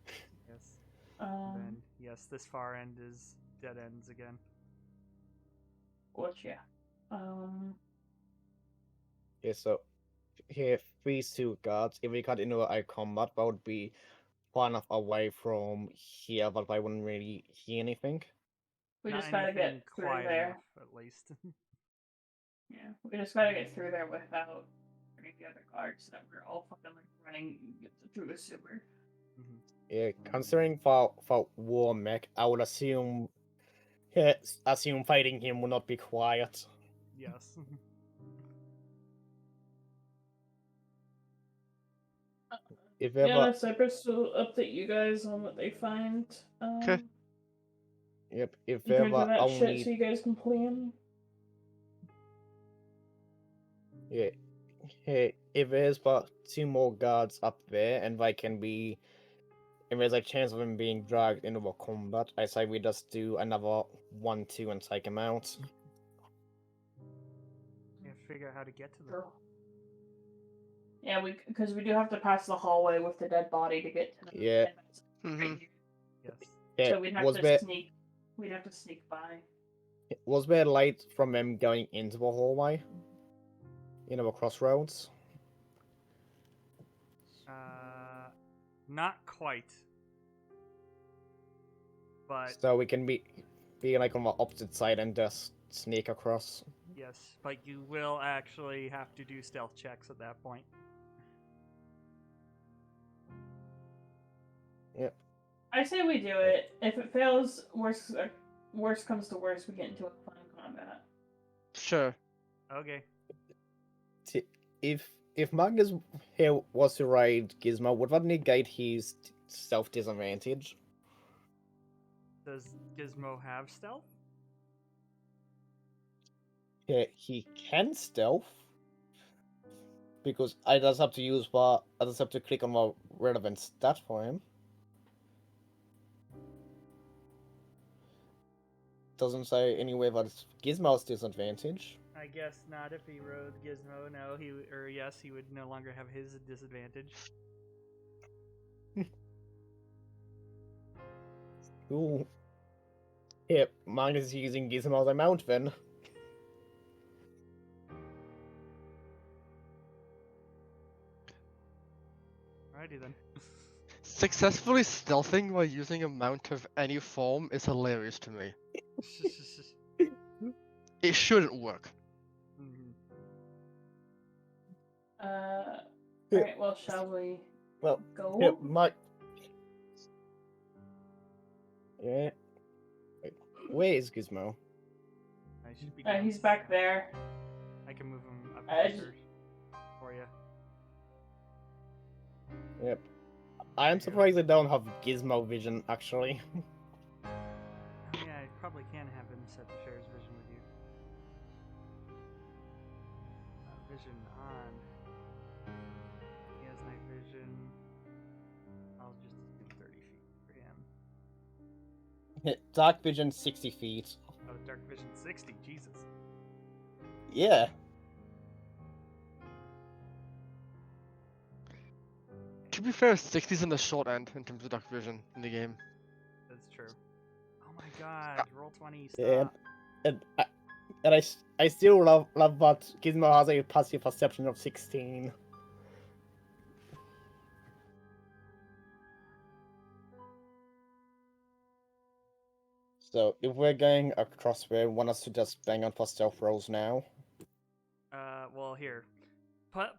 S1: Yes. And then, yes, this far end is dead ends again.
S4: Which, yeah.
S2: Yeah, so here, 3 guards. If we cut into a combat, that would be far enough away from here that I wouldn't really hear anything.
S4: We
S1: Not
S4: just gotta
S1: anything
S4: get through
S1: quiet
S4: there.
S1: enough, at least.
S4: Yeah, we just gotta get through there without any of the other guards that we're all fucking like running through the sewer.
S2: Yeah, considering for war mech, I would assume fighting him will not be quiet.
S1: Yes.
S2: If
S4: Yeah,
S2: ever,
S4: Cyprus will update you guys on what they find.
S3: Okay.
S2: yep, if
S4: In terms
S2: ever
S4: of that
S2: I'll
S4: shit,
S2: need,
S4: so you guys can plan.
S2: yeah, hey, if there's but 2 more guards up there, and they can be, and there's a chance of him being dragged into a combat, I say we just do another 1-2 and take him out.
S1: Yeah, figure out how to get to them.
S4: Sure. Yeah, because we do have to pass the hallway with the dead body to get to them.
S2: Yeah.
S1: Yes.
S2: Yeah,
S4: So we'd have
S2: was
S4: to
S2: there
S4: sneak. We'd have to sneak by.
S2: was there light from them going into the hallway? You know, the crossroads.
S1: Not quite. But
S2: So we can be like on the opposite side and just sneak across.
S1: yes, but you will actually have to do stealth checks at that point.
S2: Yep.
S4: I say we do it. If it fails, worst comes to worst, we get into a fun combat.
S3: Sure.
S1: Okay.
S2: If Magnus here was to raid Gizmo, would that negate his stealth disadvantage?
S1: Does Gizmo have stealth?
S2: Yeah, he can stealth. because I just have to click on a relevant stat for him. Doesn't say anywhere that it's Gizmo's disadvantage.
S1: I guess not if he rode Gizmo. No, yes, he would no longer have his disadvantage.
S2: Ooh. Here, Magnus is using Gizmo as a mount then.
S1: Alrighty then.
S3: Successfully stealthing while using a mount of any form is hilarious to me. It shouldn't work.
S1: Mhm.
S4: Alright, well, shall we
S2: Well,
S4: go?
S2: here, yeah. Wait, where is Gizmo?
S1: I should be
S4: He's back
S1: down.
S4: there.
S1: I can move him up
S4: I
S1: closer for you.
S2: Yep. I am surprised they don't have Gizmo vision, actually.
S1: Oh yeah, I probably can have him set to share his vision with you. Vision on. He has night vision. I'll just assume 30 feet for him.
S2: Dark vision 60 feet.
S1: Oh, dark vision 60. Jesus.
S2: Yeah.
S3: To be fair, 60's in the short end in terms of dark vision in the game.
S1: That's true. Oh my god. Roll 20. Stop.
S2: Yeah. And I still love that Gizmo has a passive perception of 16. So if we're going across where want us to just bang on for stealth rolls now?
S1: Well, here.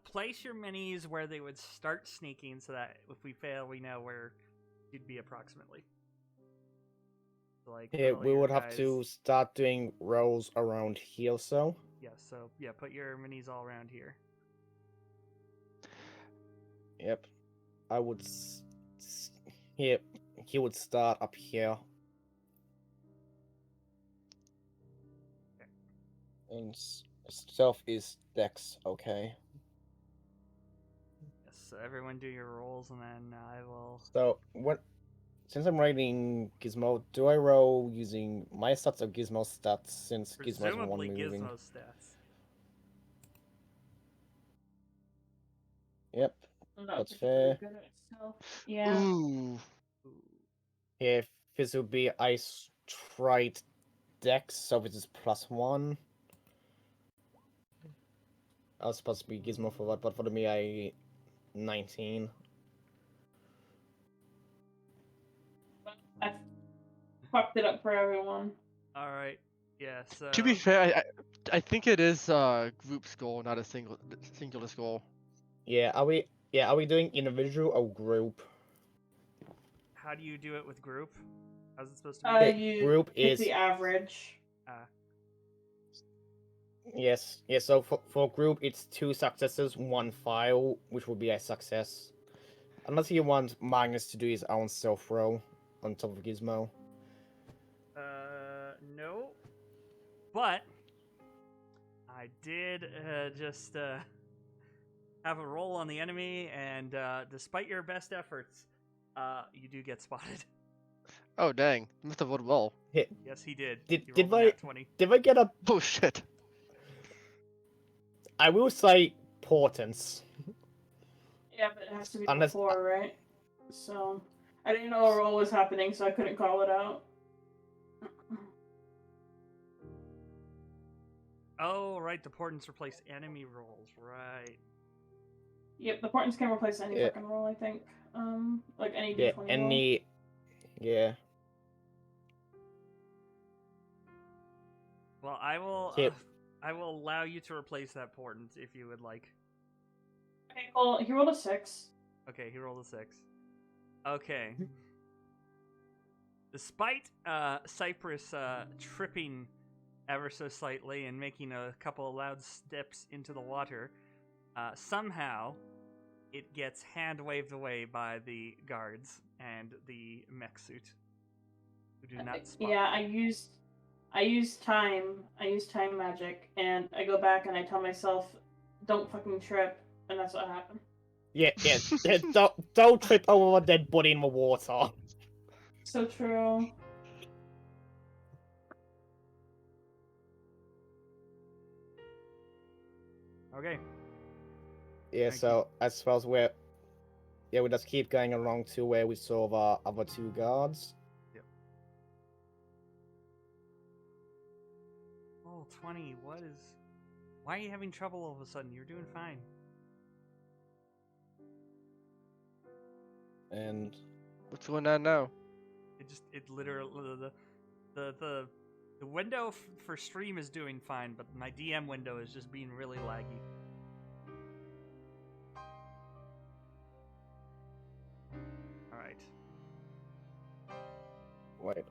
S1: Place your minis where they would start sneaking so that if we fail, we know where you'd be approximately. So, like,
S2: Here,
S1: put all
S2: we
S1: your
S2: would have
S1: guys-
S2: to start doing rolls around here, so.
S1: Yeah, so, yeah, put your minis all around here.
S2: Yep. I would. Here, he would start up here.
S1: Okay.
S2: And stealth is Dex, okay.
S1: Yes, so everyone do your rolls, and then I will...
S2: So, since I'm writing Gizmo, do I roll using my stats or Gizmo stats, since Gizmo's the one
S1: Presumably
S2: moving?
S1: Gizmo stats.
S2: Yep,
S4: Not
S2: that's
S4: particularly
S2: fair.
S4: good at itself. Yeah.
S3: Ooh.
S1: Ooh.
S2: If this would be ice trite Dex, so this is +1. I was supposed to be Gizmo for that, but for me, I 19.
S4: I fucked it up for everyone.
S1: Alright, yeah, so...
S3: To be fair, I think it is group score, not a singular score.
S2: Yeah, are we doing individual or group?
S1: How do you do it with group? How's it supposed to be?
S4: You
S2: Group
S4: pick
S2: is
S4: the average.
S2: yes. So for group, it's 2 successes, 1 fail, which would be a success. Unless you want Magnus to do his own self roll on top of Gizmo.
S1: No. But I did just have a roll on the enemy, and despite your best efforts, you do get spotted.
S3: Oh dang, you must have rolled well.
S1: Yes, he did.
S2: Did
S1: He rolled a
S2: I
S1: nat 20.
S2: did I get a?
S3: Oh shit.
S2: I will say portents.
S4: Yeah, but it has to be
S2: Unless-
S4: before, right? So I didn't know a roll was happening, so I couldn't call it out.
S1: Oh, right. The portents replace enemy rolls. Right.
S4: Yep, the portents can replace any
S2: Yeah.
S4: fucking roll, I think. Like any
S2: Yeah,
S4: D20 roll.
S2: any. Yeah.
S1: Well, I will.
S2: Yep.
S1: I will allow you to replace that portent if you would like.
S4: Okay, cool. He rolled a 6.
S1: Okay, he rolled a 6. Okay. Despite Cyprus tripping ever so slightly and making a couple of loud steps into the water, somehow it gets hand waved away by the guards and the mech suit, who do not spot.
S4: Yeah, I used time magic, and I go back and I tell myself, don't fucking trip. And that's what happened.
S2: Yeah. Don't trip over a dead body in the water.
S4: So true.
S1: Okay.
S2: Yeah,
S1: Thank
S2: so I suppose we just keep going along to where we saw the other two guards.
S1: Oh, 20. What is? Why are you having trouble all of a sudden? You're doing fine.
S2: And
S3: What's going on now?
S1: It literally the window for stream is doing fine, but my DM window is just being really laggy. All right.
S2: wait,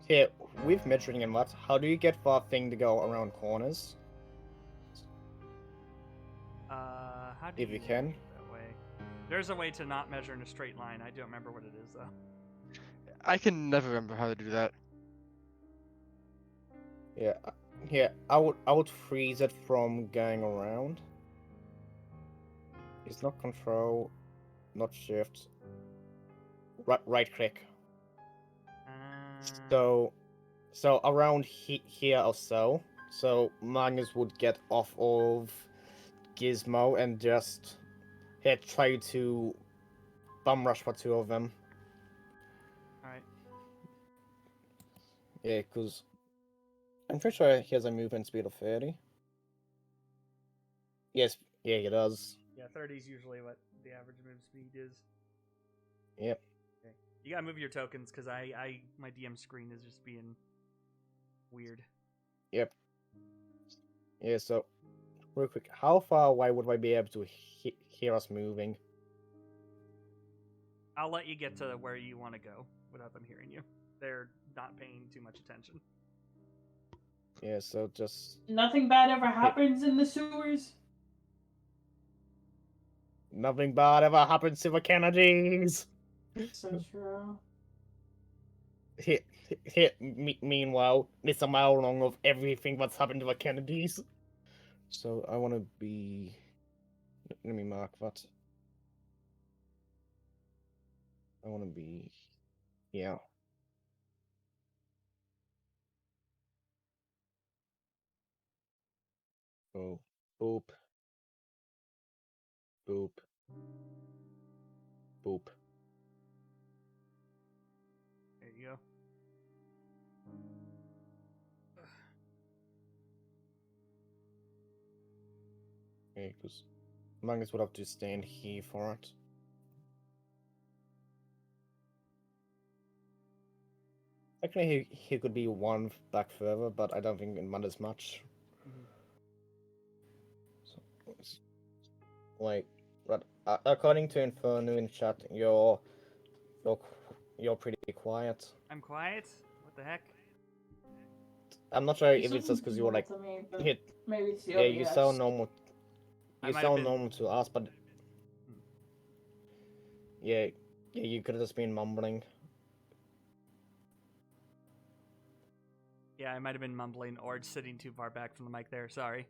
S2: here with measuring and what? How do you get the thing to go around corners?
S1: How do
S2: If you
S1: measure
S2: can.
S1: it that way? There's a way to not measure in a straight line. I don't remember what it is though.
S3: I can never remember how to do that.
S2: Yeah, I would freeze it from going around. It's not control, not shift. Right click. So around here or so. So Magnus would get off of Gizmo and just try to bum rush for two of them.
S1: All right.
S2: Yeah, because I'm pretty sure he has a movement speed of 30. Yes, yeah, he does.
S1: Yeah, 30 is usually what the average move speed is.
S2: Yep.
S1: Okay. You gotta move your tokens because my DM screen is just being weird.
S2: Yep. Yeah, so real quick, how far away would I be able to hear us moving?
S1: I'll let you get to where you want to go without them hearing you. They're not paying too much attention.
S2: Yeah, so just
S4: Nothing bad ever happens in the sewers.
S2: nothing bad ever happens to the Kennedys.
S4: So true.
S2: Meanwhile, it's a mile long of everything that's happened to the Kennedys. So I want to be. Let me mark that. I want to be. Yeah. Oh, boop. Boop. Boop.
S1: There you go.
S2: Okay, because Magnus would have to stand here for it. Actually, he could be one back further, but I don't think it matters much.
S1: Mm-hmm.
S2: So, like, but according to Inferno in chat, you're pretty quiet.
S1: I'm quiet? What the heck?
S2: I'm not sure
S4: You
S2: if it's
S4: sound
S2: just because you're like
S4: normal to me, but
S2: hit.
S4: maybe it's the
S2: Yeah, you sound
S4: OBS.
S2: normal.
S1: I
S2: You
S1: might have
S2: sound
S1: been-
S2: normal to us, but yeah, you could have just been mumbling.
S1: Yeah, I might have been mumbling or sitting too far back from the mic there. Sorry.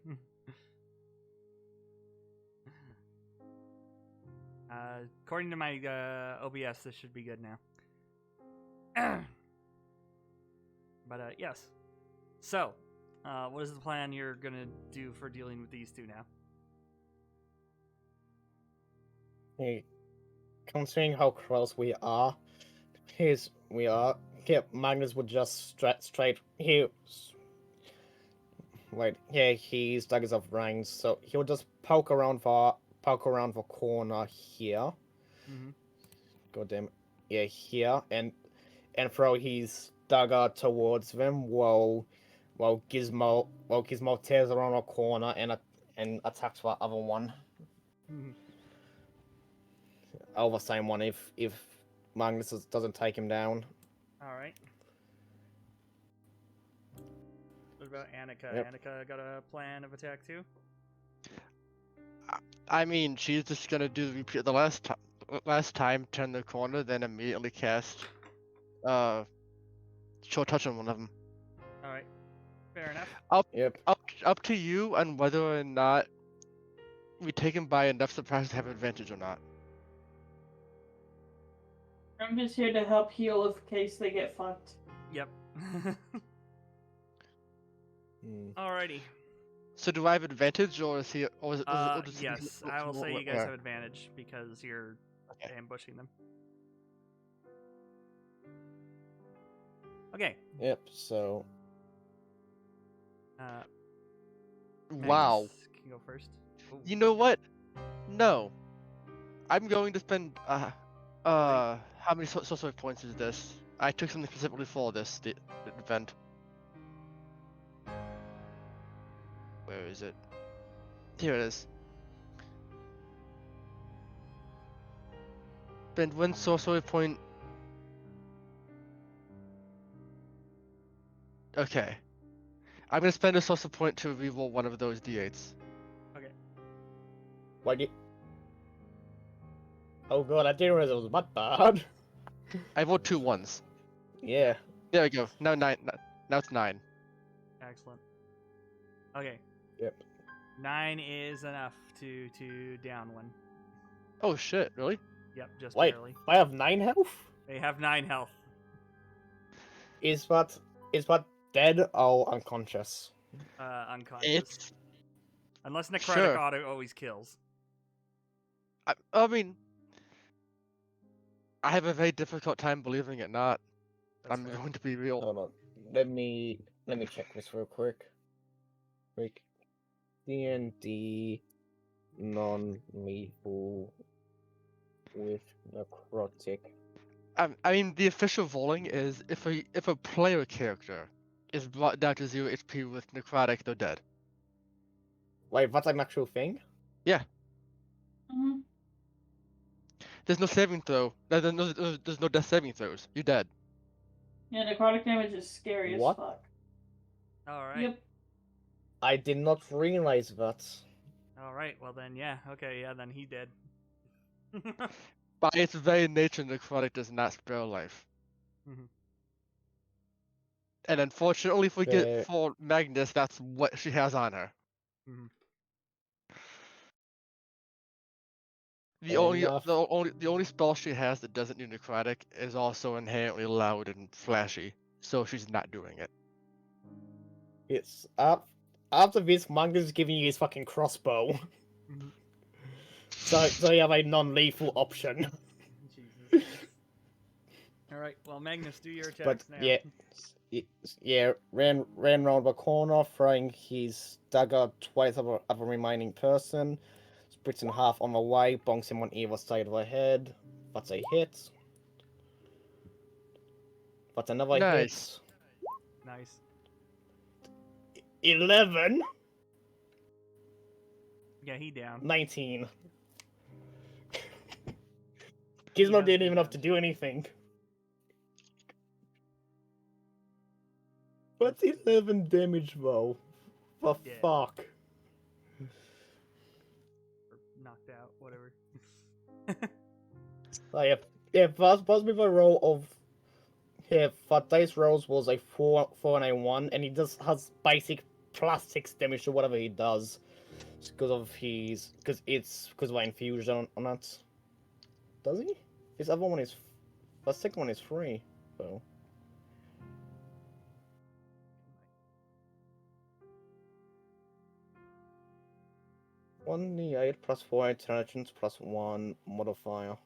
S1: According to my OBS, this should be good now. But yes. So, what is the plan you're gonna do for dealing with these two now?
S2: Hey, considering how close we are, yeah, Magnus would just straight here. Wait, yeah, he's daggers of ranks, so he would just poke around the corner here.
S1: Mm-hmm.
S2: God damn it. Yeah, here, and throw his dagger towards them while Gizmo tears around a corner and attacks the other one.
S1: Mm-hmm.
S2: Oh, the same one if Magnus doesn't take him down.
S1: All right. What about Annika?
S2: Yep.
S1: Annika got a plan of attack too?
S3: I mean, she's just gonna do the repeat of the last time, turn the corner, then immediately cast Chill Touch on one of them.
S1: All right. Fair enough.
S2: Yep.
S3: Up to you on whether or not we taken by enough surprise to have advantage or not?
S4: I'm just here to help heal in case they get fucked.
S1: Yep.
S2: Hmm.
S1: Alrighty.
S3: So do I have advantage, or is he? Or is it? Or does he-
S1: Yes, I will say you guys have advantage because you're
S3: Okay.
S1: ambushing them. Okay.
S2: Yep. So
S3: Wow.
S1: Magnus can go first. Ooh.
S3: You know what? No. I'm going to spend how many sorcery points is this? I took something specifically for this event. Where is it? Here it is. Spend one sorcery point. Okay. I'm gonna spend a sorcery point to reroll one of those d8s.
S1: Okay.
S2: why did? Oh god, I didn't realize it was that bad.
S3: I rolled 2 1s.
S2: Yeah.
S3: There we go. Now 9. Now it's 9.
S1: Excellent. Okay.
S2: Yep.
S1: 9 is enough to down one.
S3: Oh shit! Really?
S1: Yep, just
S2: Wait,
S1: barely.
S2: I have 9 health.
S1: They have 9 health.
S2: Is that dead or unconscious?
S1: Unconscious.
S3: It's
S1: Unless necrotic
S3: Sure.
S1: auto always kills.
S3: I mean, I have a very difficult time believing it not.
S1: That's
S3: I'm
S1: fair.
S3: going to be real.
S2: Hold on. Let me check this real quick. D&D non-lethal with necrotic.
S3: I mean, the official rolling is if a player character is brought down to 0 HP with necrotic, they're dead.
S2: Wait, that's an actual thing?
S4: Mm-hmm.
S3: There's no saving throw. There's no death saving throws. You're dead.
S4: Yeah, necrotic damage is scary
S2: What?
S4: as fuck.
S1: Alright.
S4: Yep.
S2: I did not realize that.
S1: Alright, well then, yeah. Okay, yeah, then he dead.
S3: By its very nature, necrotic does not spare life.
S1: Mhm.
S3: And unfortunately, if we
S2: Fair.
S3: get for Magnus, that's what she has on her.
S1: Mhm.
S3: The
S2: Fair
S3: only
S2: enough.
S3: the only spell she has that doesn't do necrotic is also inherently loud and flashy, so she's not doing it.
S2: It's up. After this, Magnus is giving you his fucking crossbow.
S1: Mhm.
S2: so you have a non-lethal option.
S1: Jesus. Alright, well, Magnus, do your
S2: But
S1: attacks now.
S2: yeah, ran round the corner, throwing his dagger twice at a remaining person. Splits in half on the way, bonks him on either side of the head. That's a hit. That's another
S3: Nice.
S1: Nice.
S2: hit. 11.
S1: Yeah, he down.
S2: 19.
S1: He
S2: Gizmo
S1: has
S2: didn't
S1: been
S2: even have to
S1: down.
S2: do anything. What's 11 damage though? For
S1: Yeah.
S2: fuck.
S1: Or knocked out, whatever.
S2: Oh, yeah, pass me the roll of. Yeah, for dice rolls was a 4 and a 1, and he just has basic +6 damage to whatever he does. Because of my infusion on that. Does he? His other one is. The second one is free, though. One d8 +4 intelligence +1 modifier.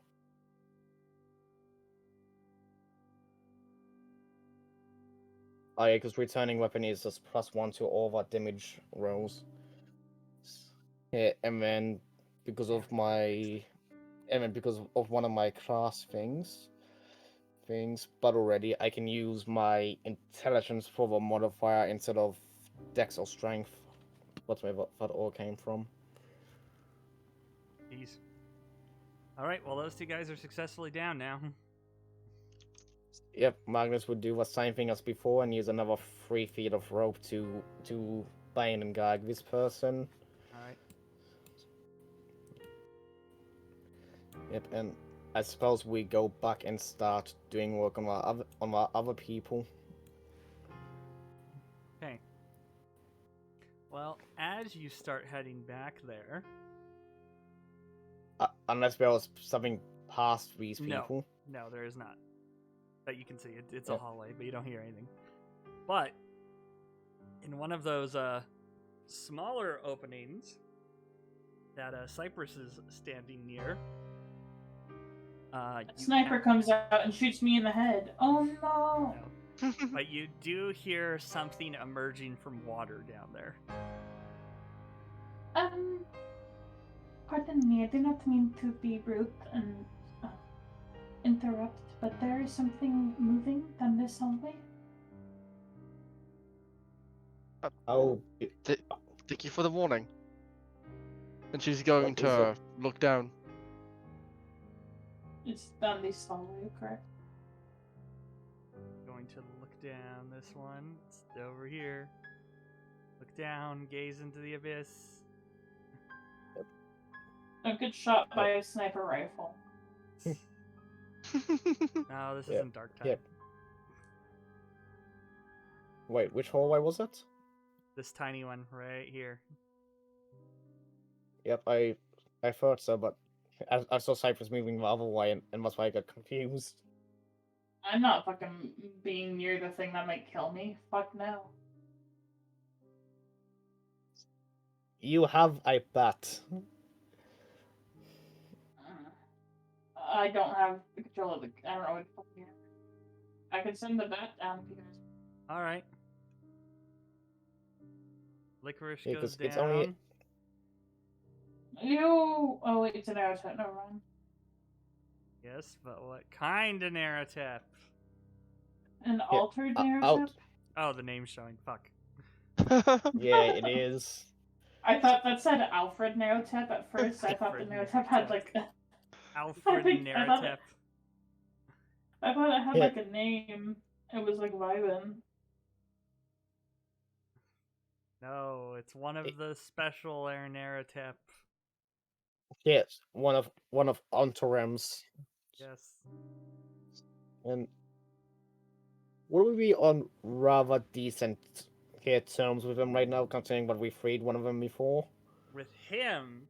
S2: Oh yeah, because returning weapon is just +1 to all that damage rolls. Yeah, and then because of one of my class things, but already I can use my intelligence for the modifier instead of dex or strength. That's where that all came from.
S1: Jeez. Alright, well, those two guys are successfully down now.
S2: Yep, Magnus would do the same thing as before and use another 3 feet of rope to bind and gag this person.
S1: Alright.
S2: Yep, and I suppose we go back and start doing work on our other people.
S1: Okay. Well, as you start heading back there,
S2: unless there was something past these
S1: No.
S2: people.
S1: No, there is not. That you can see. It's a
S2: Yep.
S1: hallway, but you don't hear anything. But in one of those smaller openings that Cyprus is standing near,
S4: A sniper comes out and shoots me in the head. Oh no!
S1: No. But you do hear something emerging from water down there.
S4: Pardon me, I do not mean to be rude and interrupt, but there is something moving down this hallway.
S2: Oh,
S3: Thank you for the warning. And she's going
S2: What is
S3: to look down.
S4: It's down this hallway, correct?
S1: Going to look down this one. It's over here. Look down, gaze into the abyss.
S4: A good shot by a sniper rifle.
S1: No, this
S2: Yep,
S1: isn't dark time.
S2: yep. Wait, which hallway was it?
S1: This tiny one right here.
S2: Yep, I thought so, but I saw Cyprus moving the other way, and that's why I got confused.
S4: I'm not fucking being near the thing that might kill me. Fuck no.
S2: You have a bat.
S4: I don't have the control of the. I don't know what the fuck you have. I can send the bat down if you guys.
S1: Alright. Licorice
S2: Yeah,
S1: goes
S2: 'cause
S1: down.
S2: it's only-
S4: You. Oh wait, it's an arrow shot. Never mind.
S1: Yes, but what kind of Naratep?
S4: An altered arrow
S2: out.
S4: shot?
S1: Oh, the name's showing. Fuck.
S2: Yeah, it is.
S4: I thought that said Alfred Narotep at first. I thought the
S1: Alfred
S4: Narotep had
S1: Narotep.
S4: like.
S1: Alfred
S4: I thought
S1: Naratep.
S4: I thought it had
S2: Yeah.
S4: like a name. It was like vibing.
S1: No, it's one of the special Air Naratep.
S2: Yes, one of Ontorem's.
S1: Yes.
S2: And would we be on rather decent terms with him right now, considering that we freed one of them before?
S1: With him,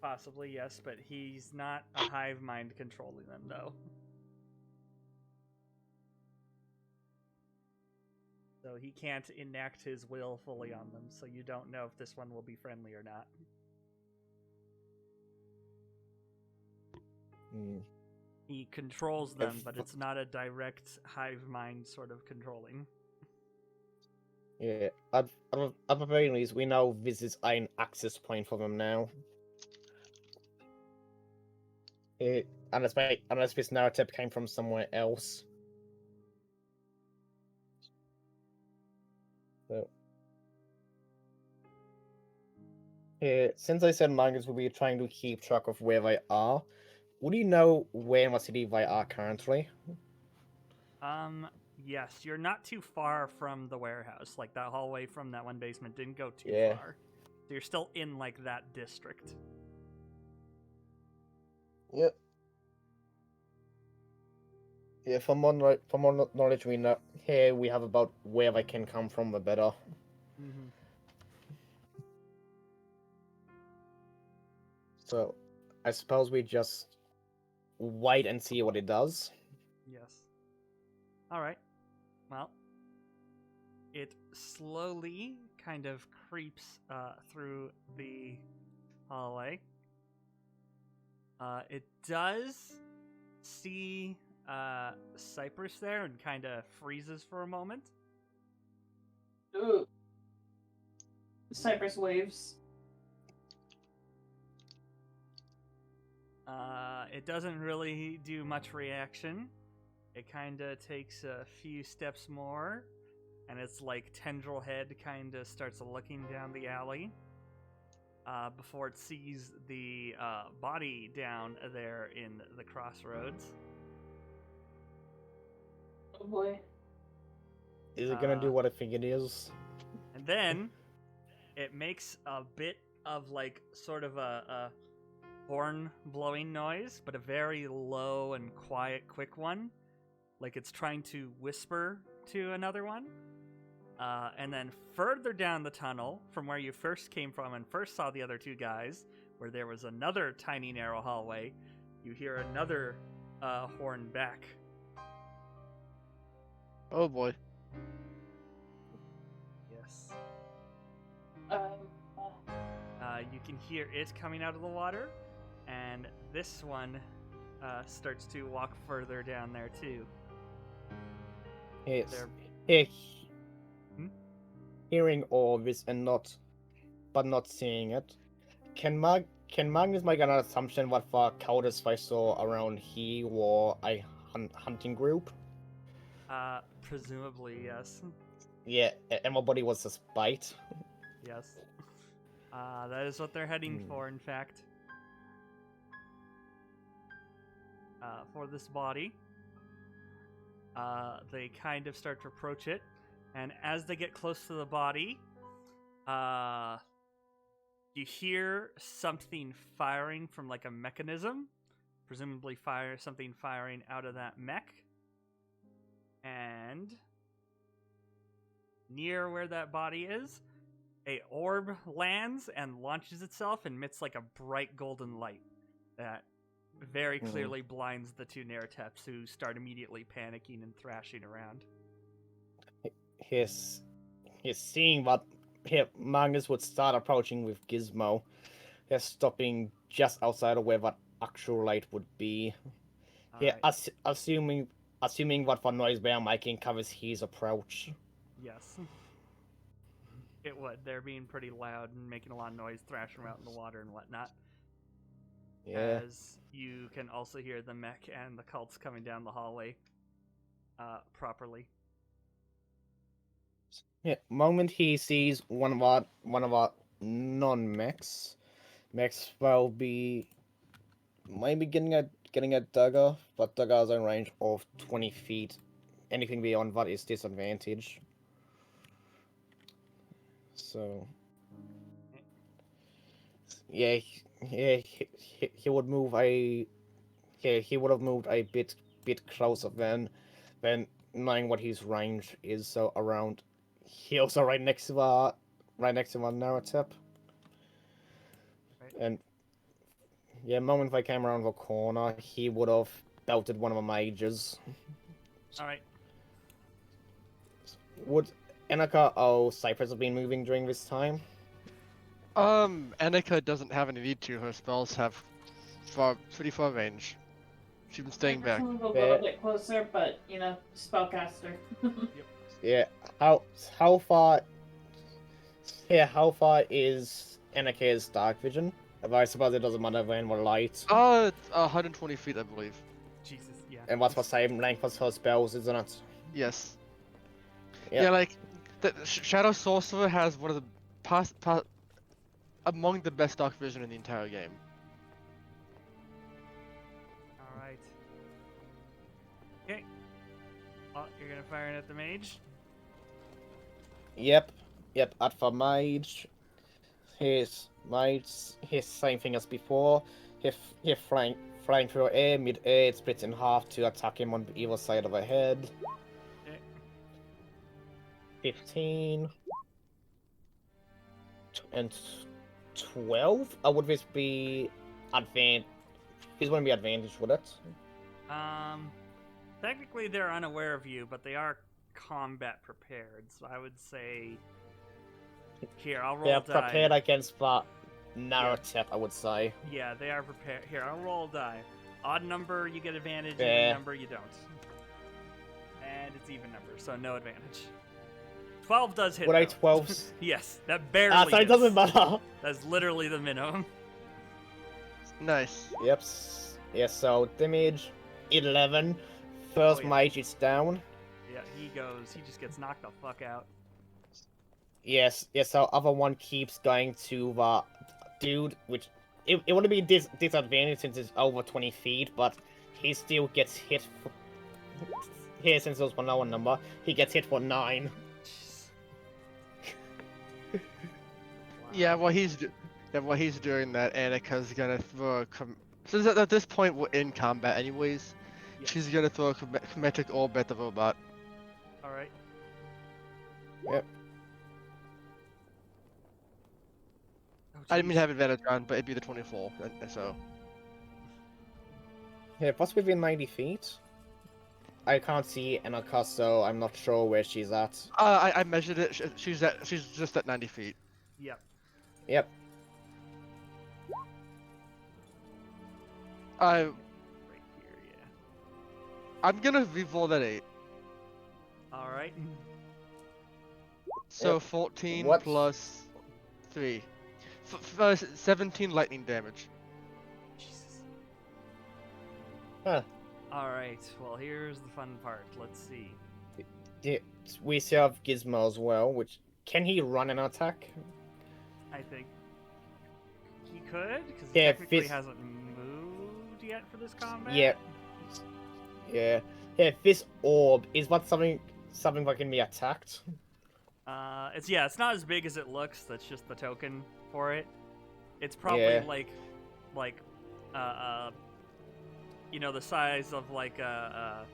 S1: possibly, yes, but he's not a hive mind controlling them, though. So he can't enact his will fully on them, so you don't know if this one will be friendly or not.
S2: Hmm.
S1: He controls them, but it's not a direct hive mind sort of controlling.
S2: Yeah, at the very least, we know this is an access point for them now. Unless this narrative came from somewhere else. So, since I said mangas will be trying to keep track of where they are, would you know where in the city they are currently?
S1: Yes, you're not too far from the warehouse. Like, that hallway from that one basement didn't go too
S2: Yeah.
S1: far. So you're still in, like, that district.
S2: Yep. Yeah, from more knowledge we know here we have about where they can come from, the better.
S1: Mm-hmm.
S2: So, I suppose we just wait and see what it does.
S1: Yes. Alright. Well, it slowly kind of creeps through the hallway. It does see Cyprus there and kind of freezes for a moment.
S4: Ooh. Cypress waves.
S1: It doesn't really do much reaction. It kind of takes a few steps more, and its like tendril head kind of starts looking down the alley before it sees the body down there in the crossroads.
S4: Oh boy.
S2: Is it gonna do what I think it is?
S1: And then it makes a bit of like sort of a horn blowing noise, but a very low and quiet, quick one. Like it's trying to whisper to another one. And then further down the tunnel, from where you first came from and first saw the other two guys, where there was another tiny narrow hallway, you hear another horn back.
S3: Oh boy.
S1: Yes.
S4: Um,
S1: You can hear it coming out of the water, and this one starts to walk further down there too.
S2: Yes.
S1: They're-
S2: He-
S1: Hmm?
S2: Hearing all this and not seeing it, can Magnus make an assumption what the cultists I saw around here were a hunting group?
S1: Presumably, yes.
S2: Yeah, and my body was just bite.
S1: Yes. That is what they're heading
S2: Hmm.
S1: for, in fact. For this body, they kind of start to approach it, and as they get close to the body, you hear something firing from like a mechanism, presumably something firing out of that mech, and near where that body is, a orb lands and launches itself and emits like a bright golden light that very clearly blinds the two Narateps, who start immediately panicking and thrashing around.
S2: He's seeing what Magnus would start approaching with Gizmo. He's stopping just outside of where that actual light would be. Yeah,
S1: Alright.
S2: assuming what the noise they are making covers his approach.
S1: Yes. It would. They're being pretty loud and making a lot of noise, thrashing around in the water and whatnot.
S2: Yeah.
S1: As you can also hear the mech and the cults coming down the hallway properly.
S2: Yeah. Moment he sees one of our non-mechs, mechs will be maybe getting a dagger, but dagger has a range of 20 feet. Anything beyond that is disadvantage. So yeah, he would move he would have moved a bit closer than knowing what his range is. So around, he also right next to my narrative.
S1: Right.
S2: And yeah, moment if I came around the corner, he would have belted one of the mages.
S1: Alright.
S2: Would Enika or Cyprus have been moving during this time?
S3: Annika doesn't have any need to. Her spells have pretty far range. She's been staying back.
S4: A little bit closer, but spellcaster.
S2: Yeah. How far? Yeah. How far is Enika's dark vision? I suppose it doesn't matter when we're light.
S3: 120 feet, I believe.
S1: Jesus, yeah.
S2: And what's the same length as her spells, isn't it?
S3: Yes.
S2: Yep.
S3: Yeah, like the Shadow Sorcerer has one of the among the best dark vision in the entire game.
S1: Alright. Okay. Oh, you're gonna fire it at the mage?
S2: Yep. At the mage, his same thing as before. He flying through air, mid air, it splits in half to attack him on either side of the head.
S1: Okay.
S2: 15 and 12. Would this be advantage? This wouldn't be advantage, would it?
S1: Technically they're unaware of you, but they are combat prepared, so I would say... Here, I'll roll
S2: They're
S1: a die.
S2: prepared against the narrative, I would say.
S1: Yeah, they are prepared. Here, I'll roll a die. Odd number, you get advantage,
S2: Yeah.
S1: even number, you don't. And it's even number, so no advantage. 12 does hit,
S2: Would I
S1: though.
S2: 12?
S1: Yes, that barely
S2: So it
S1: hits.
S2: doesn't matter.
S1: That's literally the minimum.
S3: Nice.
S2: Yep. Yeah, so damage 11. First
S1: Oh, yeah.
S2: mage is down.
S1: Yeah, he just gets knocked the fuck out.
S2: Yes, so other one keeps going to the dude, which it would be disadvantage since it's over 20 feet, but he still gets hit. Here, since it was 1 lower number, he gets hit for 9.
S1: Wow.
S3: Yeah, while he's doing that, Annika's gonna throw since at this point we're in combat anyways,
S1: Yes.
S3: she's gonna throw a Chromatic Orb at the robot.
S1: Alright.
S2: Yep.
S1: Oh,
S3: I didn't mean
S1: jeez.
S3: to have advantage on, but it'd be the 24. So
S2: Yeah, what's within 90 feet? I can't see Anaka, so I'm not sure where she's at.
S3: I measured it. She's just at 90 feet.
S1: Yep.
S2: Yep.
S3: I
S1: Right here, yeah.
S3: I'm gonna re-roll that 8.
S1: All right.
S3: So
S2: Yep.
S3: 14
S2: What?
S3: plus 3. 17 lightning damage.
S1: Jesus.
S2: Huh.
S1: All right. Well, here's the fun part. Let's see.
S2: Yeah, we still have Gizmo as well, which... Can he run an attack?
S1: I think he could, because he
S2: Yeah,
S1: technically
S2: fist-
S1: hasn't moved yet for this combat.
S2: Yeah. Yeah. Yeah, this orb, is that something that can be attacked?
S1: It's not as big as it looks. That's just the token for it. It's probably
S2: Yeah.
S1: like the size of like the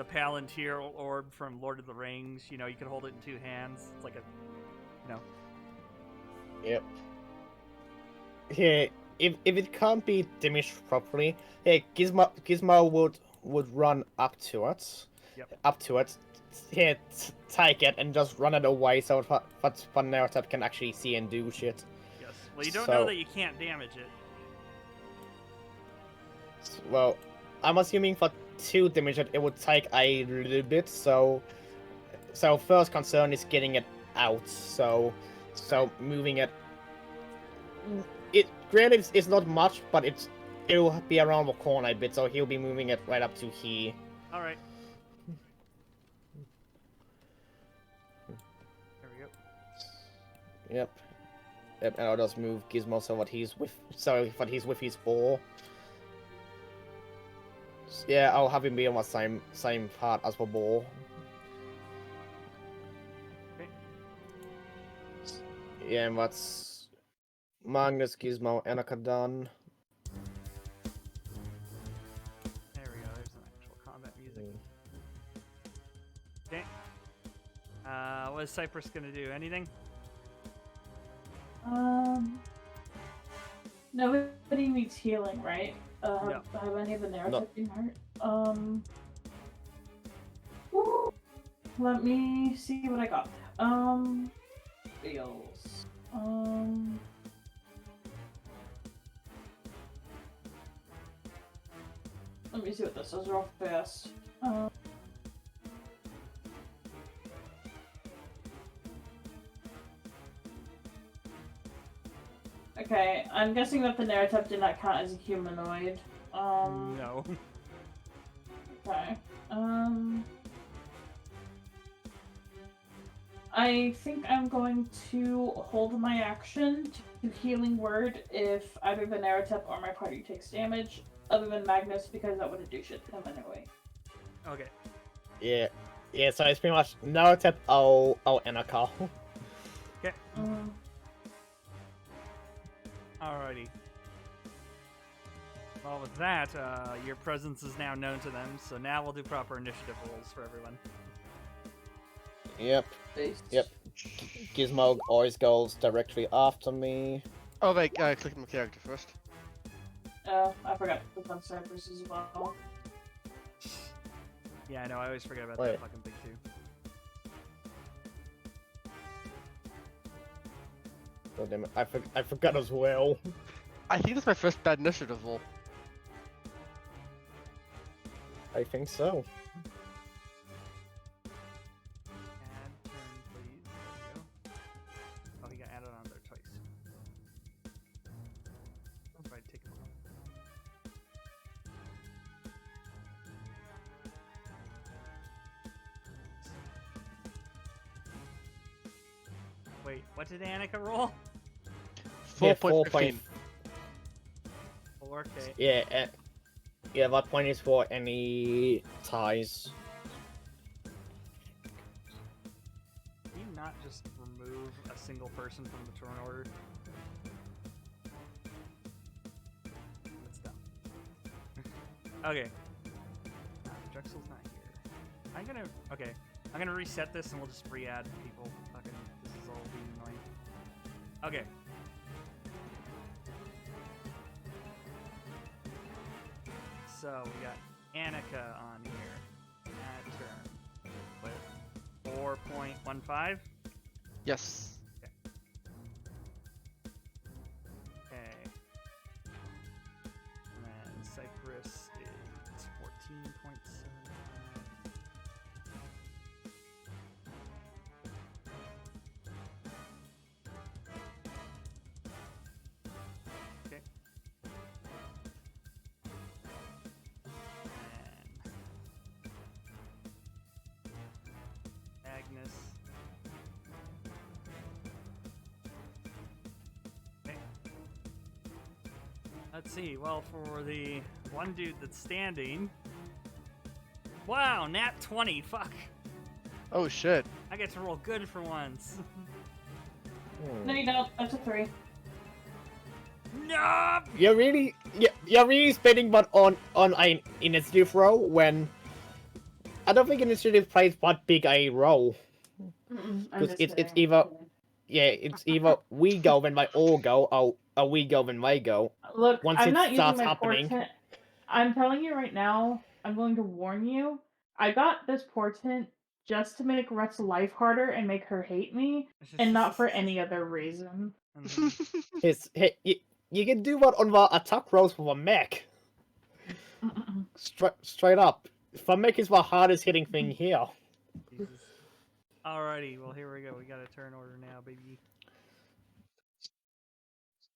S1: Palantir orb from Lord of the Rings. You could hold it in 2 hands. It's like
S2: Yep. Yeah, if it can't be damaged properly, yeah, Gizmo would run up to it.
S1: Yep.
S2: Up to it. Yeah, take it and just run it away so that narrative can actually see and do shit.
S1: yes. Well, you don't know
S2: So-
S1: that you can't damage it.
S2: Well, I'm assuming for 2 damage it would take a little bit, so first concern is getting it out, so moving it. It granted it's not much, but it'll be around the corner a bit, so he'll be moving it right up to here.
S1: All right. There we go.
S2: Yep. Yep, and I'll just move Gizmo so that he's with his ball. Yeah, I'll have him be on the same part as the ball.
S1: Okay.
S2: Yeah, and that's Magnus, Gizmo, Anaka done.
S1: There we go. There's some actual combat music. Okay. What is Cyprus gonna do? Anything?
S4: Nobody needs healing, right?
S1: No.
S4: Have any of the narrative
S2: No.
S4: been hurt? Let me see what I got. Feels. Let me see what this is real fast. Okay, I'm guessing that the narrative did not count as a humanoid.
S1: No.
S4: Okay. I think I'm going to hold my action to healing word if either the narrative or my party takes damage, other than Magnus, because that wouldn't do shit to him anyway.
S1: Okay.
S2: Yeah. Yeah, so it's pretty much narrative Anaka.
S1: Okay.
S4: Mm.
S1: Alrighty. Well, with that, your presence is now known to them, so now we'll do proper initiative rolls for everyone.
S2: Yep.
S4: Based.
S2: Yep. Gizmo always goes directly after me.
S3: Oh wait, click my character first.
S4: I forgot to click on Cyprus as well.
S1: Yeah, I know. I always forget about
S2: Wait.
S1: that fucking thing too.
S2: Oh, damn it. I forgot as well.
S3: I think that's my first bad initiative roll.
S2: I think so.
S1: Add turn, please. There we go. Oh, he got added on there twice. I'll try to take him off. Wait, what did Annika roll?
S3: 4.15.
S1: 4K.
S2: Yeah, yeah, that point is for any ties.
S1: Can you not just remove a single person from the turn order? That's dumb. Okay. Drexel's not here. I'm gonna reset this and we'll just re-add people. Fucking, this is all being annoying. Okay. So we got Annika on here. At turn. With 4.15.
S3: Yes.
S1: Okay. And then Cyprus is 14.75. Okay. And Agnes. Okay. Let's see. Well, for the one dude that's standing. Wow, nat 20. Fuck.
S3: Oh shit.
S1: I get to roll good for once.
S4: No, you don't. That's a 3.
S1: No.
S2: You're really spending one on an initiative roll when I don't think initiative plays what big a roll. Because it's either we go when they all go, or we go when they go.
S4: Look,
S2: Once
S4: I'm
S2: it
S4: not using
S2: starts
S4: my
S2: happening.
S4: portent. I'm telling you right now, I'm going to warn you. I got this portent just to make Rhett's life harder and make her hate me, and not for any other reason.
S2: You can do what on the attack rolls for the mech. Straight up. The mech is the hardest hitting thing here.
S1: Jesus. Alrighty, well here we go. We got a turn order now, baby.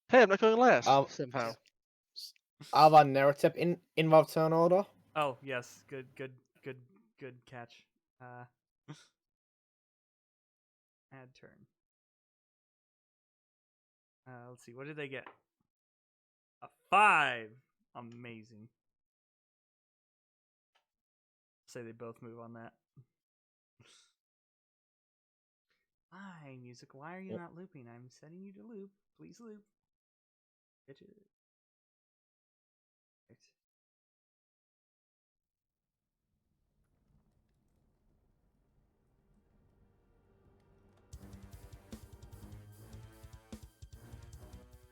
S3: Hey, I'm not going last
S2: Um,
S3: somehow.
S2: Are there narrative in the turn order?
S1: Oh yes, good catch. Add turn. Let's see, what did they get? A 5. Amazing. Say they both move on that. Hi, music. Why are you not looping? I'm setting you to loop. Please loop. Bitches. Right.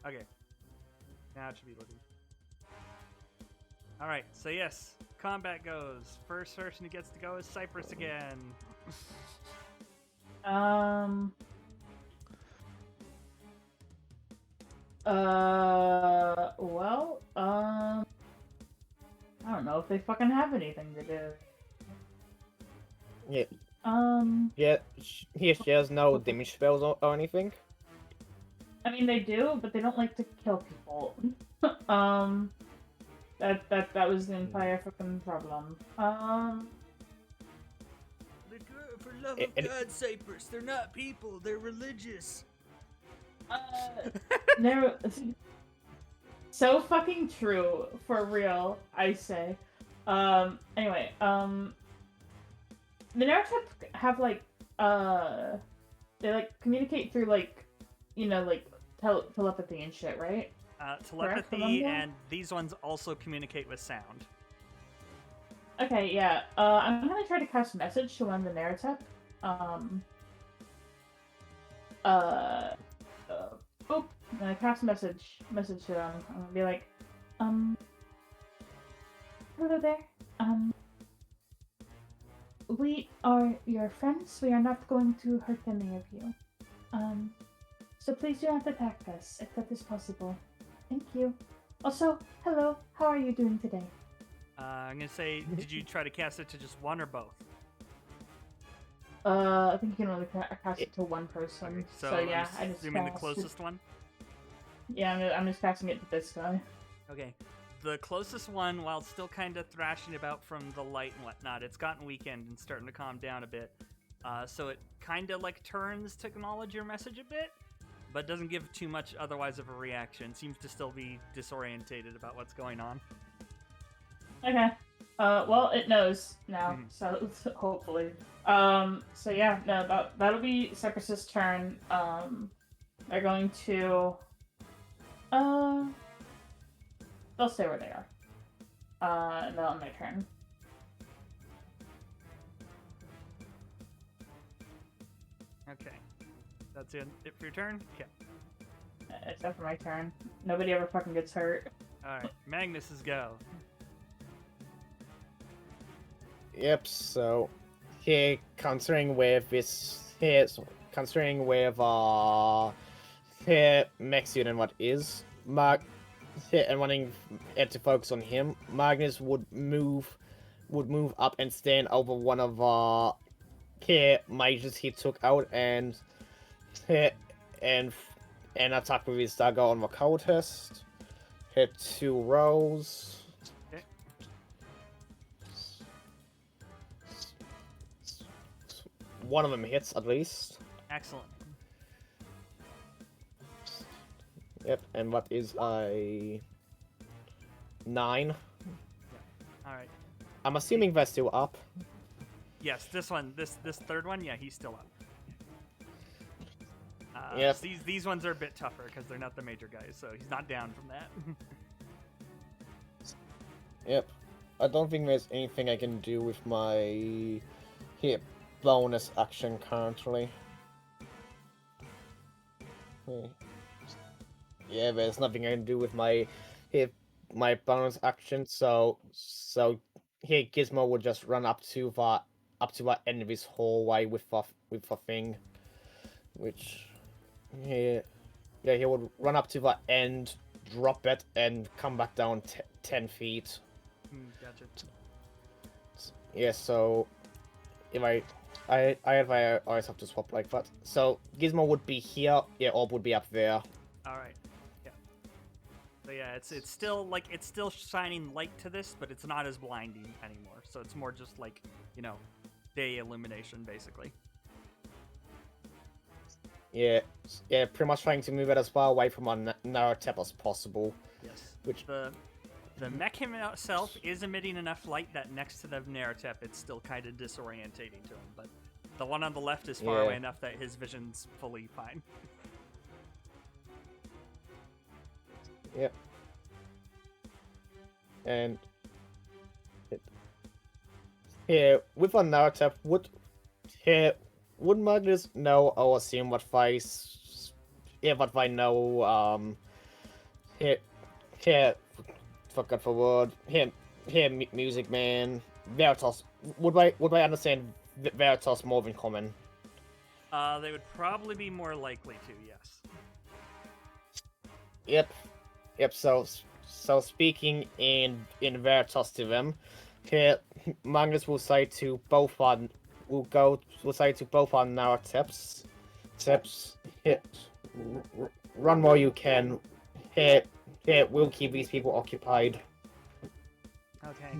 S1: Okay. Now it should be looking. Alright, so yes, combat goes. First person who gets to go is Cyprus again.
S4: I don't know if they fucking have anything to do.
S2: Yeah.
S4: Yeah.
S2: She has no damage spells or anything.
S4: I mean, they do, but they don't like to kill people. That was the entire fucking problem.
S1: For love of God, Cyprus, they're not people, they're religious.
S4: No. So fucking true, for real, I say. Anyway, the narrative have, like, they, like, communicate through, like, you know, like, telepathy and shit, right?
S1: Telepathy, and these ones also communicate with sound.
S4: Okay, yeah. I'm gonna try to cast message to one of the narrative. Boop. I'm gonna cast message to them. I'm gonna be like, hello there. We are your friends. We are not going to hurt any of you. So please do not attack us if that is possible. Thank you. Also, hello. How are you doing today?
S1: I'm gonna say, did you try to cast it to just one or both?
S4: I think you can only cast it to one person.
S1: Okay,
S4: so yeah,
S1: I'm
S4: I just
S1: assuming the
S4: cast
S1: closest one?
S4: Yeah, I'm just passing it to this guy.
S1: Okay. The closest one, while still kind of thrashing about from the light and whatnot, it's gotten weakened and starting to calm down a bit. So it kind of like turns to acknowledge your message a bit, but doesn't give too much otherwise of a reaction. Seems to still be disorientated about what's going on.
S4: Okay. Well, it knows now, so hopefully. So yeah, no, that'll be Cyprus's turn. They're going to, they'll stay where they are. And they'll end their turn.
S1: Okay. That's it for your turn? Okay.
S4: Except for my turn. Nobody ever fucking gets hurt.
S1: Alright, Magnus's go.
S2: Yep. So here, considering where this here, considering where here Mexian and what is here and wanting it to focus on him, Magnus would move up and stand over one of here mages he took out and hit and attack with his dagger on the cultist. Hit 2 rolls.
S1: Okay.
S2: One of them hits at least.
S1: Excellent.
S2: Yep, and what is a 9?
S1: All right.
S2: I'm assuming they're still up.
S1: Yes, this third one, yeah, he's still up.
S2: Yep.
S1: These ones are a bit tougher because they're not the major guys, so he's not down from that.
S2: Yep. I don't think there's anything I can do with my hit bonus action currently. Yeah, there's nothing I can do with my bonus action, so here Gizmo would just run up to the end of his hallway with the thing, which he would run up to the end, drop it, and come back down 10 feet.
S1: Gotcha.
S2: Yeah, so if I always have to swap like that. So Gizmo would be here, yeah, Orb would be up there.
S1: All right. Yeah. So yeah, it's still shining light to this, but it's not as blinding anymore. So it's more just like, day illumination basically.
S2: Yeah, pretty much trying to move it as far away from our narrow tap as possible.
S1: Yes.
S2: Which
S1: the mech himself is emitting enough light that next to the Naratep, it's still kind of disorientating to him. But the one on the left is far away enough that his vision's fully fine.
S2: Yep. And with our Naratep, would Magnus know or assume what they know? Forgot the word. Music Man, Veritas. Would I understand Veritas more than common?
S1: They would probably be more likely to, yes.
S2: Yep. So speaking in Veritas to them, here Magnus will say to both our Naratep's tips. Run while you can. Here, we'll keep these people occupied.
S1: Okay.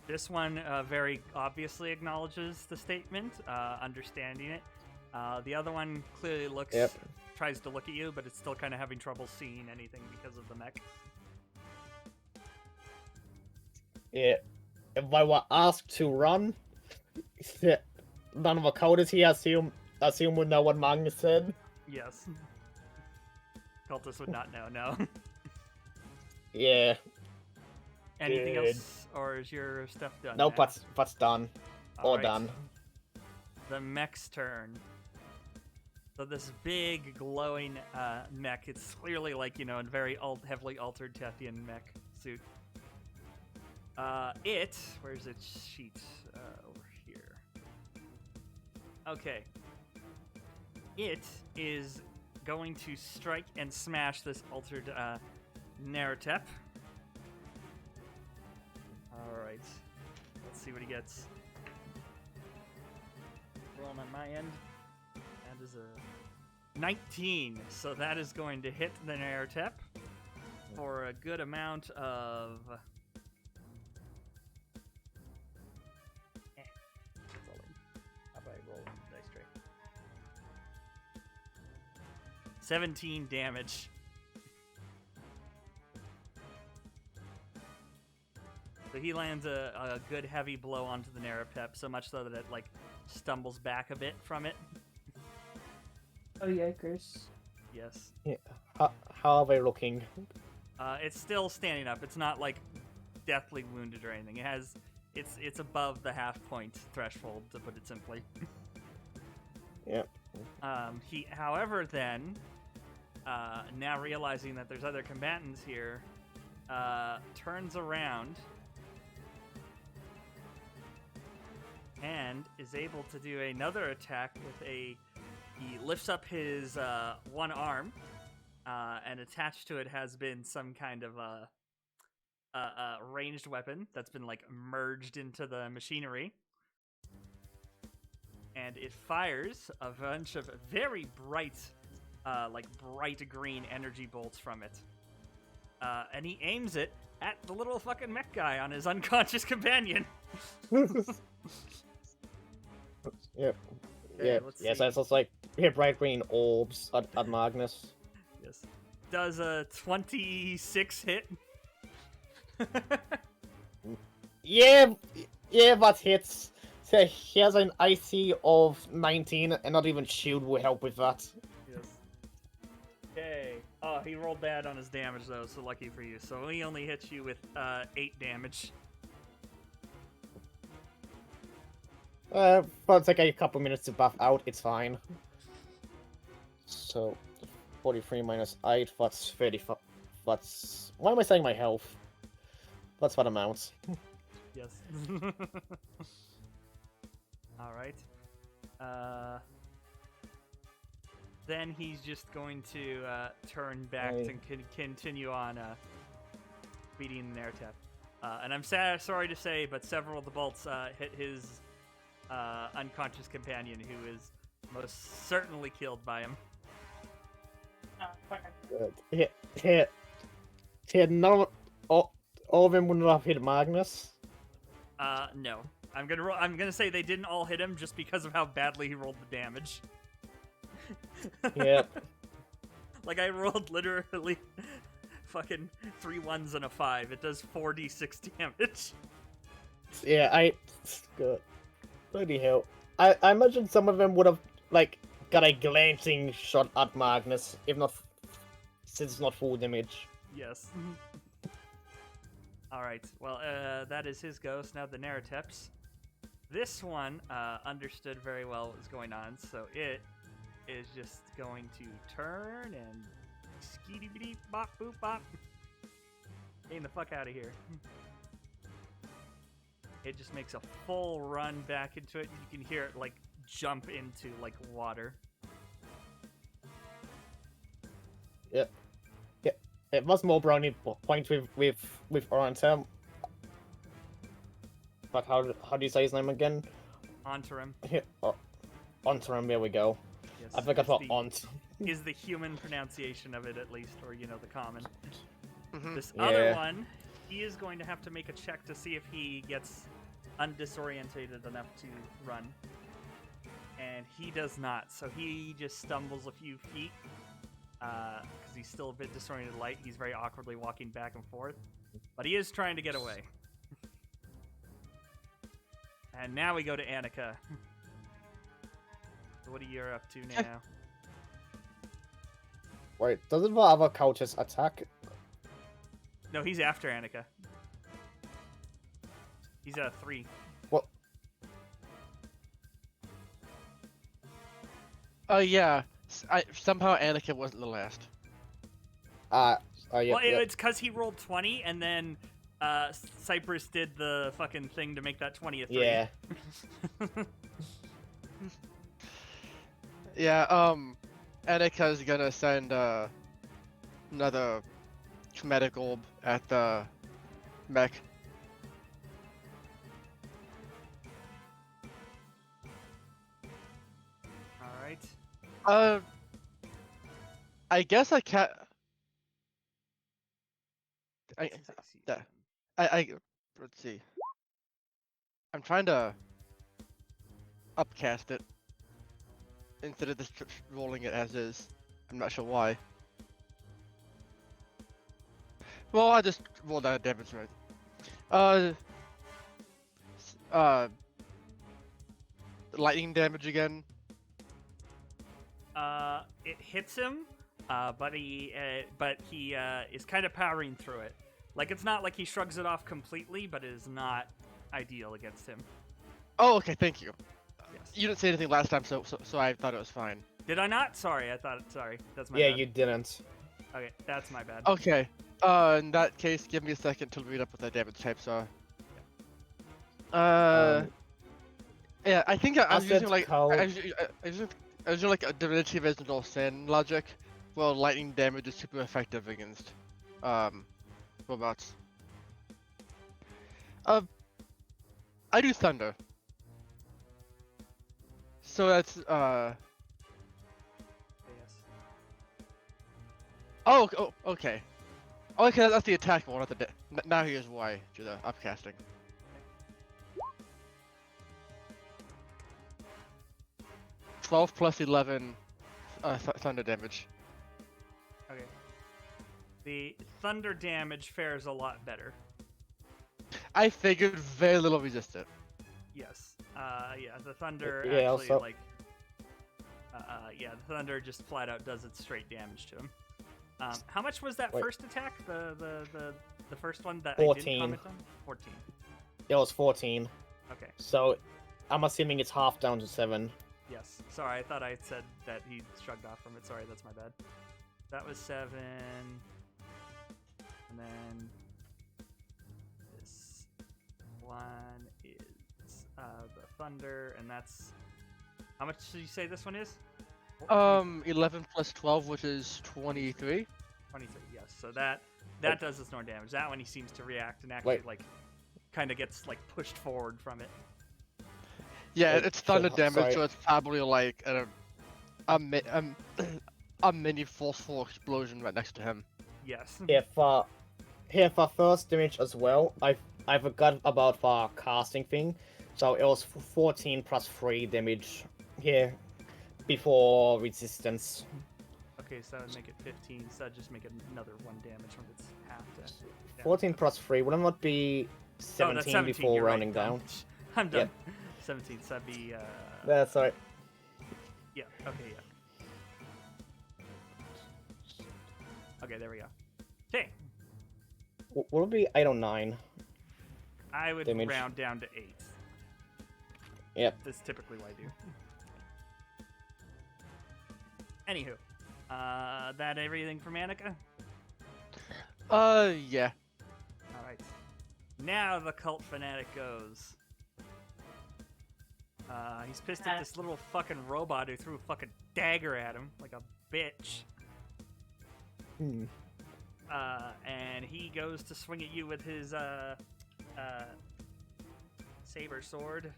S1: This one very obviously acknowledges the statement, understanding it. The other one clearly tries to look at you, but it's still kind of having trouble seeing anything because of the mech.
S2: Yeah. If I were asked to run, none of the coders here assume would know what Magnus said.
S1: Yes. Cultists would not know, no.
S2: Yeah.
S1: Anything else, or is your stuff done?
S2: Nope,
S1: now?
S2: that's done. All
S1: right.
S2: done.
S1: The mech's turn. So this big glowing mech, it's clearly like, a very heavily altered Tethian mech suit. Where's its sheet? Over here. Okay. It is going to strike and smash this altered Naratep. Alright. Let's see what he gets. Rolling on my end. That is a 19. So that is going to hit the Naratep for a good amount of... How about I roll dice tray? 17 damage. So he lands a good heavy blow onto the Naratep, so much so that it stumbles back a bit from it.
S4: Oh, yikers.
S1: Yes.
S2: Yeah. How are they looking?
S1: It's still standing up. It's not deathly wounded or anything. It's above the half point threshold, to put it simply.
S2: Yep.
S1: He, however, then now realizing that there's other combatants here, turns around and is able to do another attack with a. He lifts up his one arm, and attached to it has been some kind of a ranged weapon that's been like merged into the machinery. And it fires a bunch of very bright, like bright green energy bolts from it. And he aims it at the little fucking mech guy on his unconscious companion.
S2: Yep.
S1: Okay,
S2: Yeah.
S1: let's
S2: Yes,
S1: see.
S2: it's like bright green orbs at Magnus.
S1: Yes. Does a 26 hit?
S2: Yeah, that hits. So he has an IC of 19, and not even shield will help with that.
S1: Yes. Okay. Oh, he rolled bad on his damage though, so lucky for you. So he only hits you with 8 damage.
S2: But it's like a couple minutes to buff out, it's fine. So, 43 minus 8, that's 35. That's... Why am I saying my health? That's what amounts.
S1: Yes. All right. Then he's just going to turn back
S2: Hey.
S1: to continue on beating the Naratep. And I'm sorry to say, but several of the bolts hit his unconscious companion, who is most certainly killed by him.
S4: Oh, fucker.
S2: He had none... All of them wouldn't have hit Magnus.
S1: No. I'm gonna say they didn't all hit him just because of how badly he rolled the damage.
S2: Yep.
S1: Like I rolled literally fucking 3 1s and a 5. It does 4d6 damage.
S2: Yeah, Good. Bloody hell. I imagine some of them would have, like, got a glancing shot at Magnus, if not... Since it's not full damage.
S1: Yes. Alright, well, that is his ghost. Now the Narateps. This one understood very well what was going on, so it is just going to turn and skeety beep bop boop bop. Getting the fuck out of here. It just makes a full run back into it. You can hear it like jump into like water.
S2: Yep. It was more brownie point with Orientam. But how do you say his name again?
S1: Ontarim.
S2: Here, Ontarim, there we go.
S1: Yes,
S2: I forgot
S1: is
S2: what
S1: the-
S2: Ont.
S1: Is the human pronunciation of it at least, or you know, the common.
S3: Mhm.
S1: This other
S2: Yeah.
S1: one, he is going to have to make a check to see if he gets undisorientated enough to run. And he does not, so he just stumbles a few feet. Because he's still a bit disoriented light. He's very awkwardly walking back and forth. But he is trying to get away. And now we go to Annika. What are you up to now?
S2: Wait, doesn't the other cultist attack?
S1: No, he's after Annika. He's at 3.
S2: What?
S3: Oh yeah. Somehow Anakin wasn't the last.
S2: Yeah,
S1: Well,
S2: yeah.
S1: it's because he rolled 20, and then Cyprus did the fucking thing to make that 20 a 3.
S2: Yeah.
S3: Yeah, Anika's gonna send another chromatic orb at the mech.
S1: Alright.
S3: I guess I can't. Let's see. I'm trying to upcast it instead of just rolling it as is. I'm not sure why. Well, I just rolled out a damage right. Lightning damage again.
S1: It hits him, but he is kind of powering through it. Like, it's not like he shrugs it off completely, but it is not ideal against him.
S3: Oh, okay, thank you.
S1: Yes.
S3: You didn't say anything last time, so I thought it was fine.
S1: Did I not? Sorry, sorry. That's my
S2: Yeah,
S1: bad.
S2: you didn't.
S1: Okay, that's my bad.
S3: Okay. In that case, give me a second to read up what that damage types are. Yeah, I think I'm
S2: said
S3: using like
S2: cold.
S3: I using like a divinity original sin logic, where lightning damage is super effective against robots. I do thunder. So that's
S1: Yes.
S3: oh okay. Oh, okay, that's the attack one, not the now here's why to the upcasting. +12 plus 11 thunder damage.
S1: Okay. The thunder damage fares a lot better.
S3: I figured very little resist it.
S1: Yes. Yeah, the thunder
S2: Yeah,
S1: actually
S2: also-
S1: like. Yeah, the thunder just flat out does its straight damage to him. How much was that
S2: Wait.
S1: first attack? The first one that I
S2: 14.
S1: didn't comment on? 14.
S2: It was 14.
S1: Okay.
S2: So I'm assuming it's half down to 7.
S1: Yes. Sorry, I thought I said that he shrugged off from it. Sorry, that's my bad. That was 7. And then this one is the thunder, and that's how much did you say this one is?
S3: 11 plus 12, which is 23.
S1: 23. Yes. So that does its normal damage. That one he seems to react and actually
S2: Wait.
S1: like kind of gets like pushed forward from it.
S3: Yeah,
S2: Wait,
S3: it's thunder
S2: so-
S3: damage,
S2: sorry.
S3: so it's probably like a mini forceful explosion right next to him.
S1: Yes.
S2: Here for first damage as well, I forgot about the casting thing. So it was 14 plus 3 damage here before resistance.
S1: Okay, so that would make it 15. So that'd just make it another 1 damage when it's half to. Yeah.
S2: 14 plus 3 wouldn't that be
S1: Oh,
S2: 17,
S1: that's 17
S2: before
S1: you're right,
S2: rounding
S1: done.
S2: down?
S1: I'm done. 17. So that'd be.
S2: That's right.
S1: Yeah. Okay. Yeah. Okay. There we go. Okay.
S2: What would be 8 or 9?
S1: I would
S2: Damage.
S1: round down to 8.
S2: Yep.
S1: That's typically what I do. Anywho, that everything from Annika?
S3: Yeah.
S1: Alright. Now the cult fanatic goes. He's pissed at this little fucking robot who threw a fucking dagger at him like a bitch.
S2: Hmm.
S1: And he goes to swing at you with his saber sword.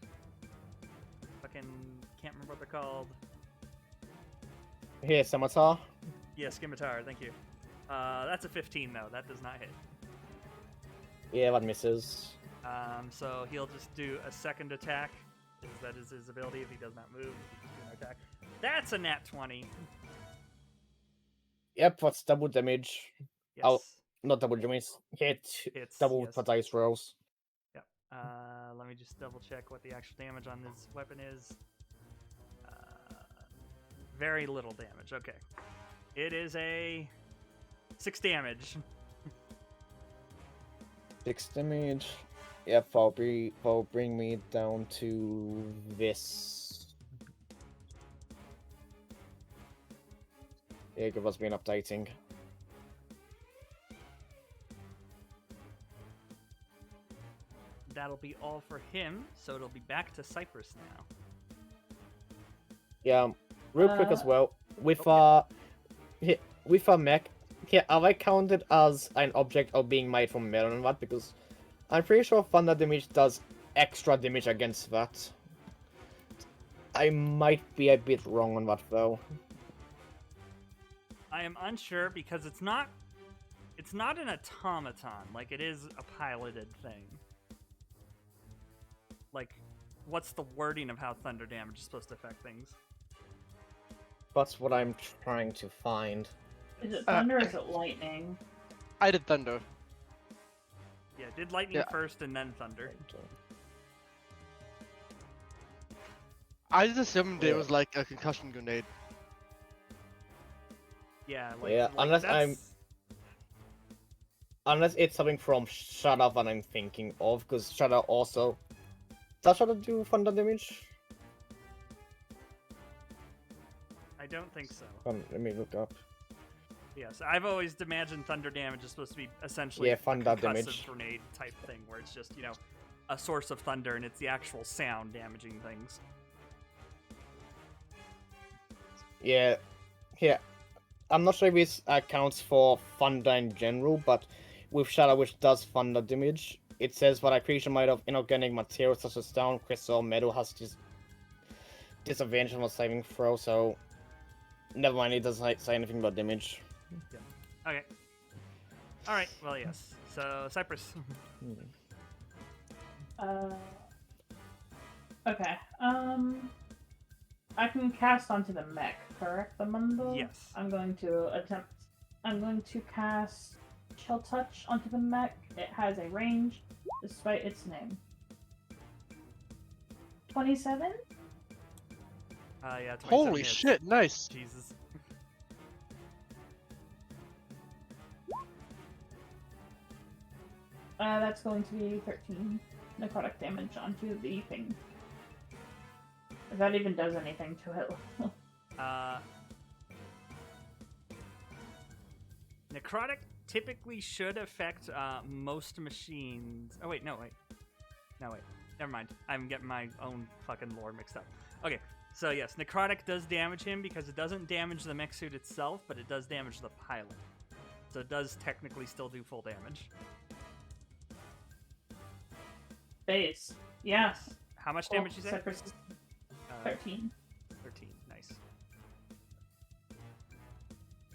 S1: Fucking can't remember what they're called.
S2: Here, Scimitar.
S1: Yeah, scimitar, thank you. That's a 15 though. That does not hit.
S2: Yeah, that misses.
S1: So he'll just do a second attack. Because that is his ability if he does not move. He can do an attack. That's a nat 20.
S2: Yep, that's double damage.
S1: Yes.
S2: Oh. Not double damage. Hit
S1: It's
S2: double
S1: yes.
S2: for dice rolls.
S1: Yep. Let me just double check what the actual damage on this weapon is. Very little damage. Okay. It is a 6 damage.
S2: 6 damage. Yep, that'll bring me down to this. Yeah, give us been updating.
S1: That'll be all for him, so it'll be back to Cyprus now.
S2: Yeah, real quick as well. With with a mech, here are they counted as an object of being made from metal and that? Because I'm pretty sure thunder damage does extra damage against that. I might be a bit wrong on that though.
S1: I am unsure because it's not an automaton, like it is a piloted thing. Like, what's the wording of how thunder damage is supposed to affect things?
S2: That's what I'm trying to find.
S4: Is it thunder or is it lightning?
S3: I did thunder.
S1: Yeah, did lightning
S3: Yeah.
S1: first and then thunder.
S3: I just assumed it
S2: Yeah.
S3: was like a concussion grenade.
S1: Yeah, like,
S2: Yeah,
S1: like
S2: unless
S1: that's...
S2: Unless it's something from Shudder that I'm thinking of, because Shudder also... Does Shudder do thunder damage?
S1: I don't think so.
S2: Let me look up.
S1: Yes, I've always imagined thunder damage is supposed to be essentially
S2: Yeah,
S1: a
S2: thunder
S1: concussive
S2: damage.
S1: grenade type thing, where it's just, you know, a source of thunder, and it's the actual sound damaging things.
S2: Yeah. I'm not sure if this accounts for thunder in general, but with Shadow, which does thunder damage, it says that a creature made of inorganic material such as stone, crystal, or metal has disadvantage on a saving throw, so never mind, it doesn't say anything about damage.
S1: Okay. All right. Well, yes. So Cyprus.
S4: Okay. I can cast onto the mech, correct, Amundo?
S1: Yes.
S4: I'm going to cast Chill Touch onto the mech. It has a range, despite its name. 27?
S1: Yeah. 27
S3: Holy
S1: hits.
S3: shit! Nice.
S1: Jesus.
S4: That's going to be 13 necrotic damage onto the thing. If that even does anything to it.
S1: Necrotic typically should affect most machines. Oh wait, no wait. Never mind. I'm getting my own fucking lore mixed up. Okay, so yes, necrotic does damage him because it doesn't damage the mech suit itself, but it does damage the pilot. So it does technically still do full damage.
S4: Base. Yes.
S1: How much damage you say?
S4: Cyprus is 13.
S1: 13. Nice.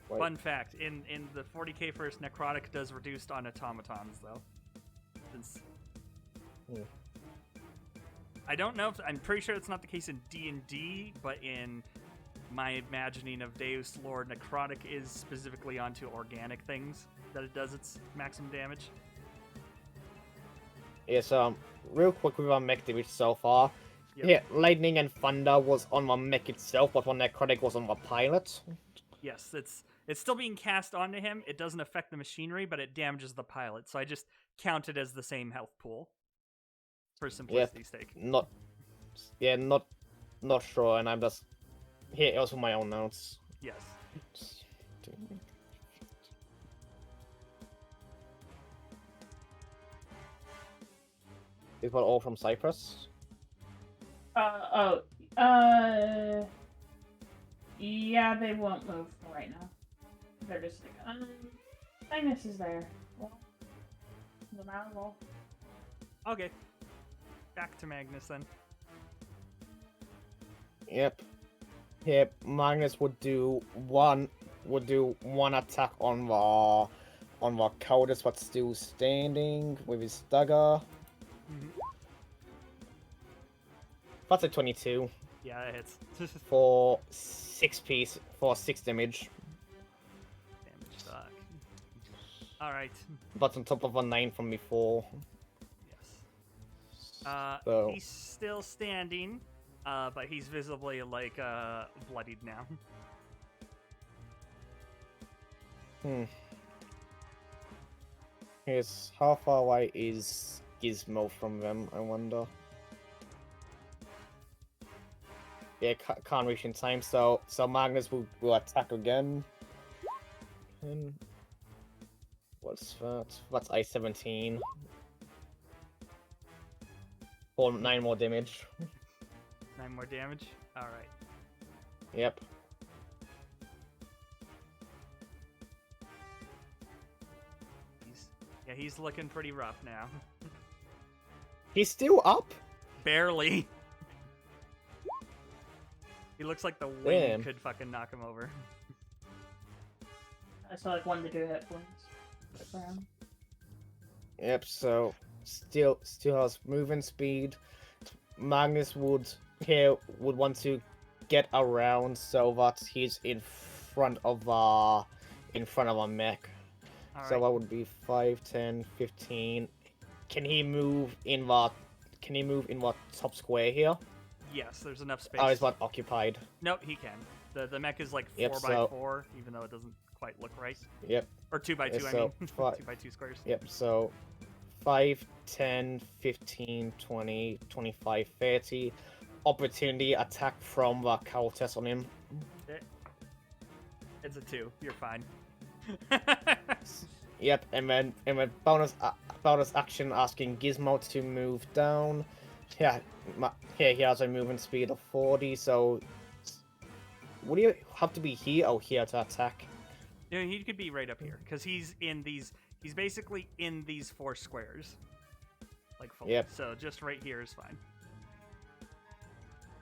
S2: Wait.
S1: Fun fact: in the 40k first, necrotic does reduced on automatons though. Since I don't know if I'm pretty sure it's not the case in D&D, but in my imagining of Deus Lord, necrotic is specifically onto organic things that it does its maximum damage.
S2: Yes, real quick with our mech damage so far.
S1: Yep.
S2: Yeah, lightning and thunder was on my mech itself, but one necrotic was on my pilot.
S1: Yes, it's still being cast onto him. It doesn't affect the machinery, but it damages the pilot. So I just count it as the same health pool for simplicity's sake.
S2: Not sure, and I'm just here also my own notes.
S1: Yes.
S2: Is what all from Cyprus?
S4: Yeah, they won't move right now. They're just like, Magnus is there. Well, the matter roll.
S1: Okay. Back to Magnus then.
S2: Yep. Magnus would do one attack on the cultist, but still standing with his dagger. That's a 22
S1: Yeah, it hits.
S2: for 6 damage.
S1: Damage suck. Alright.
S2: But on top of a 9 from before.
S1: Yes.
S2: So-
S1: He's still standing, but he's visibly, like, bloodied now.
S2: Yes, how far away is Gizmo from them, I wonder? Yeah, can't reach in time, so Magnus will attack again. And what's that? That's I-17. For 9 more damage.
S1: 9 more damage? Alright.
S2: Yep.
S1: He's looking pretty rough now.
S2: He's still up?
S1: Barely. He looks like the wind could fucking knock him over.
S4: I saw like 1 to 2 hit points.
S2: Yep, so still has movement speed. Magnus would want to get around so that he's in front of a mech.
S1: All
S2: So
S1: right.
S2: that would be 5, 10, 15. Can he move in what top square here?
S1: Yes, there's enough space.
S2: Oh, is what occupied?
S1: Nope, he can. The mech is like 4
S2: Yep,
S1: by
S2: so-
S1: 4, even though it doesn't quite look right.
S2: Yep.
S1: Or 2 by 2,
S2: Yeah,
S1: I
S2: so
S1: mean.
S2: fi-
S1: 2 by 2 squares.
S2: Yep, so 5, 10, 15, 20, 25, 30. Opportunity attack from the cultist on him.
S1: It's a 2. You're fine.
S2: Yep, and then bonus bonus action asking Gizmo to move down. Yeah, here he has a movement speed of 40, so... Would you have to be here? Oh, here to attack.
S1: Yeah, he could be right up here, because he's in these... He's basically in these 4 squares. Like, fully.
S2: Yep.
S1: So just right here is fine.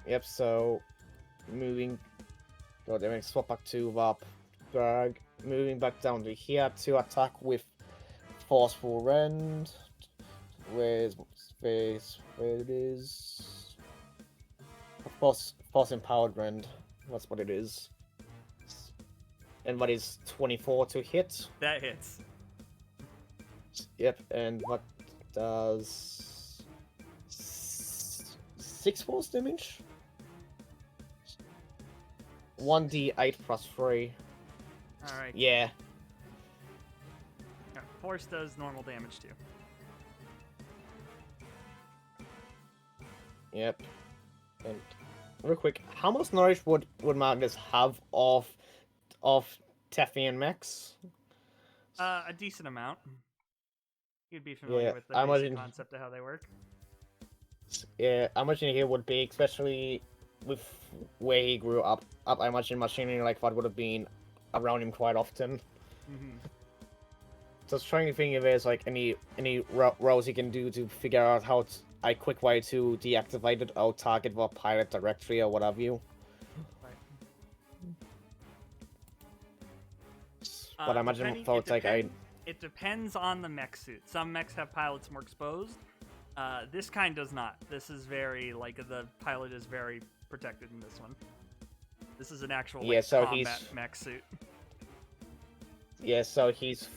S2: Yep, so... Moving... God damn it, swap back to Warp Drag. Moving back down to here to attack with Forceful Rend. Where's where it is? Force Empowered Rend. That's what it is. And what is 24 to hit?
S1: That hits.
S2: Yep, and what does 6 force damage? 1d8 plus 3.
S1: Alright.
S2: Yeah.
S1: Force does normal damage too.
S2: Yep. And real quick, how much knowledge would Magnus have of Teffian mechs?
S1: A decent amount. You'd be familiar
S2: Yeah,
S1: with the
S2: I
S1: basic
S2: imagine-
S1: concept of how they work.
S2: Yeah, I imagine he would be, especially with where he grew up. I imagine machinery like that would have been around him quite often.
S1: Mm-hmm.
S2: Just trying to think if there's like any roles he can do to figure out how a quick way to deactivate it or target the pirate directory or what have you.
S1: Right.
S2: But I imagine folks like
S1: It depends on the mech suit. Some mechs have pilots more exposed. This kind does not. This is very, like, the pilot is very protected in this one. This is an actual like,
S2: so
S1: combat mech suit.
S2: Yeah, so he's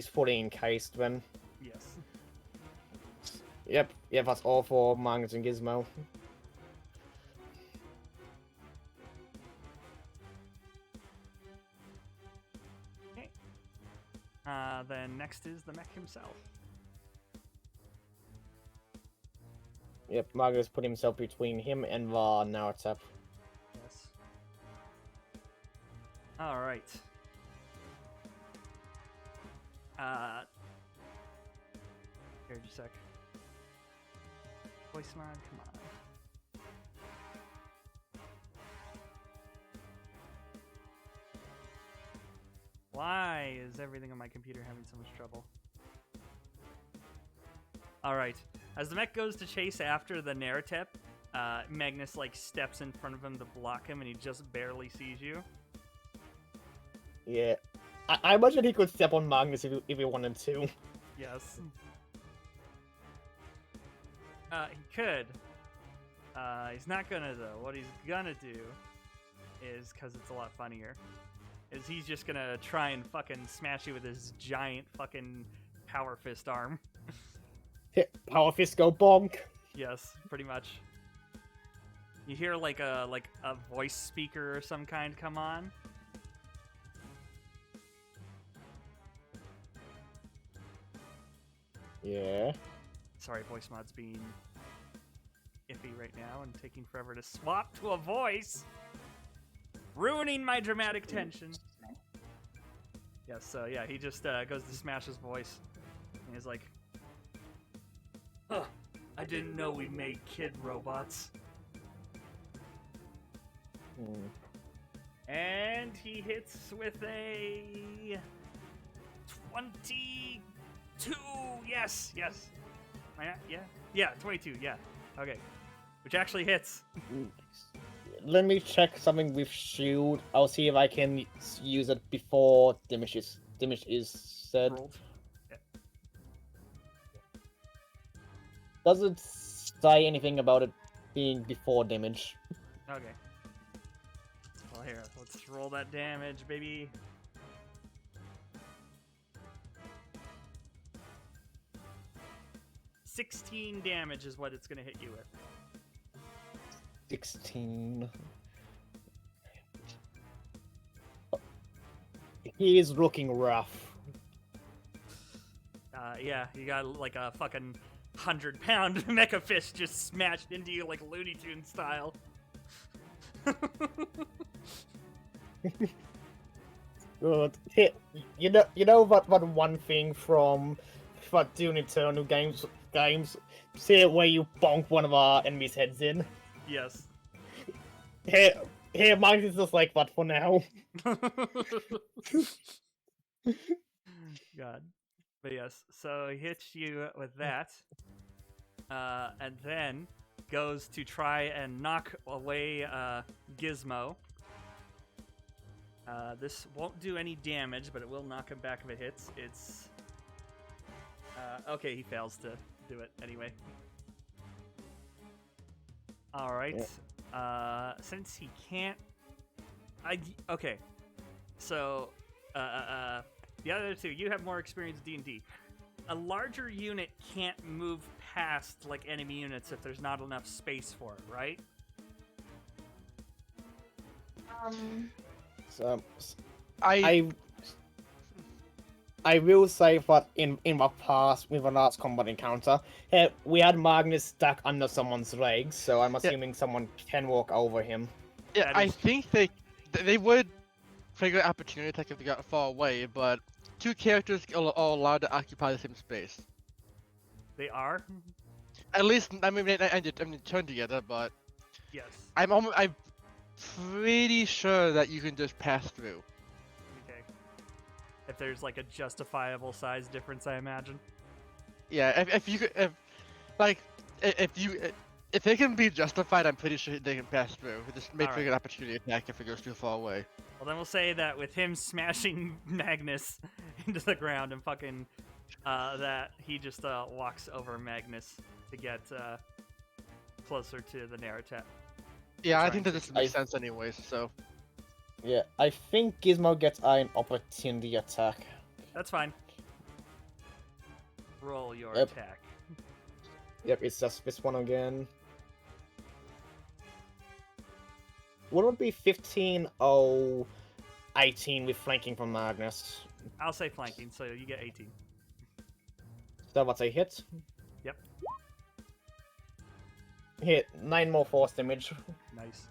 S2: fully encased then.
S1: Yes.
S2: Yep, that's all for Magnus and Gizmo.
S1: Okay. Then next is the mech himself.
S2: Yep, Magnus put himself between him and the Naruto.
S1: Yes. All right. Here, just a sec. Voice mod, come on. Why is everything on my computer having so much trouble? Alright. As the mech goes to chase after the Naratep, Magnus like steps in front of him to block him and he just barely sees you.
S2: Yeah. I imagine he could step on Magnus if he wanted to.
S1: Yes. He could. He's not gonna though. What he's gonna do is, because it's a lot funnier, is he's just gonna try and fucking smash you with his giant fucking power fist arm.
S2: Power fist go bonk.
S1: Yes, pretty much. You hear like a voice speaker or some kind come on.
S2: Yeah.
S1: Sorry, voice mod's being iffy right now and taking forever to swap to a voice. Ruining my dramatic tension. Yes, so yeah, he just goes to smash his voice. And he's like, huh, I didn't know we made kid robots. And he hits with a 22. Yes. Yeah, 22. Yeah. Okay. Which actually hits.
S2: Let me check something with shield. I'll see if I can use it before damage is said.
S1: Rolled. Yeah.
S2: Does it say anything about it being before damage?
S1: Okay. Well, here, let's roll that damage, baby. $16 damage is what it's gonna hit you with.
S2: 16. He is looking rough.
S1: Yeah, you got like a fucking 100-pound mecha fist just smashed into you like Looney Tunes style.
S2: Good. You know what one thing from for doing Eternal games. See where you bonk one of our enemies' heads in.
S1: Yes.
S2: Here, mine is just like that for now.
S1: God. But yes, so he hits you with that. And then goes to try and knock away Gizmo. This won't do any damage, but it will knock him back if it hits. It's... okay, he fails to do it anyway. Alright. Since he can't... Okay. So, the other two, you have more experience with D&D. A larger unit can't move past, like, enemy units if there's not enough space for it, right?
S2: So, I will say that in the past, with a last combat encounter, we had Magnus stuck under someone's legs, so I'm assuming someone can walk over him.
S3: Yeah, I think they would figure out opportunity attack if they got far away, but 2 characters are allowed to occupy the same space.
S1: They are?
S3: At least, I mean, turn together, but
S1: Yes.
S3: I'm pretty sure that you can just pass through.
S1: Okay. If there's like a justifiable size difference, I imagine.
S3: Yeah, if they can be justified, I'm pretty sure they can pass through. Just make
S1: Alright.
S3: an opportunity attack if it goes too far away.
S1: Well, then we'll say that with him smashing Magnus into the ground and fucking that he just walks over Magnus to get closer to the Naratep.
S3: Yeah, I
S1: Trying
S3: think
S1: to
S3: that this makes sense anyways, so...
S2: Yeah, I think Gizmo gets an opportunity attack.
S1: That's fine. Roll your
S2: Yep.
S1: attack.
S2: Yep, it's just this one again. What would be 15, 18 with flanking from Magnus?
S1: I'll say flanking, so you get 18.
S2: So that's a hit.
S1: Yep.
S2: Hit 9 more force damage.
S1: Nice.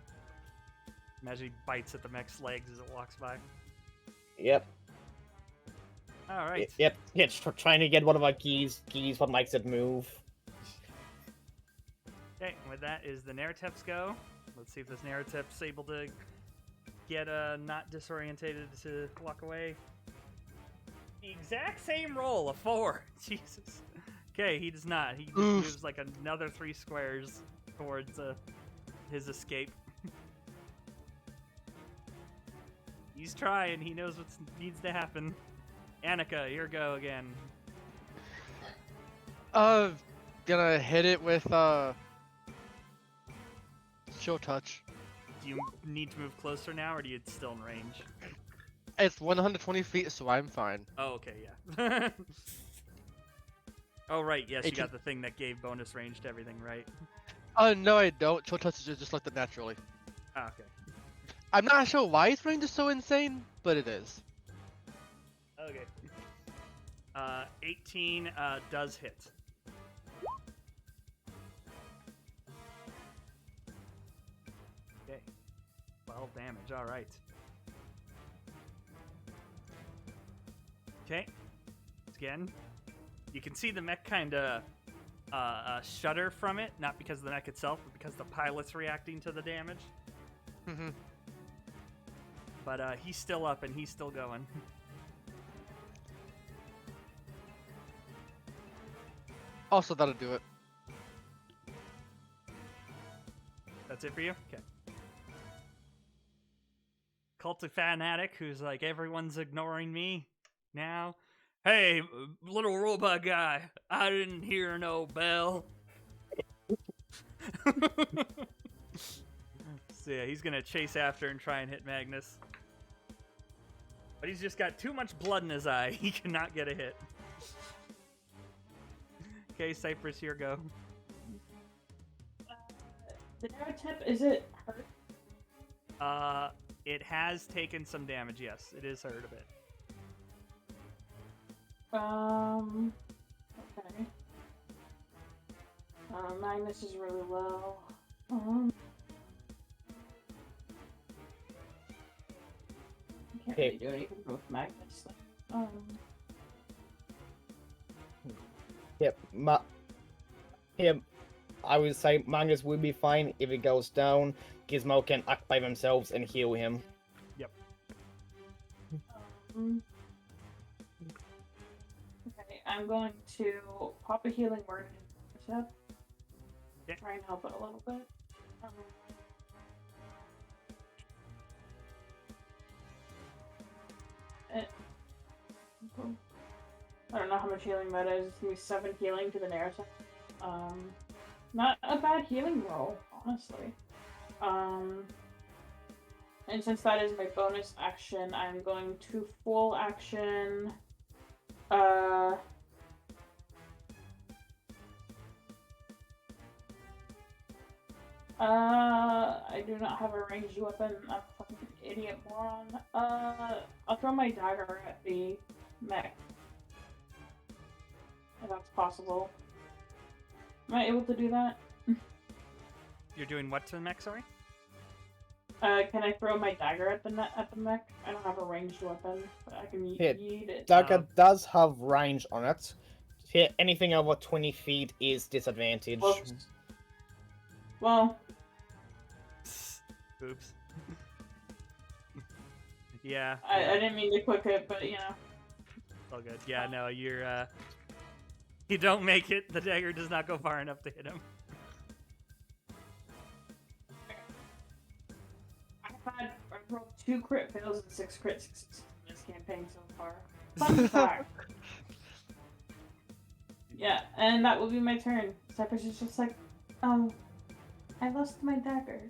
S1: Imagine he bites at the mech's legs as it walks by.
S2: Yep.
S1: Alright.
S2: Yep. It's trying to get one of our keys what makes it move.
S1: Okay, and with that is the Naratep's go. Let's see if this Naratep's able to get not disorientated to walk away. The exact same roll, a 4. Jesus. Okay, he does not. He just moves like another 3 squares towards his escape. He's trying. He knows what needs to happen. Annika, your go again.
S3: Gonna hit it with Chill Touch.
S1: Do you need to move closer now, or do you still in range?
S3: It's 120 feet, so I'm fine.
S1: Oh, okay, yeah. Oh, right, yes, you
S3: 18.
S1: got the thing that gave bonus range to everything, right?
S3: No, I don't. Chill Touch is just like that naturally.
S1: Ah, okay.
S3: I'm not sure why its range is so insane, but it is.
S1: Okay. 18 does hit. Okay. 12 damage, alright. Okay. Again. You can see the mech kind of shudder from it, not because of the mech itself, but because the pilot's reacting to the damage.
S3: Mm-hmm.
S1: But he's still up and he's still going.
S3: Also, that'll do it.
S1: That's it for you? Okay. Cult of Fanatic, who's like, everyone's ignoring me now. Hey, little robot guy, I didn't hear no bell. So yeah, he's gonna chase after and try and hit Magnus. But he's just got too much blood in his eye. He cannot get a hit. Okay, Cyprus, here go.
S4: The Naratep, is it hurt?
S1: It has taken some damage, yes. It is hurt a bit.
S4: Okay. Magnus is really low. Can't really do anything with Magnus.
S2: Yep, him. I would say Magnus will be fine if it goes down. Gizmo can act by themselves and heal him.
S4: Okay, I'm going to pop a healing word in Step.
S1: Yeah.
S4: Try and help it a little bit. I don't know how much healing that is. It's gonna be 7 healing to the narrative. Not a bad healing roll, honestly. And since that is my bonus action, I'm going to full action. I do not have a ranged weapon. I'm a fucking idiot moron. I'll throw my dagger at the mech. If that's possible. Am I able to do that?
S1: You're doing what to the mech, sorry?
S4: Can I throw my dagger at the mech? I don't have a ranged weapon, but I can
S2: Hit.
S4: yeet it.
S2: Dagger does have range on it. Hit anything over 20 feet is disadvantage.
S4: Well,
S1: Oops. Yeah.
S4: I didn't mean to click it, but you know.
S1: All good. Yeah, no, you're you don't make it. The dagger does not go far enough to hit him.
S4: I've rolled 2 crit fails and 6 crit successes in this campaign so far. Fun fact. Yeah, and that will be my turn. Cyprus is just like, oh, I lost my dagger.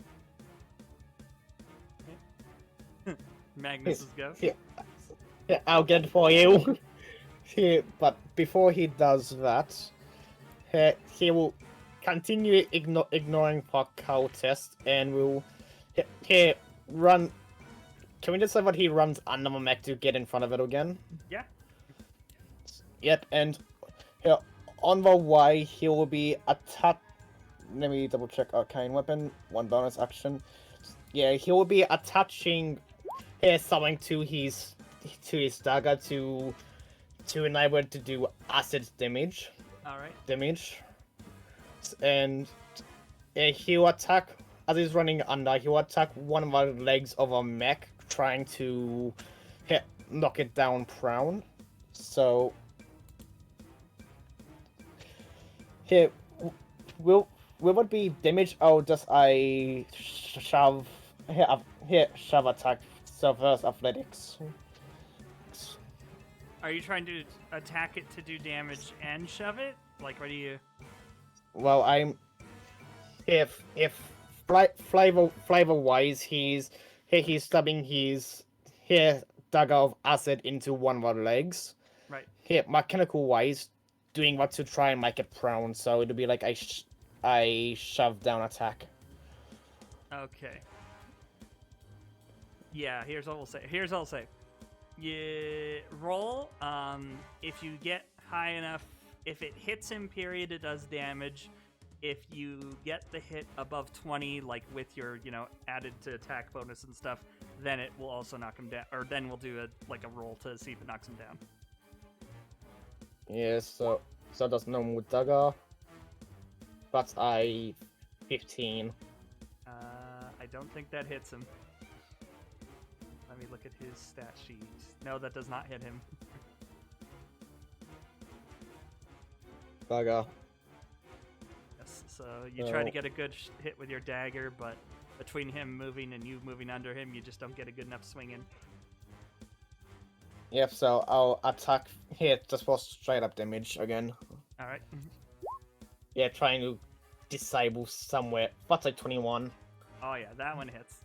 S1: Magnus's go.
S2: Yeah, I'll get it for you. But before he does that, he will continue ignoring for cultists and will run. Can we just say what he runs under the mech to get in front of it again?
S1: Yeah.
S2: Yep, and on the way he will be attacked. Let me double check arcane weapon. 1 bonus action. Yeah, he will be attaching something to his dagger to enable it to do acid damage.
S1: All right.
S2: And he'll attack as he's running under. He'll attack one of the legs of a mech, trying to knock it down prone. So here will it be damage or just a shove shove attack? So first athletics.
S1: Are you trying to attack it to do damage and shove it? Like, what do you?
S2: Well, I'm if flavor wise, he's stabbing his dagger of acid into one of the legs.
S1: Right.
S2: Here, mechanical wise, doing what to try and make it prone, so it'll be like a shove down attack.
S1: Okay. Yeah. Here's what we'll say. You roll. If you get high enough, if it hits him, period, it does damage. If you get the hit above 20, like with your, added to attack bonus and stuff, then it will also knock him down. Or then we'll do a roll to see if it knocks him down.
S2: Yes, so that's normal dagger. That's a 15.
S1: I don't think that hits him. Let me look at his stat sheet. No, that does not hit him.
S2: Dagger.
S1: Yes, so you try to get a good hit with your dagger, but between him moving and you moving under him, you just don't get a good enough swing in.
S2: Yep, so I'll attack here just for straight up damage again.
S1: Alright.
S2: Yeah, trying to disable somewhere. That's like 21.
S1: Oh yeah, that one hits.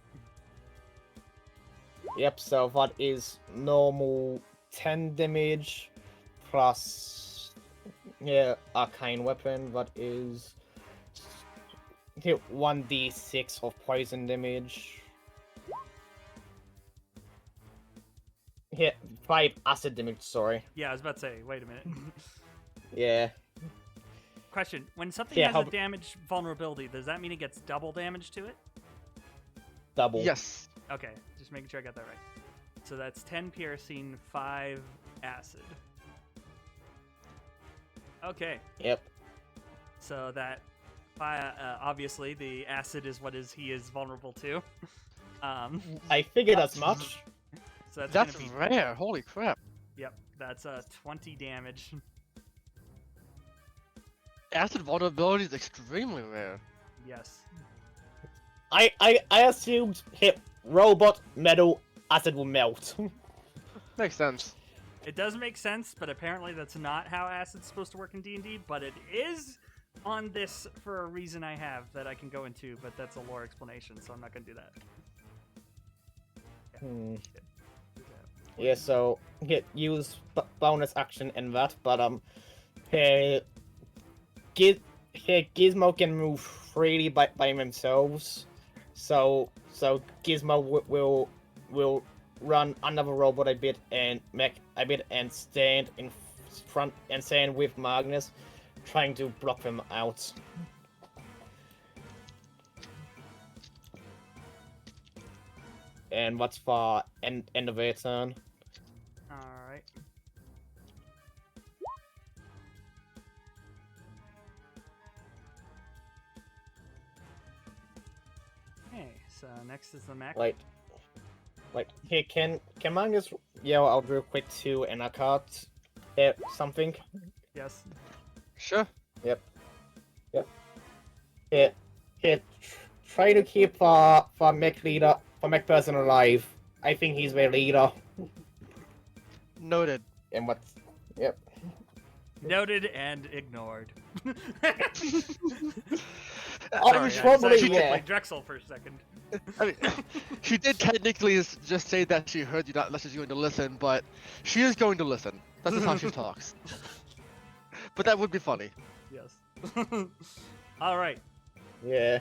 S2: Yep, so that is normal 10 damage plus arcane weapon. That is 1d6 of poison damage. 5 acid damage, sorry.
S1: Yeah, I was about to say, wait a minute.
S2: Yeah.
S1: Question, when something has a damage vulnerability, does that mean it gets double damage to it?
S2: Double.
S3: Yes.
S1: Okay, just making sure I got that right. So that's 10 piercing, 5 acid. Okay.
S2: Yep.
S1: So that, obviously, the acid is what he is vulnerable to.
S2: I figured as much.
S1: So that's
S3: That's
S1: gonna be
S3: rare. Holy crap.
S1: Yep, that's 20 damage.
S3: Acid vulnerability is extremely rare.
S1: Yes.
S2: I assumed hit robot metal acid will melt.
S3: Makes sense.
S1: It does make sense, but apparently that's not how acid's supposed to work in D&D, but it is on this for a reason I have that I can go into, but that's a lore explanation, so I'm not going to do that.
S2: Yeah, so use bonus action and that, but here Gizmo can move freely by themselves, so Gizmo will run another robot a bit and make a bit and stand in front and stand with Magnus, trying to block them out. And what's for end of their turn?
S1: Alright. Okay, so next is the mech.
S2: Like, here, can Magnus yell out real quick to an card something?
S1: Yes.
S3: Sure.
S2: Yep. Here, try to keep for mech leader, for mech person alive. I think he's their leader.
S3: Noted.
S2: And what's, yep.
S1: Noted and ignored.
S2: Probably,
S1: She
S2: yeah.
S1: played Drexel for a second.
S3: I mean, she did technically just say that she heard you, not unless she's going to listen, but she is going to listen. That's just how she talks. But that would be funny.
S1: Yes. Alright,
S2: Yeah.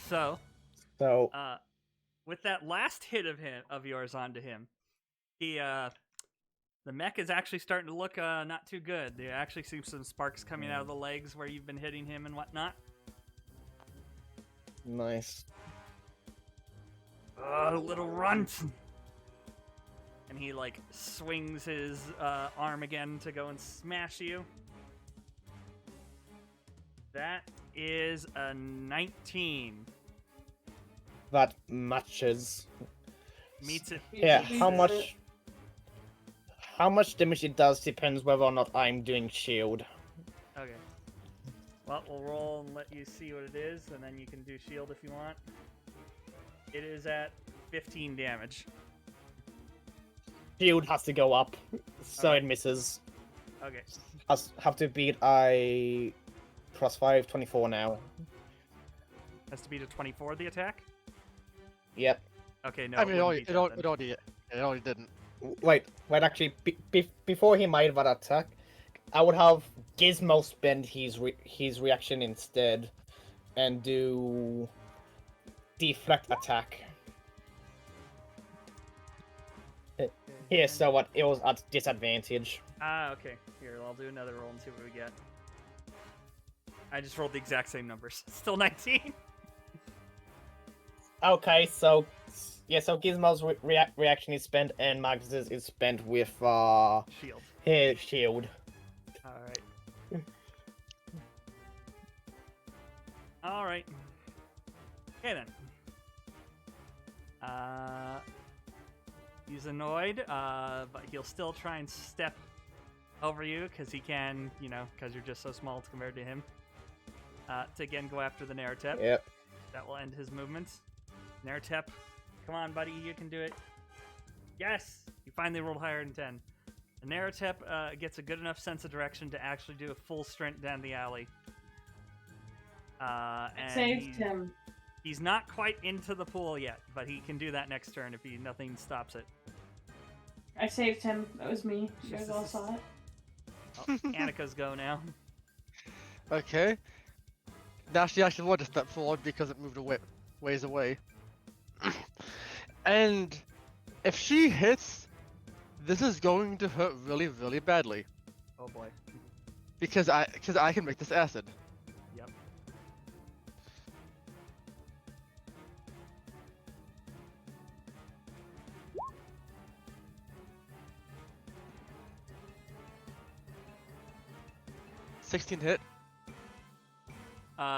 S1: so,
S2: So,
S1: with that last hit of yours onto him, the mech is actually starting to look not too good. There actually seems some sparks coming out of the legs where you've been hitting him and whatnot.
S2: nice.
S1: Little runt! And he, like, swings his arm again to go and smash you. That is a 19.
S2: That matches.
S1: Meets it.
S2: Yeah,
S4: Meets
S2: how
S4: it.
S2: much damage it does depends whether or not I'm doing shield.
S1: Okay. Well, we'll roll and let you see what it is, and then you can do shield if you want. It is at 15 damage.
S2: Shield has to go up, so
S1: Okay.
S2: it misses.
S1: Okay.
S2: Have to beat a +5, 24 now.
S1: Has to be to 24 the attack?
S2: Yep.
S1: Okay, no.
S3: I mean, it
S1: wouldn't
S3: already didn't.
S2: Wait, actually, before he made that attack, I would have Gizmo spend his reaction instead, and do deflect attack. Here, so what? It was at disadvantage.
S1: Okay. Here, I'll do another roll and see what we get. I just rolled the exact same numbers. Still 19.
S2: Okay, so yeah, so Gizmo's reaction is spent, and Magnus's is spent with
S1: Shield.
S2: his shield.
S1: Alright. Alright. Okay then. He's annoyed, but he'll still try and step over you, because he can, because you're just so small compared to him. To again go after the Naratep.
S2: Yep.
S1: That will end his movements. Naratep, come on, buddy, you can do it. Yes! You finally rolled higher than 10. The Naratep gets a good enough sense of direction to actually do a full sprint down the alley. And
S4: Saved him.
S1: He's not quite into the pool yet, but he can do that next turn if nothing stops it.
S4: I saved him. That was me. You guys all saw it.
S1: Oh, Annika's go now.
S3: Okay. Now she actually wanted to step forward because it moved away, ways away. And if she hits, this is going to hurt really, really badly.
S1: Oh boy.
S3: Because I can make this acid.
S1: Yep.
S3: 16 hit.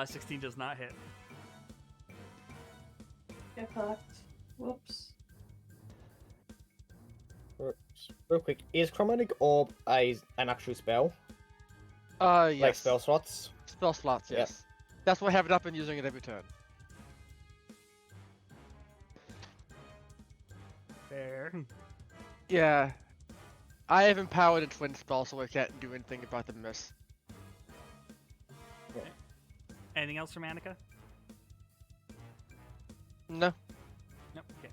S1: 16 does not hit.
S4: Get fucked. Whoops.
S2: Real quick, is Chromatic Orb an actual spell?
S3: Yes.
S2: Like spell slots?
S3: Spell slots,
S2: Yep.
S3: yes. That's why I have it up and using it every turn.
S1: Fair.
S3: Yeah. I have empowered a twin spell, so I can't do anything about the miss.
S1: Anything else from Annika?
S3: No.
S1: Nope. Okay.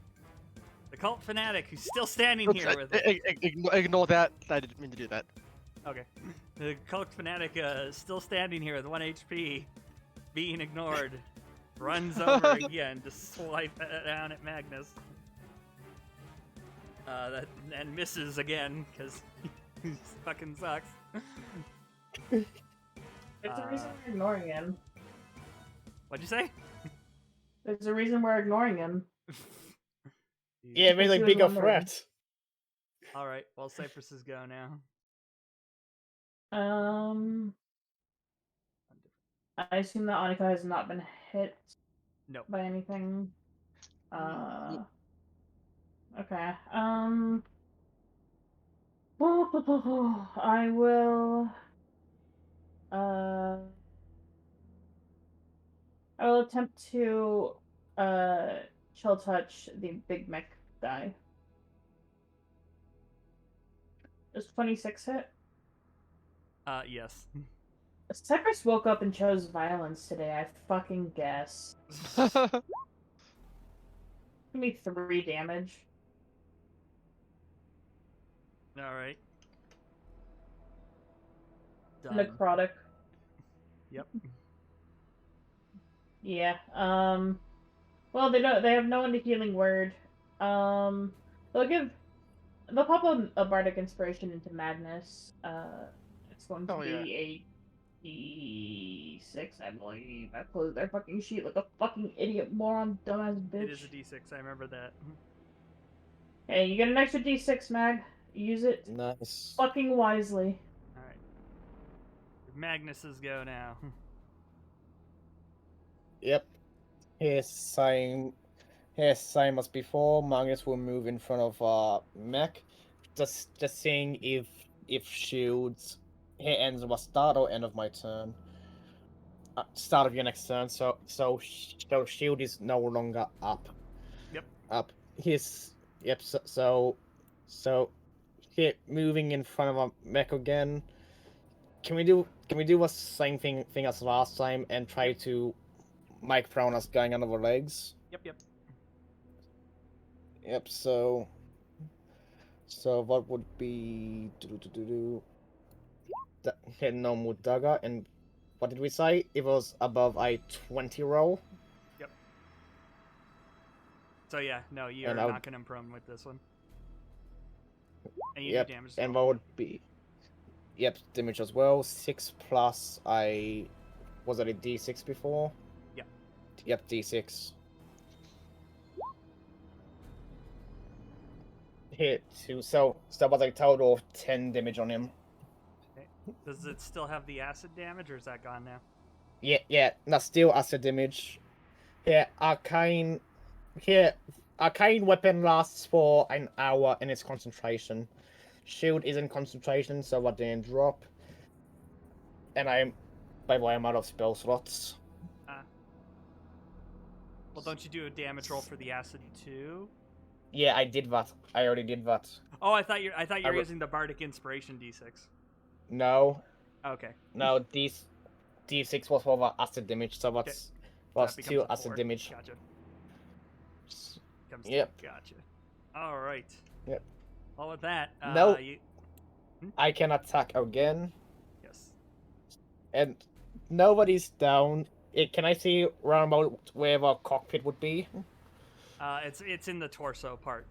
S1: The cult fanatic who's still standing
S3: Oops,
S1: here with.
S3: ignore that. I didn't mean to do that.
S1: Okay. The cult fanatic still standing here with 1 HP, being ignored, runs over again to swipe down at Magnus. And misses again because he fucking sucks.
S4: There's a reason we're ignoring him.
S1: What'd you say?
S4: There's a reason we're ignoring him.
S2: Yeah, it made like
S4: He was
S2: bigger
S4: wondering.
S2: threat.
S1: All right. Well, Cyprus's go now.
S4: I assume that Annika has not been hit
S1: Nope.
S4: by anything. Okay. I will. I will attempt to chill touch the big mech guy. Does 26 hit?
S1: Yes.
S4: Cyprus woke up and chose violence today, I fucking guess. Give me 3 damage.
S1: All right. Done.
S4: Necrotic.
S1: Yep.
S4: Yeah. Well, they have no one to healing word. They'll pop a bardic inspiration into Magnus. It's going to
S3: Oh, yeah.
S4: be a D6, I believe. I closed their fucking sheet like a fucking idiot, moron, dumbass bitch.
S1: It is a D6. I remember that.
S4: Hey, you get an extra D6, Mag. Use it
S2: Nice.
S4: fucking wisely.
S1: All right. Magnus's go now.
S2: Yep. Here's same as before. Magnus will move in front of mech. Just seeing if shields here ends of my start or end of my turn. Start of your next turn. So shield is no longer up.
S1: Yep.
S2: Up. Yep. So here moving in front of a mech again. Can we do the same thing as last time and try to make prone us going under the legs?
S1: Yep.
S2: Yep. So what would be hit normal dagger, and what did we say? It was above a 20 roll.
S1: Yep. So yeah, no, you're
S2: And I would-
S1: knocking him prone with this one. And you
S2: Yep.
S1: do damage. as
S2: And
S1: well.
S2: what would be? Yep, damage as well. 6 plus was it a D6 before?
S1: Yep.
S2: Yep, D6. Hit 2. So that was a total of 10 damage on him.
S1: Okay. Does it still have the acid damage, or is that gone now?
S2: Yeah, that's still acid damage. Yeah, arcane weapon lasts for an hour in its concentration. Shield is in concentration, so I didn't drop. And by the way, I'm out of spell slots.
S1: Well, don't you do a damage roll for the acid too?
S2: Yeah, I did that. I already did that.
S1: Oh, I thought you were
S2: re-
S1: using the bardic inspiration D6.
S2: No,
S1: Okay.
S2: D6 was for the acid damage, so
S1: Okay.
S2: that's
S1: So
S2: was
S1: that
S2: 2
S1: becomes a
S2: acid
S1: 4.
S2: damage.
S1: Gotcha. Comes
S2: Yep.
S1: Gotcha. All right.
S2: Yep.
S1: Well, with that,
S2: No.
S1: you...
S2: I can attack again,
S1: Yes.
S2: and nobody's down. Can I see round about where the cockpit would be?
S1: It's in the torso part.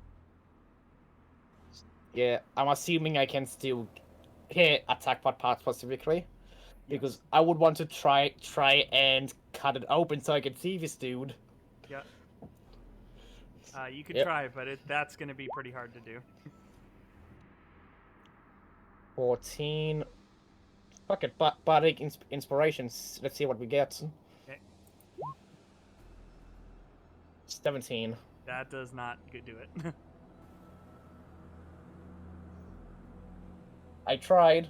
S2: Yeah, I'm assuming I can still attack that part specifically, because I would want to try and cut it open so I can see this dude.
S1: Yeah. You could
S2: Yep.
S1: try, but that's going to be pretty hard to do.
S2: 14 Fuck it, bardic inspirations. Let's see what we get.
S1: Okay.
S2: 17.
S1: That does not do it.
S2: I tried.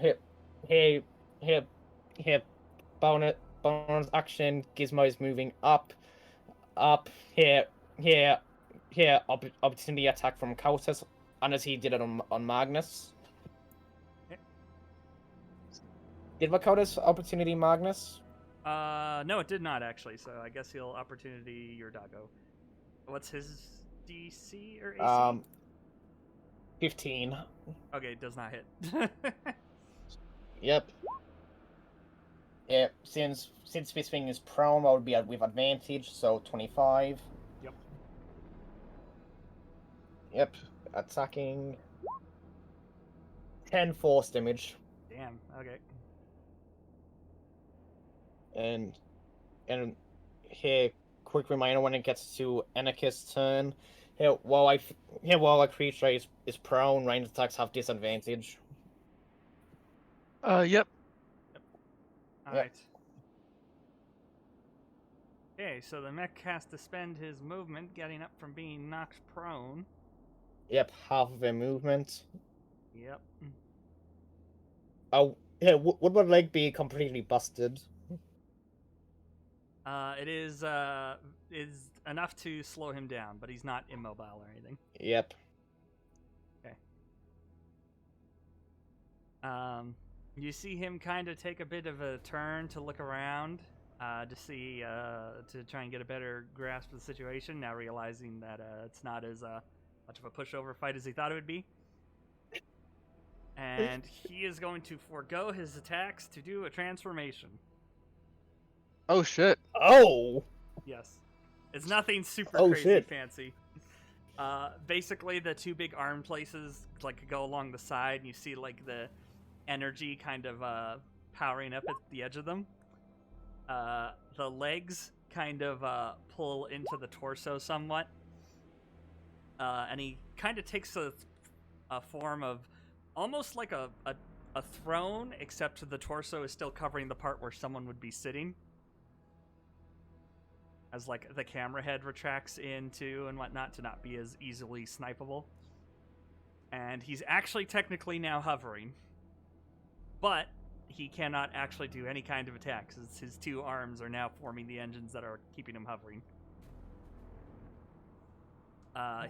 S2: Here, here, here, here. Bonus action. Gizmo is moving up, up. Here, here, here. Opportunity attack from cultists, unless he did it on Magnus.
S1: Okay.
S2: Did Makota's opportunity Magnus?
S1: No, it did not actually. So I guess he'll opportunity your doggo. What's his DC or AC?
S2: 15.
S1: Okay, does not hit.
S2: Yep. Yeah, since this thing is prone, I would be with advantage, so 25.
S1: Yep.
S2: Yep. Attacking. 10 force damage.
S1: Damn. Okay.
S2: And here, quick reminder when it gets to Anarchist's turn. Here, while a creature is prone, ranged attacks have disadvantage.
S3: Yep.
S1: All
S2: Yep.
S1: right. Okay, so the mech has to spend his movement getting up from being knocked prone.
S2: Yep, half of their movement.
S1: Yep.
S2: Oh, yeah, would my leg be completely busted?
S1: It is enough to slow him down, but he's not immobile or anything.
S2: Yep.
S1: You see him kind of take a bit of a turn to look around, to see, to try and get a better grasp of the situation. Now realizing that it's not as much of a pushover fight as he thought it would be, and he is going to forego his attacks to do a transformation.
S3: Oh shit.
S2: Oh.
S1: Yes, it's nothing super
S2: Oh,
S1: crazy
S2: shit.
S1: fancy. Basically, the two big arm places like go along the side, and you see like the energy kind of powering up at the edge of them. The legs kind of pull into the torso somewhat, and he kind of takes a form of almost like a throne, except the torso is still covering the part where someone would be sitting. As like the camera head retracts into and whatnot to not be as easily snipeable. And he's actually technically now hovering. But he cannot actually do any kind of attack, since his two arms are now forming the engines that are keeping him hovering.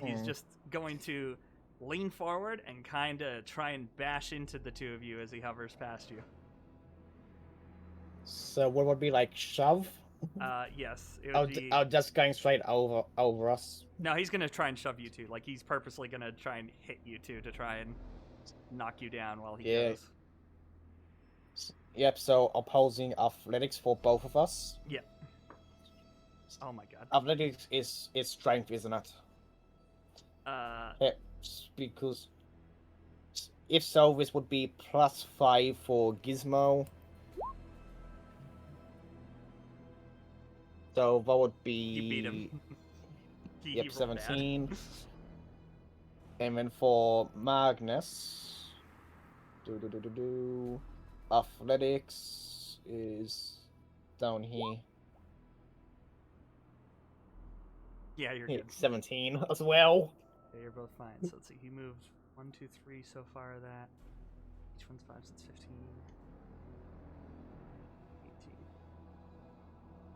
S1: He's just going to lean forward and kind of try and bash into the two of you as he hovers past you.
S2: So what would be like shove?
S1: Yes, it would be...
S2: I'll just going straight over us.
S1: No, he's gonna try and shove you two. Like, he's purposely gonna try and hit you two to try and knock you down while he goes.
S2: Yep, so opposing athletics for both of us.
S1: Yep. Oh my god.
S2: Athletics is strength, isn't it? Yeah, because if so, this would be +5 for Gizmo. So that would be...
S1: You beat him. He
S2: Yep,
S1: rolled
S2: 17.
S1: bad.
S2: And then for Magnus... Athletics is down here.
S1: Yeah, you're
S2: Yeah,
S1: good.
S2: 17 as well.
S1: Yeah, you're both fine. So let's see. He moved 1, 2, 3 so far of that. Each one's 5, so it's 15. 18.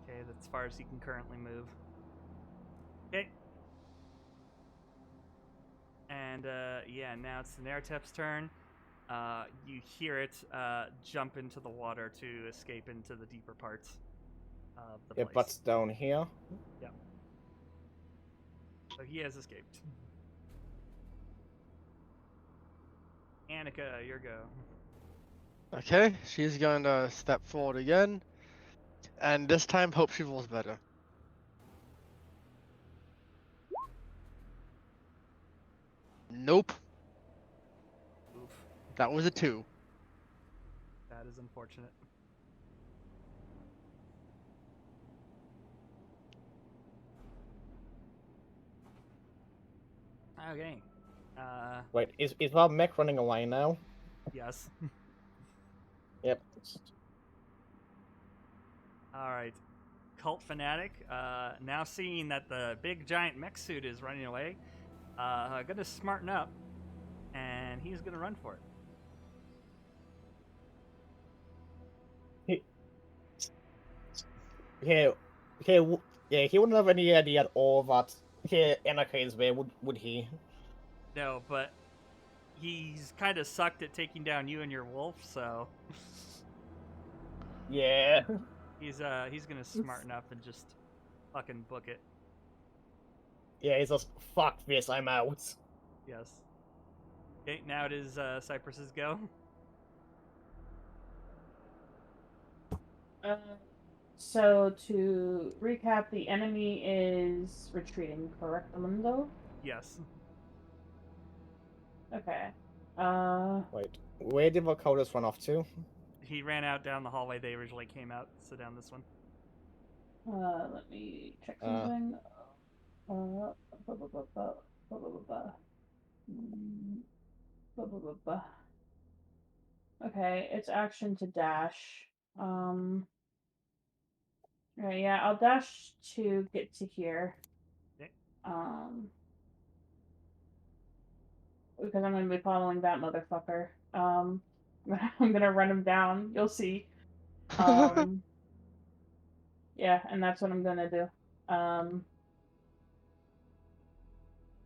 S1: Okay, that's as far as he can currently move. Okay. And, yeah, now it's the Naratep's turn. You hear it jump into the water to escape into the deeper parts of the place.
S2: But's down here.
S1: Yep. So he has escaped. Annika, your go.
S3: Okay, she's going to step forward again, and this time hope she rolls better. Nope.
S1: Oof.
S3: That was a 2.
S1: That is unfortunate. Okay.
S2: Wait, is our mech running away now?
S1: Yes.
S2: Yep.
S1: All right. Cult fanatic. Now seeing that the big giant mech suit is running away, gonna smarten up, and he's gonna run for it.
S2: Yeah, yeah, he wouldn't have any idea at all that Anarchy is there, would he?
S1: No, but he's kind of sucked at taking down you and your wolf, so
S2: Yeah.
S1: he's gonna smarten up and just fucking book it.
S2: Yeah, he's just, fuck this, I'm out.
S1: Yes. Okay, now it is Cyprus's go.
S4: So to recap, the enemy is retreating, correct, Amundo?
S1: Yes.
S4: Okay.
S2: Wait, where did the cultists run off to?
S1: He ran out down the hallway they originally came out, so down this one.
S4: Let me check something. Ba, ba, ba, ba, ba, ba, ba, ba. Mm, ba, ba, ba, ba. Okay, it's action to dash. Right, yeah, I'll dash to get to here.
S1: Okay.
S4: Because I'm gonna be following that motherfucker. I'm gonna run him down. You'll see. Yeah, and that's what I'm gonna do.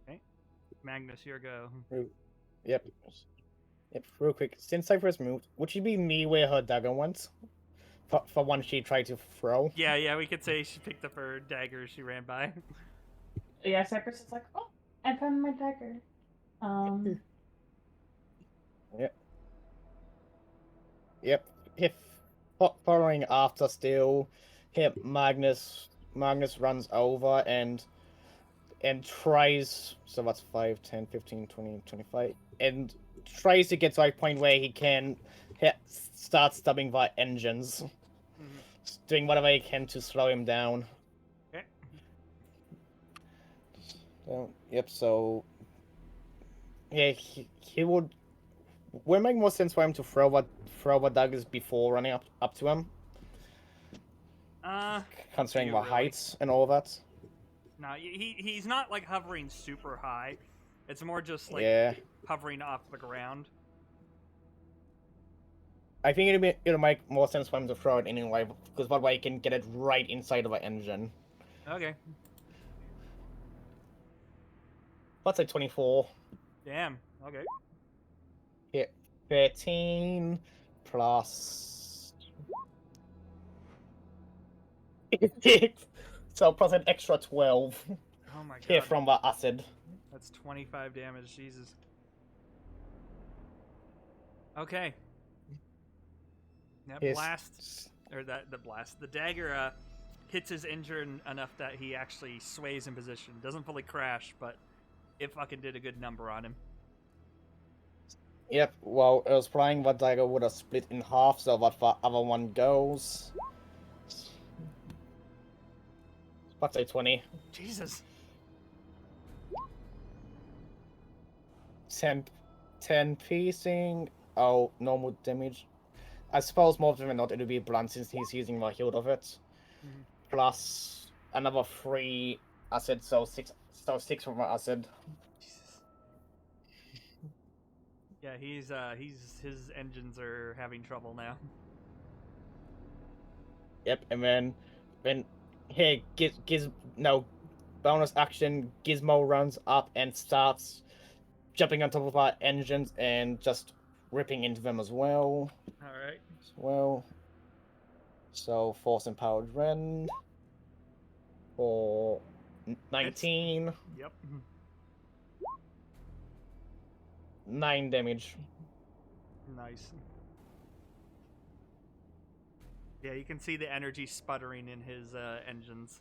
S1: Okay. Magnus, your go.
S2: Yep. Yep, real quick, since Cyprus moved, would she be me where her dagger went? For one she tried to throw?
S1: Yeah, we could say she picked up her dagger as she ran by.
S4: Yeah, Cypress is like, oh, I found my dagger.
S2: Yep. Yep. If following after still, Magnus runs over and tries, so that's 5, 10, 15, 20, 25, and tries to get to a point where he can start stubbing the engines, doing whatever he can to slow him down.
S1: Okay.
S2: So, yep, so yeah, he would make more sense for him to throw the daggers before running up to him, considering
S1: you
S2: the
S1: really.
S2: heights and all that.
S1: No, he's not like hovering super high. It's more just like hovering off the ground.
S2: I think it'll make more sense for him to throw it anyway, because that way he can get it right inside of the engine.
S1: Okay.
S2: Let's say 24.
S1: Damn. Okay.
S2: Yeah, 13 plus... so plus an extra 12.
S1: Oh my god.
S2: Here from the acid.
S1: That's 25 damage, Jesus. Okay. That blast, or the dagger hits his engine enough that he actually sways in position. Doesn't fully crash, but it fucking did a good number on him.
S2: Yep, well, it was flying, that dagger would have split in half, so that the other one goes. Let's say 20.
S1: Jesus.
S2: 10 piecing. Oh, normal damage. I suppose more often than not it'll be blunt since he's using the hilt of it. Plus another 3 acid, so 6 from my acid.
S1: Jesus. Yeah, his engines are having trouble now.
S2: Yep, and then here bonus action, Gizmo runs up and starts jumping on top of our engines and just ripping into them as well.
S1: Alright.
S2: So force empowered Ren for 19.
S1: Yep.
S2: 9 damage.
S1: Nice. Yeah, you can see the energy sputtering in his engines.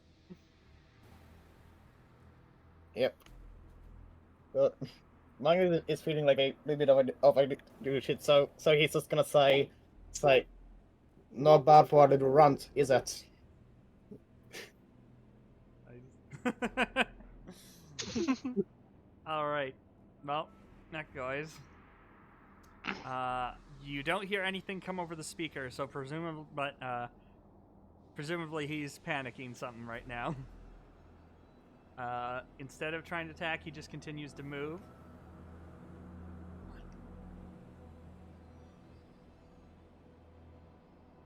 S2: Yep. But Magnus is feeling like a little bit of a do shit, so he's just gonna say, it's like, not bad for a little runt, is it?
S1: Alright. Well, that guys. You don't hear anything come over the speaker, so presumably he's panicking something right now. Instead of trying to attack, he just continues to move.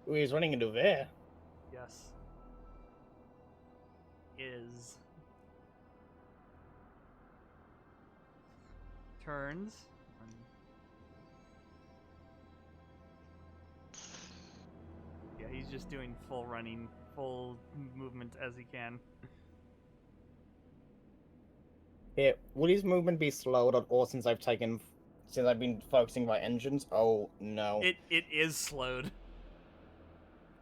S2: Ooh, he's running into there.
S1: Yes. Is turns. Yeah, he's just doing full running, full movement as he can.
S2: Yeah, will his movement be slowed at all since I've been focusing my engines? Oh no.
S1: It is slowed.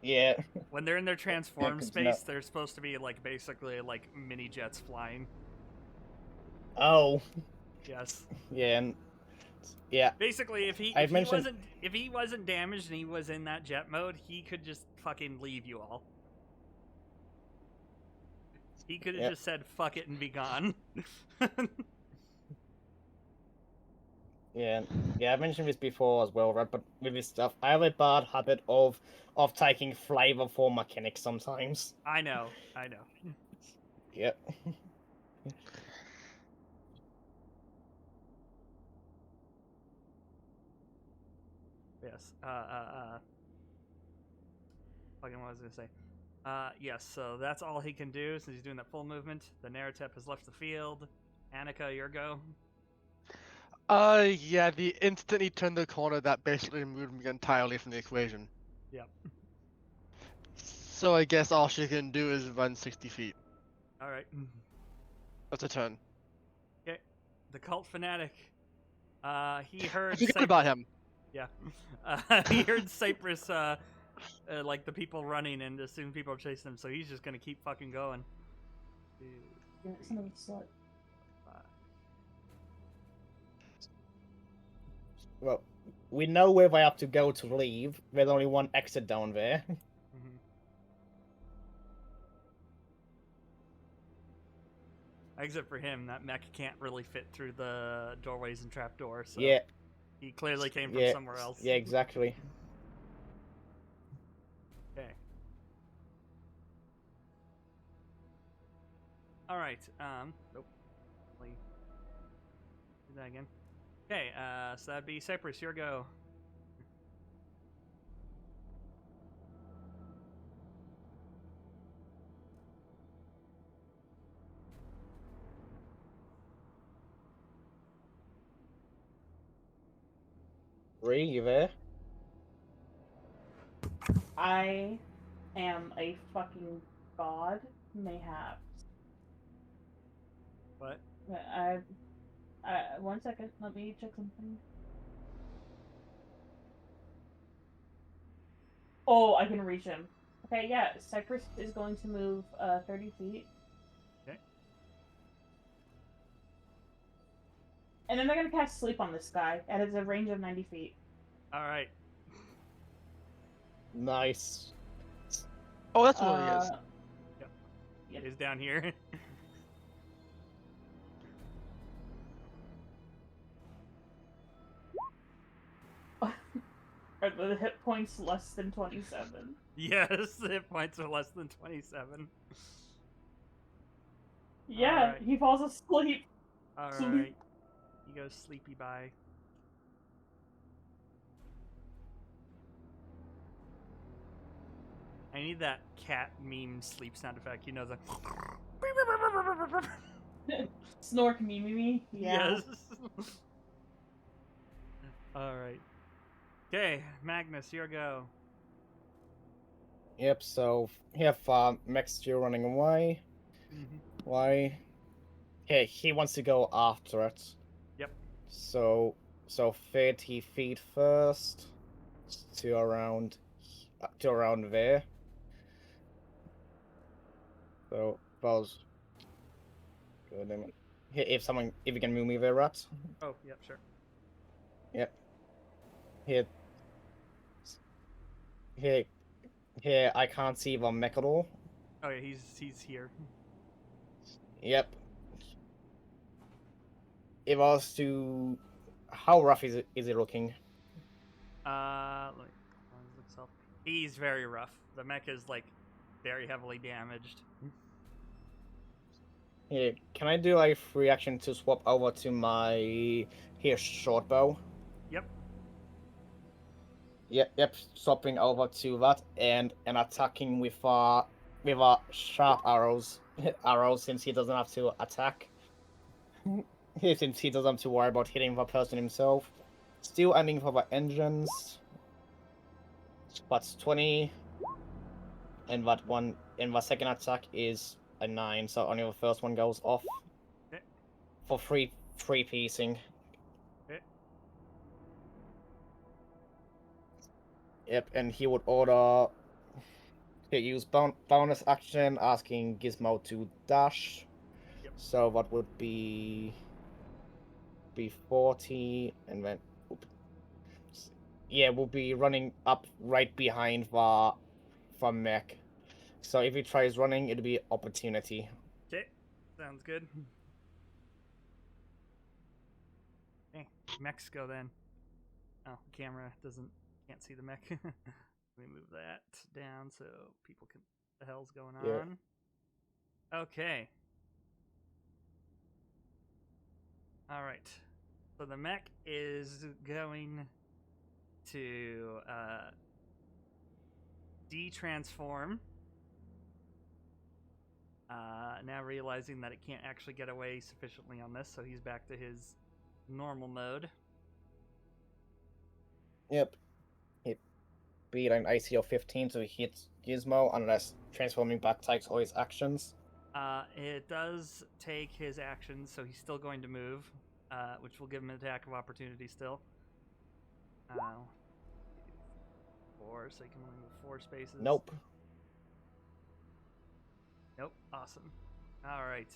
S2: Yeah.
S1: When they're in their transform
S2: 'cause
S1: space, they're supposed to be like basically like mini jets flying.
S2: Oh.
S1: Yes.
S2: Yeah. Yeah.
S1: Basically, if he wasn't damaged and he was in that jet mode, he could just fucking leave you all. He could have just said "fuck it" and be gone.
S2: Yeah, I mentioned this before as well, right? But with this stuff, I have a bad habit of taking flavor for mechanics sometimes.
S1: I know.
S2: Yep.
S1: Yes. Fucking what was I gonna say? Yes. So that's all he can do since he's doing that full movement. The narrative has left the field. Annika, your go.
S3: Yeah, the instant he turned the corner, that basically removed me entirely from the equation.
S1: Yep.
S3: So I guess all she can do is run 60 feet.
S1: All right.
S3: That's a turn.
S1: Okay. The cult fanatic. He
S3: I
S1: heard.
S3: forgot about him.
S1: Yeah. He heard Cyprus. Like the people running, and assumed people are chasing him, so he's just gonna keep fucking going.
S4: Yeah, son of a slut.
S2: Well, we know where we have to go to leave. There's only one exit down there.
S1: Mm-hmm. Except for him, that mech can't really fit through the doorways and trapdoor, so
S2: Yeah.
S1: he clearly came from somewhere else.
S2: Yeah, exactly.
S1: Okay. All right. Nope. Do that again. Okay. So that'd be Cyprus. Your go.
S2: Ree, you there?
S4: I am a fucking god, mayhaps.
S1: What?
S4: One second, let me check something. Oh, I can reach him. Okay, yeah, Cyprus is going to move 30 feet.
S1: Okay.
S4: And then they're going to cast Sleep on this guy at a range of 90 feet.
S1: All right.
S2: Nice.
S3: Oh, that's what he is.
S4: Yep.
S1: He's down here.
S4: Are the hit points less than 27?
S1: Yes, the hit points are less than 27.
S4: Yeah,
S1: right.
S4: he falls asleep.
S1: All right. He goes sleepy bye. I need that cat meme sleep sound effect. You know the.
S4: Snork me. Yeah.
S1: Yes. All right. Okay, Magnus, your go.
S2: Yep, so here Max still running away.
S1: Mm-hmm.
S2: Why? Okay, he wants to go after it.
S1: Yep.
S2: So 30 feet first to around there. So Buzz. Good. If you can move me there, rats.
S1: Oh, yep, sure.
S2: Yep. Here, I can't see the mech at all.
S1: Oh yeah, he's here.
S2: Yep. If I was to, how rough is it looking?
S1: Looks health. He's very rough. The mech is like very heavily damaged.
S2: Here, can I do a free action to swap over to my short bow?
S1: Yep.
S2: Yep, swapping over to that and attacking with sharp arrows since he doesn't have to attack. Since he doesn't have to worry about hitting the person himself. Still aiming for the engines. That's 20. And that one in the second attack is a 9, so only the first one goes off.
S1: Okay.
S2: For free piecing.
S1: Okay.
S2: Yep, and he would order to use bonus action asking Gizmo to dash.
S1: Yep.
S2: So that would be 40 and then we'll be running up right behind the mech. So if he tries running, it'll be opportunity.
S1: Okay, sounds good. Hey, Mexico then. Oh, camera can't see the mech. Let me move that down so people can. What the hell's going on?
S2: Yeah.
S1: Okay. All right. So the mech is going to de-transform. Now realizing that it can't actually get away sufficiently on this, so he's back to his normal mode.
S2: Yep. He beat an ICO 15, so he hits Gizmo unless transforming back takes all his actions.
S1: It does take his actions, so he's still going to move, which will give him an attack of opportunity still. 4, so he can only move 4 spaces.
S2: Nope.
S1: Nope. Awesome. All right.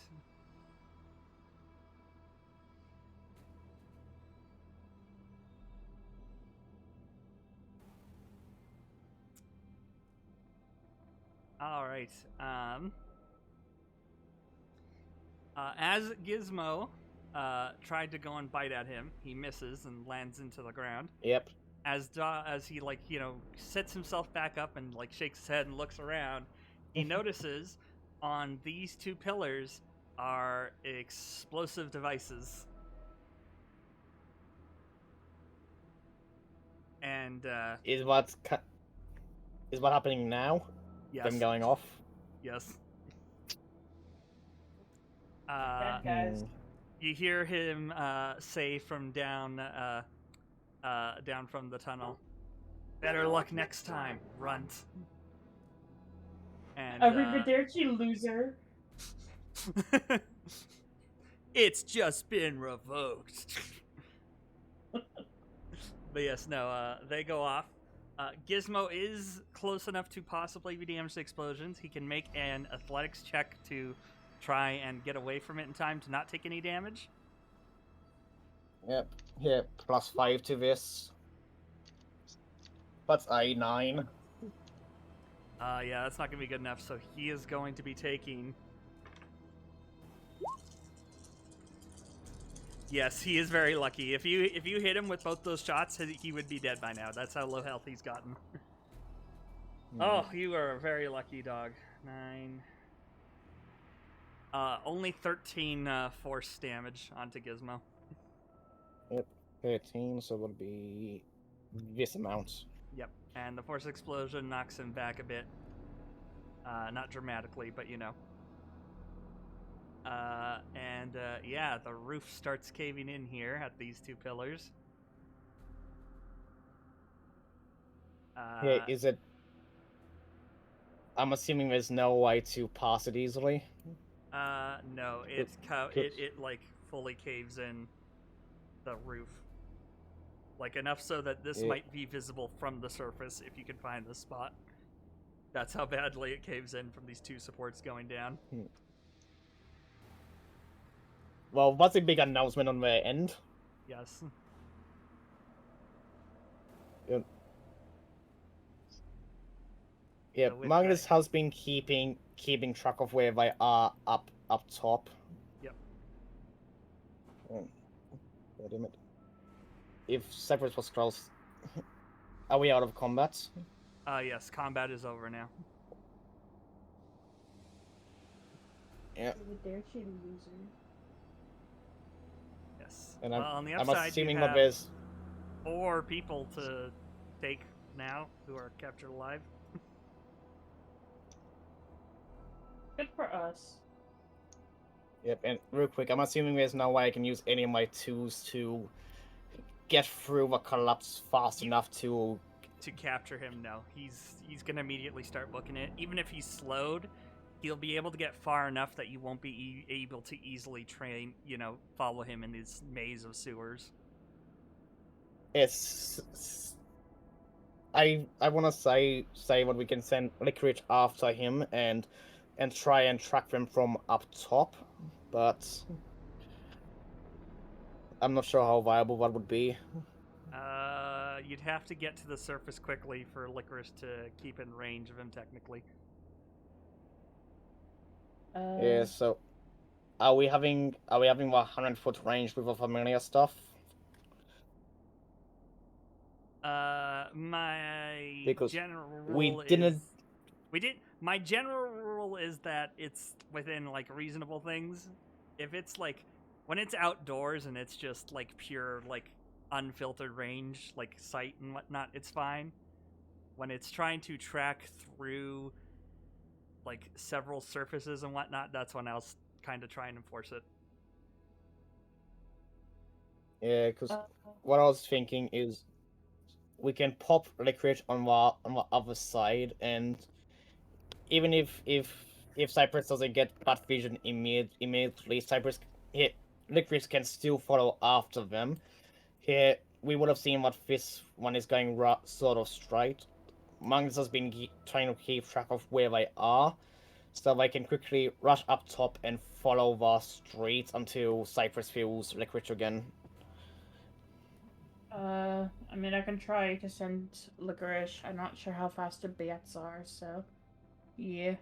S1: All right. As Gizmo tried to go and bite at him, he misses and lands into the ground.
S2: Yep.
S1: As he sets himself back up and shakes his head and looks around, he notices on these 2 pillars are explosive devices. And
S2: is what happening now?
S1: Yes.
S2: Them going off?
S1: Yes.
S4: Bad guys.
S1: You hear him say from down from the tunnel, "Better luck next time, runt." And
S4: Arrivederci, loser.
S1: It's just been revoked. But yes, no, they go off. Gizmo is close enough to possibly be damaged to explosions. He can make an athletics check to try and get away from it in time to not take any damage.
S2: Yep. Yeah, +5 to this. That's a 9.
S1: Yeah, that's not going to be good enough, so he is going to be taking... Yes, he is very lucky. If you hit him with both those shots, he would be dead by now. That's how low health he's gotten. Oh, you are a very lucky dog. 9. Only 13 force damage onto Gizmo.
S2: Yep, 13, so it would be this amount.
S1: Yep, and the force explosion knocks him back a bit. Not dramatically, but you know. Yeah, the roof starts caving in here at these 2 pillars.
S2: Yeah, is it... I'm assuming there's no way to pass it easily?
S1: No, it fully caves in the roof. Enough so that this might be visible from the surface if you can find the spot. That's how badly it caves in from these 2 supports going down.
S2: Well, what's a big announcement on their end?
S1: Yes.
S2: Yeah,
S1: So
S2: Magnus has been keeping track of where they are up top.
S1: Yep.
S2: Wait a minute. If Cyprus was close, Are we out of combat?
S1: Yes, combat is over now.
S2: Yeah.
S4: Dare shitty loser.
S1: Yes.
S2: And
S1: Well, on the
S2: I'm
S1: upside,
S2: assuming
S1: you
S2: that
S1: have
S2: there's
S1: 4 people to take now who are captured alive.
S4: Good for us.
S2: Yep, and real quick, I'm assuming there's no way I can use any of my tools to get through the collapse fast enough to.
S1: To capture him, no. He's gonna immediately start booking it. Even if he's slowed, he'll be able to get far enough that you won't be able to easily follow him in this maze of sewers.
S2: I want to say what we can send Licorice after him and try and track them from up top, but I'm not sure how viable that would be.
S1: You'd have to get to the surface quickly for Licorice to keep in range of him, technically.
S2: Yeah, so are we having the 100-foot range with the familiar stuff?
S1: My
S2: Because
S1: general
S2: we
S1: rule
S2: didn't-
S1: My general rule is that it's within like reasonable things. If it's like when it's outdoors and it's just like pure like unfiltered range, like sight and whatnot, it's fine. When it's trying to track through like several surfaces and whatnot, that's when I'll kind of try and enforce it.
S2: Yeah, because what I was thinking is we can pop Licorice on the other side, and even if Cyprus doesn't get bat vision immediately, Licorice can still follow after them. Here, we would have seen what this one is going sort of straight. Magnus has been trying to keep track of where they are, so they can quickly rush up top and follow the streets until Cyprus feels Licorice again.
S4: I mean, I can try to send Licorice. I'm not sure how fast the bats are, so yeah.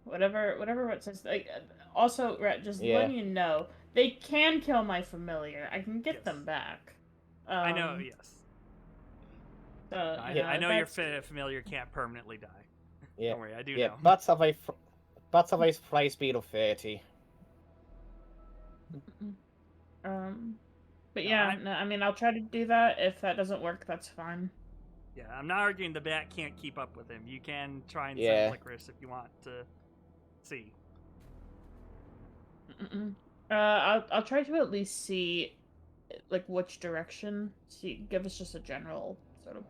S4: Whatever it says. Like, also, Rhett, just letting you know, they can kill my familiar. I can get them back.
S1: I know, yes. I know your familiar can't permanently die.
S2: Yeah.
S1: Don't worry, I do know.
S2: Bats have a fly speed of 30.
S4: But yeah, I mean, I'll try to do that. If that doesn't work, that's fine.
S1: Yeah, I'm not arguing the bat can't keep up with him. You can try and send Licorice if you want to see.
S4: I'll try to at least see, like, which direction. Give us just a general sort of,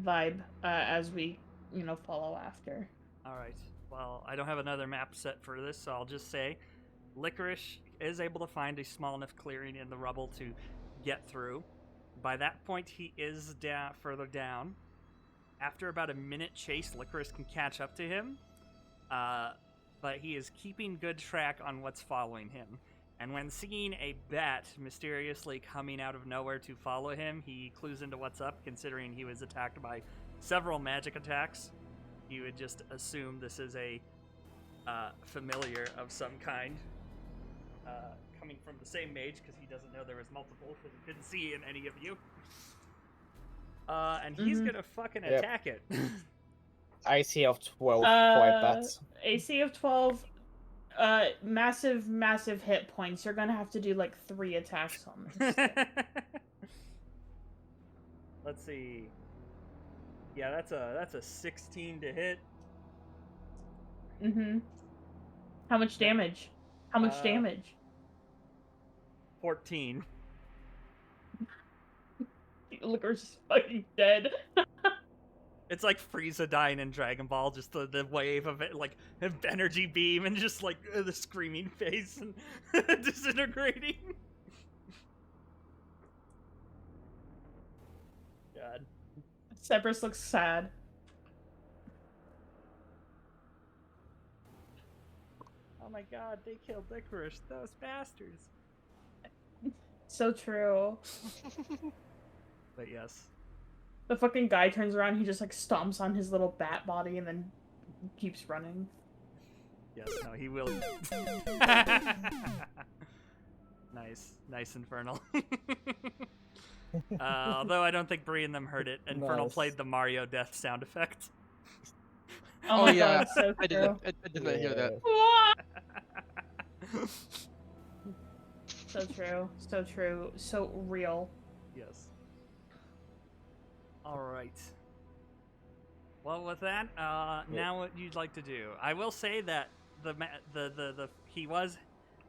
S4: vibe as we, follow after.
S1: All right. Well, I don't have another map set for this, so I'll just say, Licorice is able to find a small enough clearing in the rubble to get through. By that point, he is further down. After about a minute chase, Licorice can catch up to him, but he is keeping good track on what's following him. And when seeing a bat mysteriously coming out of nowhere to follow him, he clues into what's up, considering he was attacked by several magic attacks. You would just assume this is a familiar of some kind, coming from the same mage, because he doesn't know there was multiple, because he couldn't see in any of you. And he's gonna fucking attack it.
S2: AC of 12 quiet bats.
S4: AC of 12, massive hit points. You're gonna have to do like 3 attacks on this.
S1: Let's see. Yeah, that's a 16 to hit.
S4: How much damage? How much damage?
S1: 14.
S4: Licorice is fucking dead.
S1: It's like Frieza dying in Dragon Ball, just the wave of it, like of energy beam and just like the screaming face and disintegrating. God.
S4: Cyprus looks sad.
S1: Oh my god, they killed Licorice, those bastards.
S4: So true.
S1: But yes.
S4: The fucking guy turns around, he just like stomps on his little bat body and then keeps running.
S1: Yes, no, he will. Nice, Infernal. Although I don't think Bree and them heard it. Infernal
S2: Nice.
S1: played the Mario death sound effect.
S4: Oh my
S3: yeah,
S4: god, so
S3: I did.
S4: true.
S3: I did not hear that.
S4: So true. So true. So real.
S1: Yes. All right. Well, with that, now what you'd like to do? I will say that he was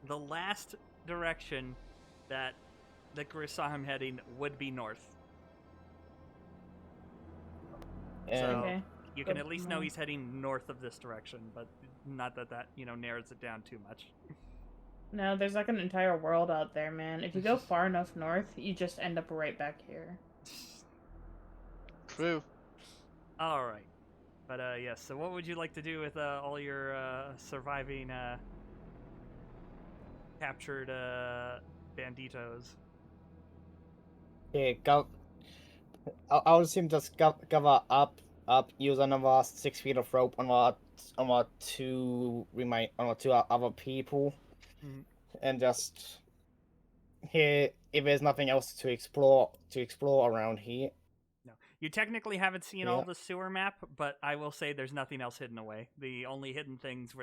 S1: the last direction that Licorice saw him heading would be north.
S2: And
S1: So
S4: Okay.
S1: you can
S4: Good
S1: at least
S4: to
S1: know
S4: know.
S1: he's heading north of this direction, but not that narrows it down too much.
S4: No, there's like an entire world out there, man. If you go far enough north, you just end up right back here.
S3: True.
S1: All right. But yes. So what would you like to do with all your surviving captured banditos?
S2: yeah, I would assume just cover up, use another 6 feet of rope on our two other people,
S1: Mhm.
S2: and just here if there's nothing else to explore around here.
S1: No, you technically haven't seen
S2: Yeah.
S1: all the sewer map, but I will say there's nothing else hidden away. The only hidden things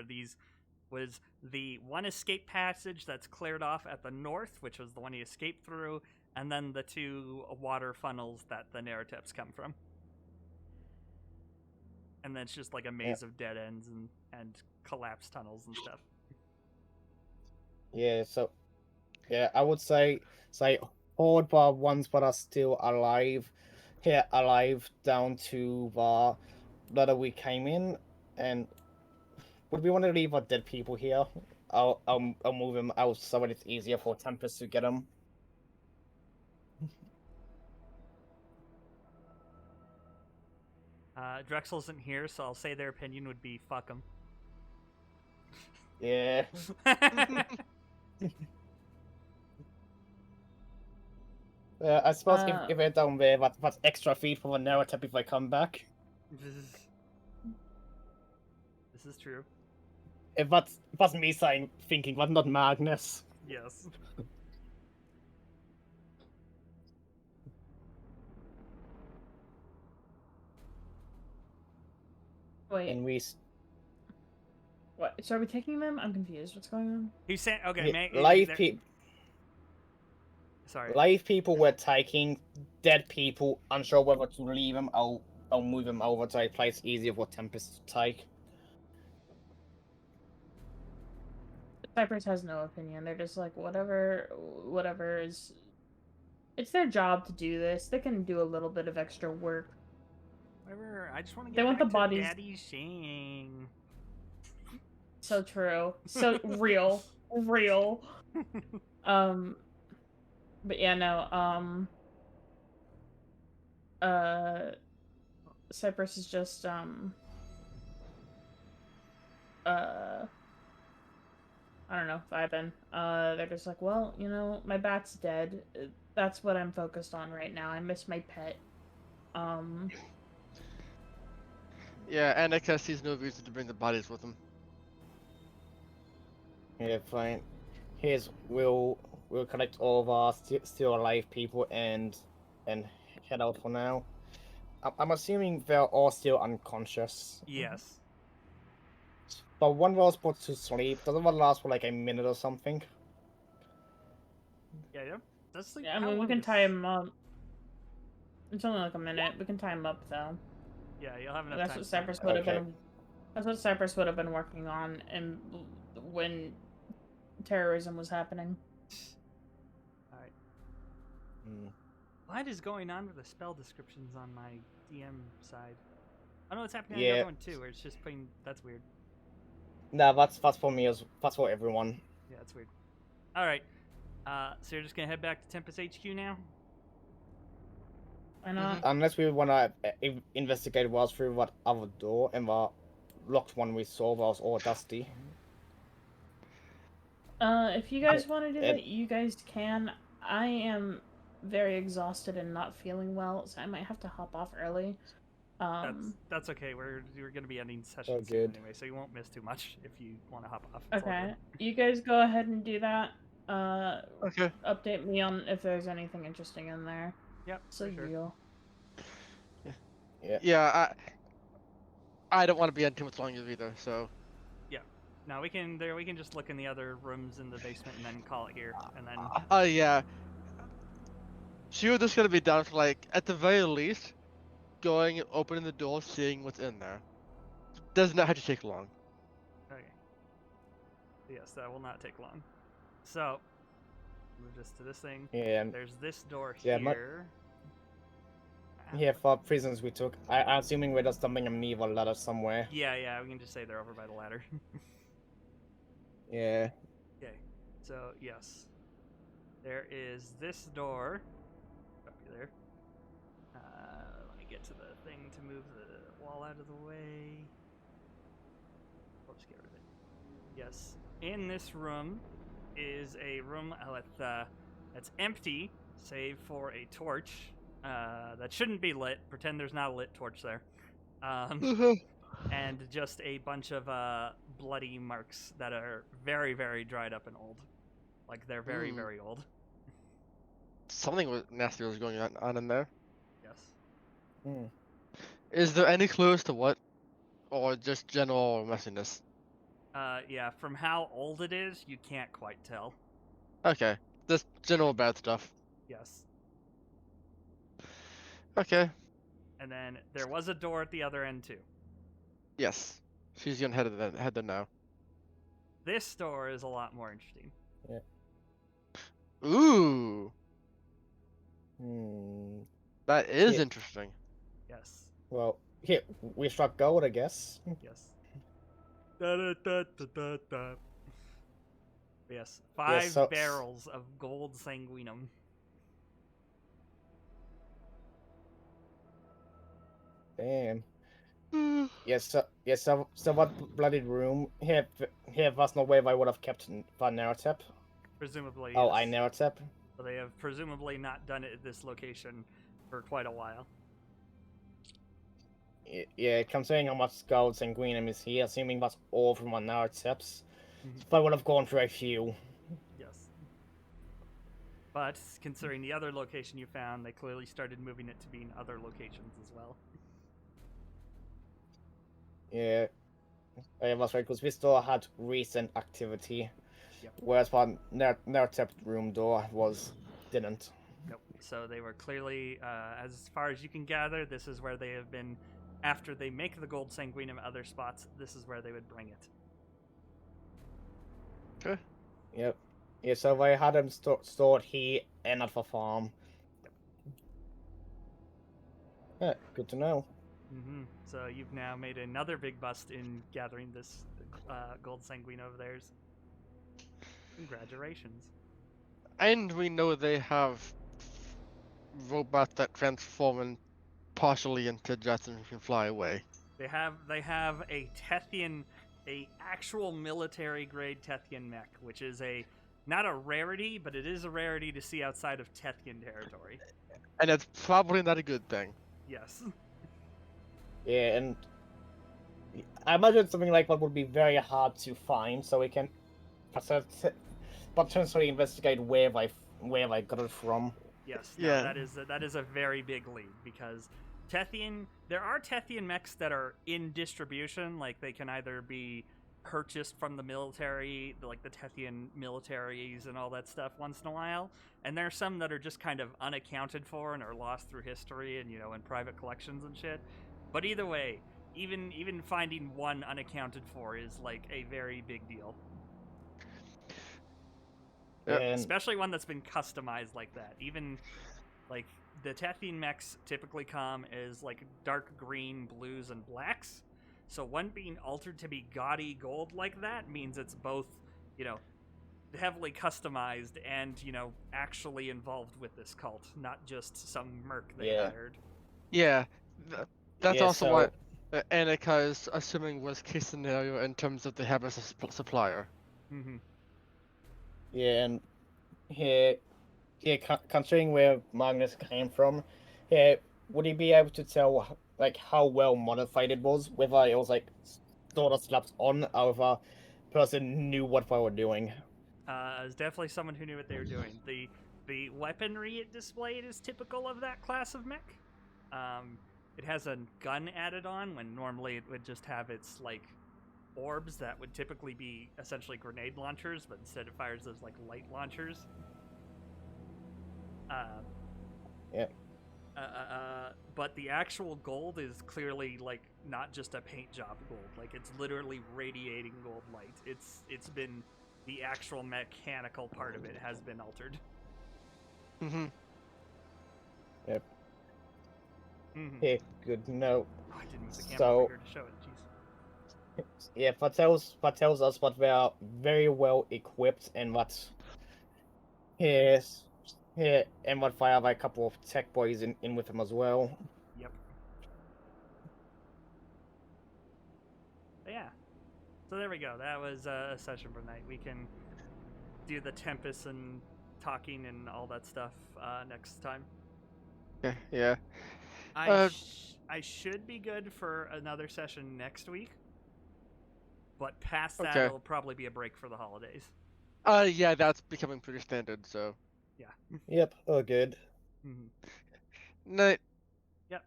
S1: was the one escape passage that's cleared off at the north, which was the one he escaped through, and then the two water funnels that the narratives come from. And then it's just like a maze of dead ends and collapsed tunnels and stuff.
S2: Yeah, so yeah, I would say horde bar ones that are still alive, down to the that we came in, and would we want to leave our dead people here? I'll move them out so that it's easier for Tempus to get them.
S1: Drexel isn't here, so I'll say their opinion would be fuck them.
S2: Yeah. I suppose if they're down there, that's extra feed for the narrative if they come back.
S1: This is true.
S2: If that's me thinking, but not Magnus.
S1: Yes.
S4: Wait,
S2: And we
S4: what? So are we taking them? I'm confused. What's going on?
S1: He's saying, okay, Sorry.
S2: Live people were taking, dead people unsure whether to leave them. I'll move them over to a place easier for Tempest to take.
S4: Cyprus has no opinion. They're just like whatever is. It's their job to do this. They can do a little bit of extra work.
S1: Whatever. I just want to
S4: They
S1: get
S4: want
S1: back
S4: the
S1: to
S4: bodies-
S1: Daddy Shing.
S4: So true. So real. Real. But yeah, no, Cyprus is just, I don't know, vibing. They're just like, well, you know, my bat's dead. That's what I'm focused on right now. I miss my pet.
S3: Yeah, and I guess he's no reason to bring the bodies with him.
S2: Yeah, fine. We'll collect all of our still alive people and head out for now. I'm assuming they're all still unconscious.
S1: Yes.
S2: But one was supposed to sleep. Doesn't that last for like a minute or something?
S1: Yeah. That's like,
S4: yeah, I
S1: how
S4: mean, we
S1: long
S4: can
S1: does-
S4: tie him up. It's only like a minute. We can tie him up, though.
S1: Yeah, you'll have enough
S4: That's
S1: time.
S4: what
S1: to time
S4: Cypress
S1: it.
S4: would have
S2: Okay.
S4: been. That's what Cypress would have been working on, and when terrorism was happening.
S1: All right.
S2: Hmm.
S1: What is going on with the spell descriptions on my DM side? I know it's happening on
S2: Yeah.
S1: your one too, where it's just plain. That's weird.
S2: Nah, that's for me that's for everyone.
S1: Yeah, that's weird. All right. So you're just gonna head back to Tempus HQ now?
S4: Why not?
S2: Unless we wanna investigate what's through that other door, and the locked one we saw was all dusty.
S4: If you guys want to do that, you guys can. I am very exhausted and not feeling well, so I might have to hop off early.
S1: That's okay. We're gonna be ending session soon
S2: good.
S1: anyway, so you won't miss too much if you want to hop off. It's all
S4: Okay.
S1: good.
S4: You guys go ahead and do that.
S3: Okay.
S4: update me on if there's anything interesting in there.
S1: Yep.
S4: So
S1: for sure.
S4: you.
S3: Yeah, I don't want to be on too much longer either. So.
S1: No, we can just look in the other rooms in the basement and then call it here, and then
S3: Yeah. She was just gonna be down for like, at the very least, going, opening the door, seeing what's in there. Does not have to take long.
S1: okay. Yes, that will not take long. So move this to this thing.
S2: Yeah,
S1: There's this door
S2: Yeah,
S1: here.
S2: yeah, for prisons we took. I'm assuming we're just dumping a medieval ladder somewhere.
S1: Yeah, we can just say they're over by the ladder.
S2: Yeah.
S1: Okay, so yes, there is this door. Copy there. Let me get to the thing to move the wall out of the way. I'll just get rid of it. Yes, in this room is a room that's empty, save for a torch that shouldn't be lit. Pretend there's not a lit torch there. And just a bunch of bloody marks that are very, very dried up and old. Like, they're very, very old.
S3: Something nasty was going on in there.
S1: Yes.
S2: Hmm.
S3: Is there any clues to what? Or just general messiness?
S1: Yeah, from how old it is, you can't quite tell.
S3: Okay. Just general bad stuff.
S1: Yes.
S3: Okay.
S1: And then there was a door at the other end, too.
S3: Yes. She's gonna head there now.
S1: This door is a lot more interesting.
S3: Ooh.
S2: Hmm.
S3: That is
S2: Yeah.
S3: interesting.
S1: Yes.
S2: Well, here we struck gold, I guess.
S1: Yes. Da. Yes. 5
S2: so-
S1: barrels of gold sanguinum.
S2: Damn. Yes, so what bloody room? Here was no way I would have kept Van Narratep.
S1: Presumably.
S2: Oh,
S1: yes.
S2: I Narratep.
S1: So they have presumably not done it at this location for quite a while.
S2: Yeah, considering how much gold and green is here, assuming that's all from Van Narrateps,
S1: Mhm.
S2: I would have gone for a few.
S1: Yes. But considering the other location you found, they clearly started moving it to be in other locations as well.
S2: Yeah, that's right, because we still had recent activity,
S1: Yep.
S2: whereas one Narratep room door didn't.
S1: Nope. So they were clearly, as far as you can gather, this is where they have been. After they make the gold sanguinum other spots, this is where they would bring it.
S3: Okay.
S2: Yep. Yeah, so I had them stored here and at the farm.
S1: Yep.
S2: Yeah, good to know.
S1: Mm-hmm. So you've now made another big bust in gathering this gold sanguine of theirs. Congratulations.
S3: And we know they have robots that transform and partially into jets and can fly away.
S1: They have a Tethian, a actual military grade Tethian mech, which is not a rarity, but it is a rarity to see outside of Tethian territory.
S3: And it's probably not a good thing.
S1: Yes.
S2: Yeah, and I imagine something like that would be very hard to find, so we can potentially investigate where I got it from.
S1: Yes. No,
S3: Yeah.
S1: that is a very big lead because there are Tethian mechs that are in distribution, like they can either be purchased from the military, like the Tethian militaries and all that stuff once in a while, and there are some that are just kind of unaccounted for and are lost through history and in private collections and shit. But either way, even finding one unaccounted for is like a very big deal.
S3: Yep.
S2: And
S1: Especially one that's been customized like that. Even like the Tethian mechs typically come as like dark green, blues, and blacks. So one being altered to be gaudy gold like that means it's both, heavily customized and, actually involved with this cult, not just some merc they
S2: Yeah.
S1: hired.
S3: Yeah. That's
S2: Yeah,
S3: also
S2: so-
S3: what Annika is assuming worst case scenario in terms of they have a supplier.
S1: Mm-hmm.
S2: Yeah, and here, considering where Magnus came from, would he be able to tell like how well modified it was, whether it was like sort of slapped on, or if a person knew what they were doing?
S1: Is definitely someone who knew what they were doing. The weaponry it displayed is typical of that class of mech. It has a gun added on when normally it would just have its like orbs that would typically be essentially grenade launchers, but instead it fires those like light launchers.
S2: Yeah.
S1: But the actual gold is clearly like not just a paint job gold. Like it's literally radiating gold light. It's been the actual mechanical part of it has been altered.
S3: Mm-hmm.
S2: Yep.
S1: Mm-hmm.
S2: Okay, good to know.
S1: Oh, I didn't move the camera
S2: So-
S1: over here to show it. Jeez.
S2: Yeah, that tells us that we are very well equipped and what yes, yeah, and what I have a couple of tech boys in with him as well.
S1: Yep. But yeah. So there we go. That was a session for tonight. We can do the Tempus and talking and all that stuff next time.
S3: Okay, yeah.
S1: I should be good for another session next week, but past that
S3: Okay.
S1: it'll probably be a break for the holidays.
S3: Yeah, that's becoming pretty standard, so.
S1: Yeah.
S2: Yep, all good.
S1: Mm-hmm.
S3: Night.
S1: Yep.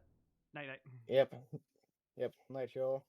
S1: Night night.
S2: Yep. Yep, night y'all.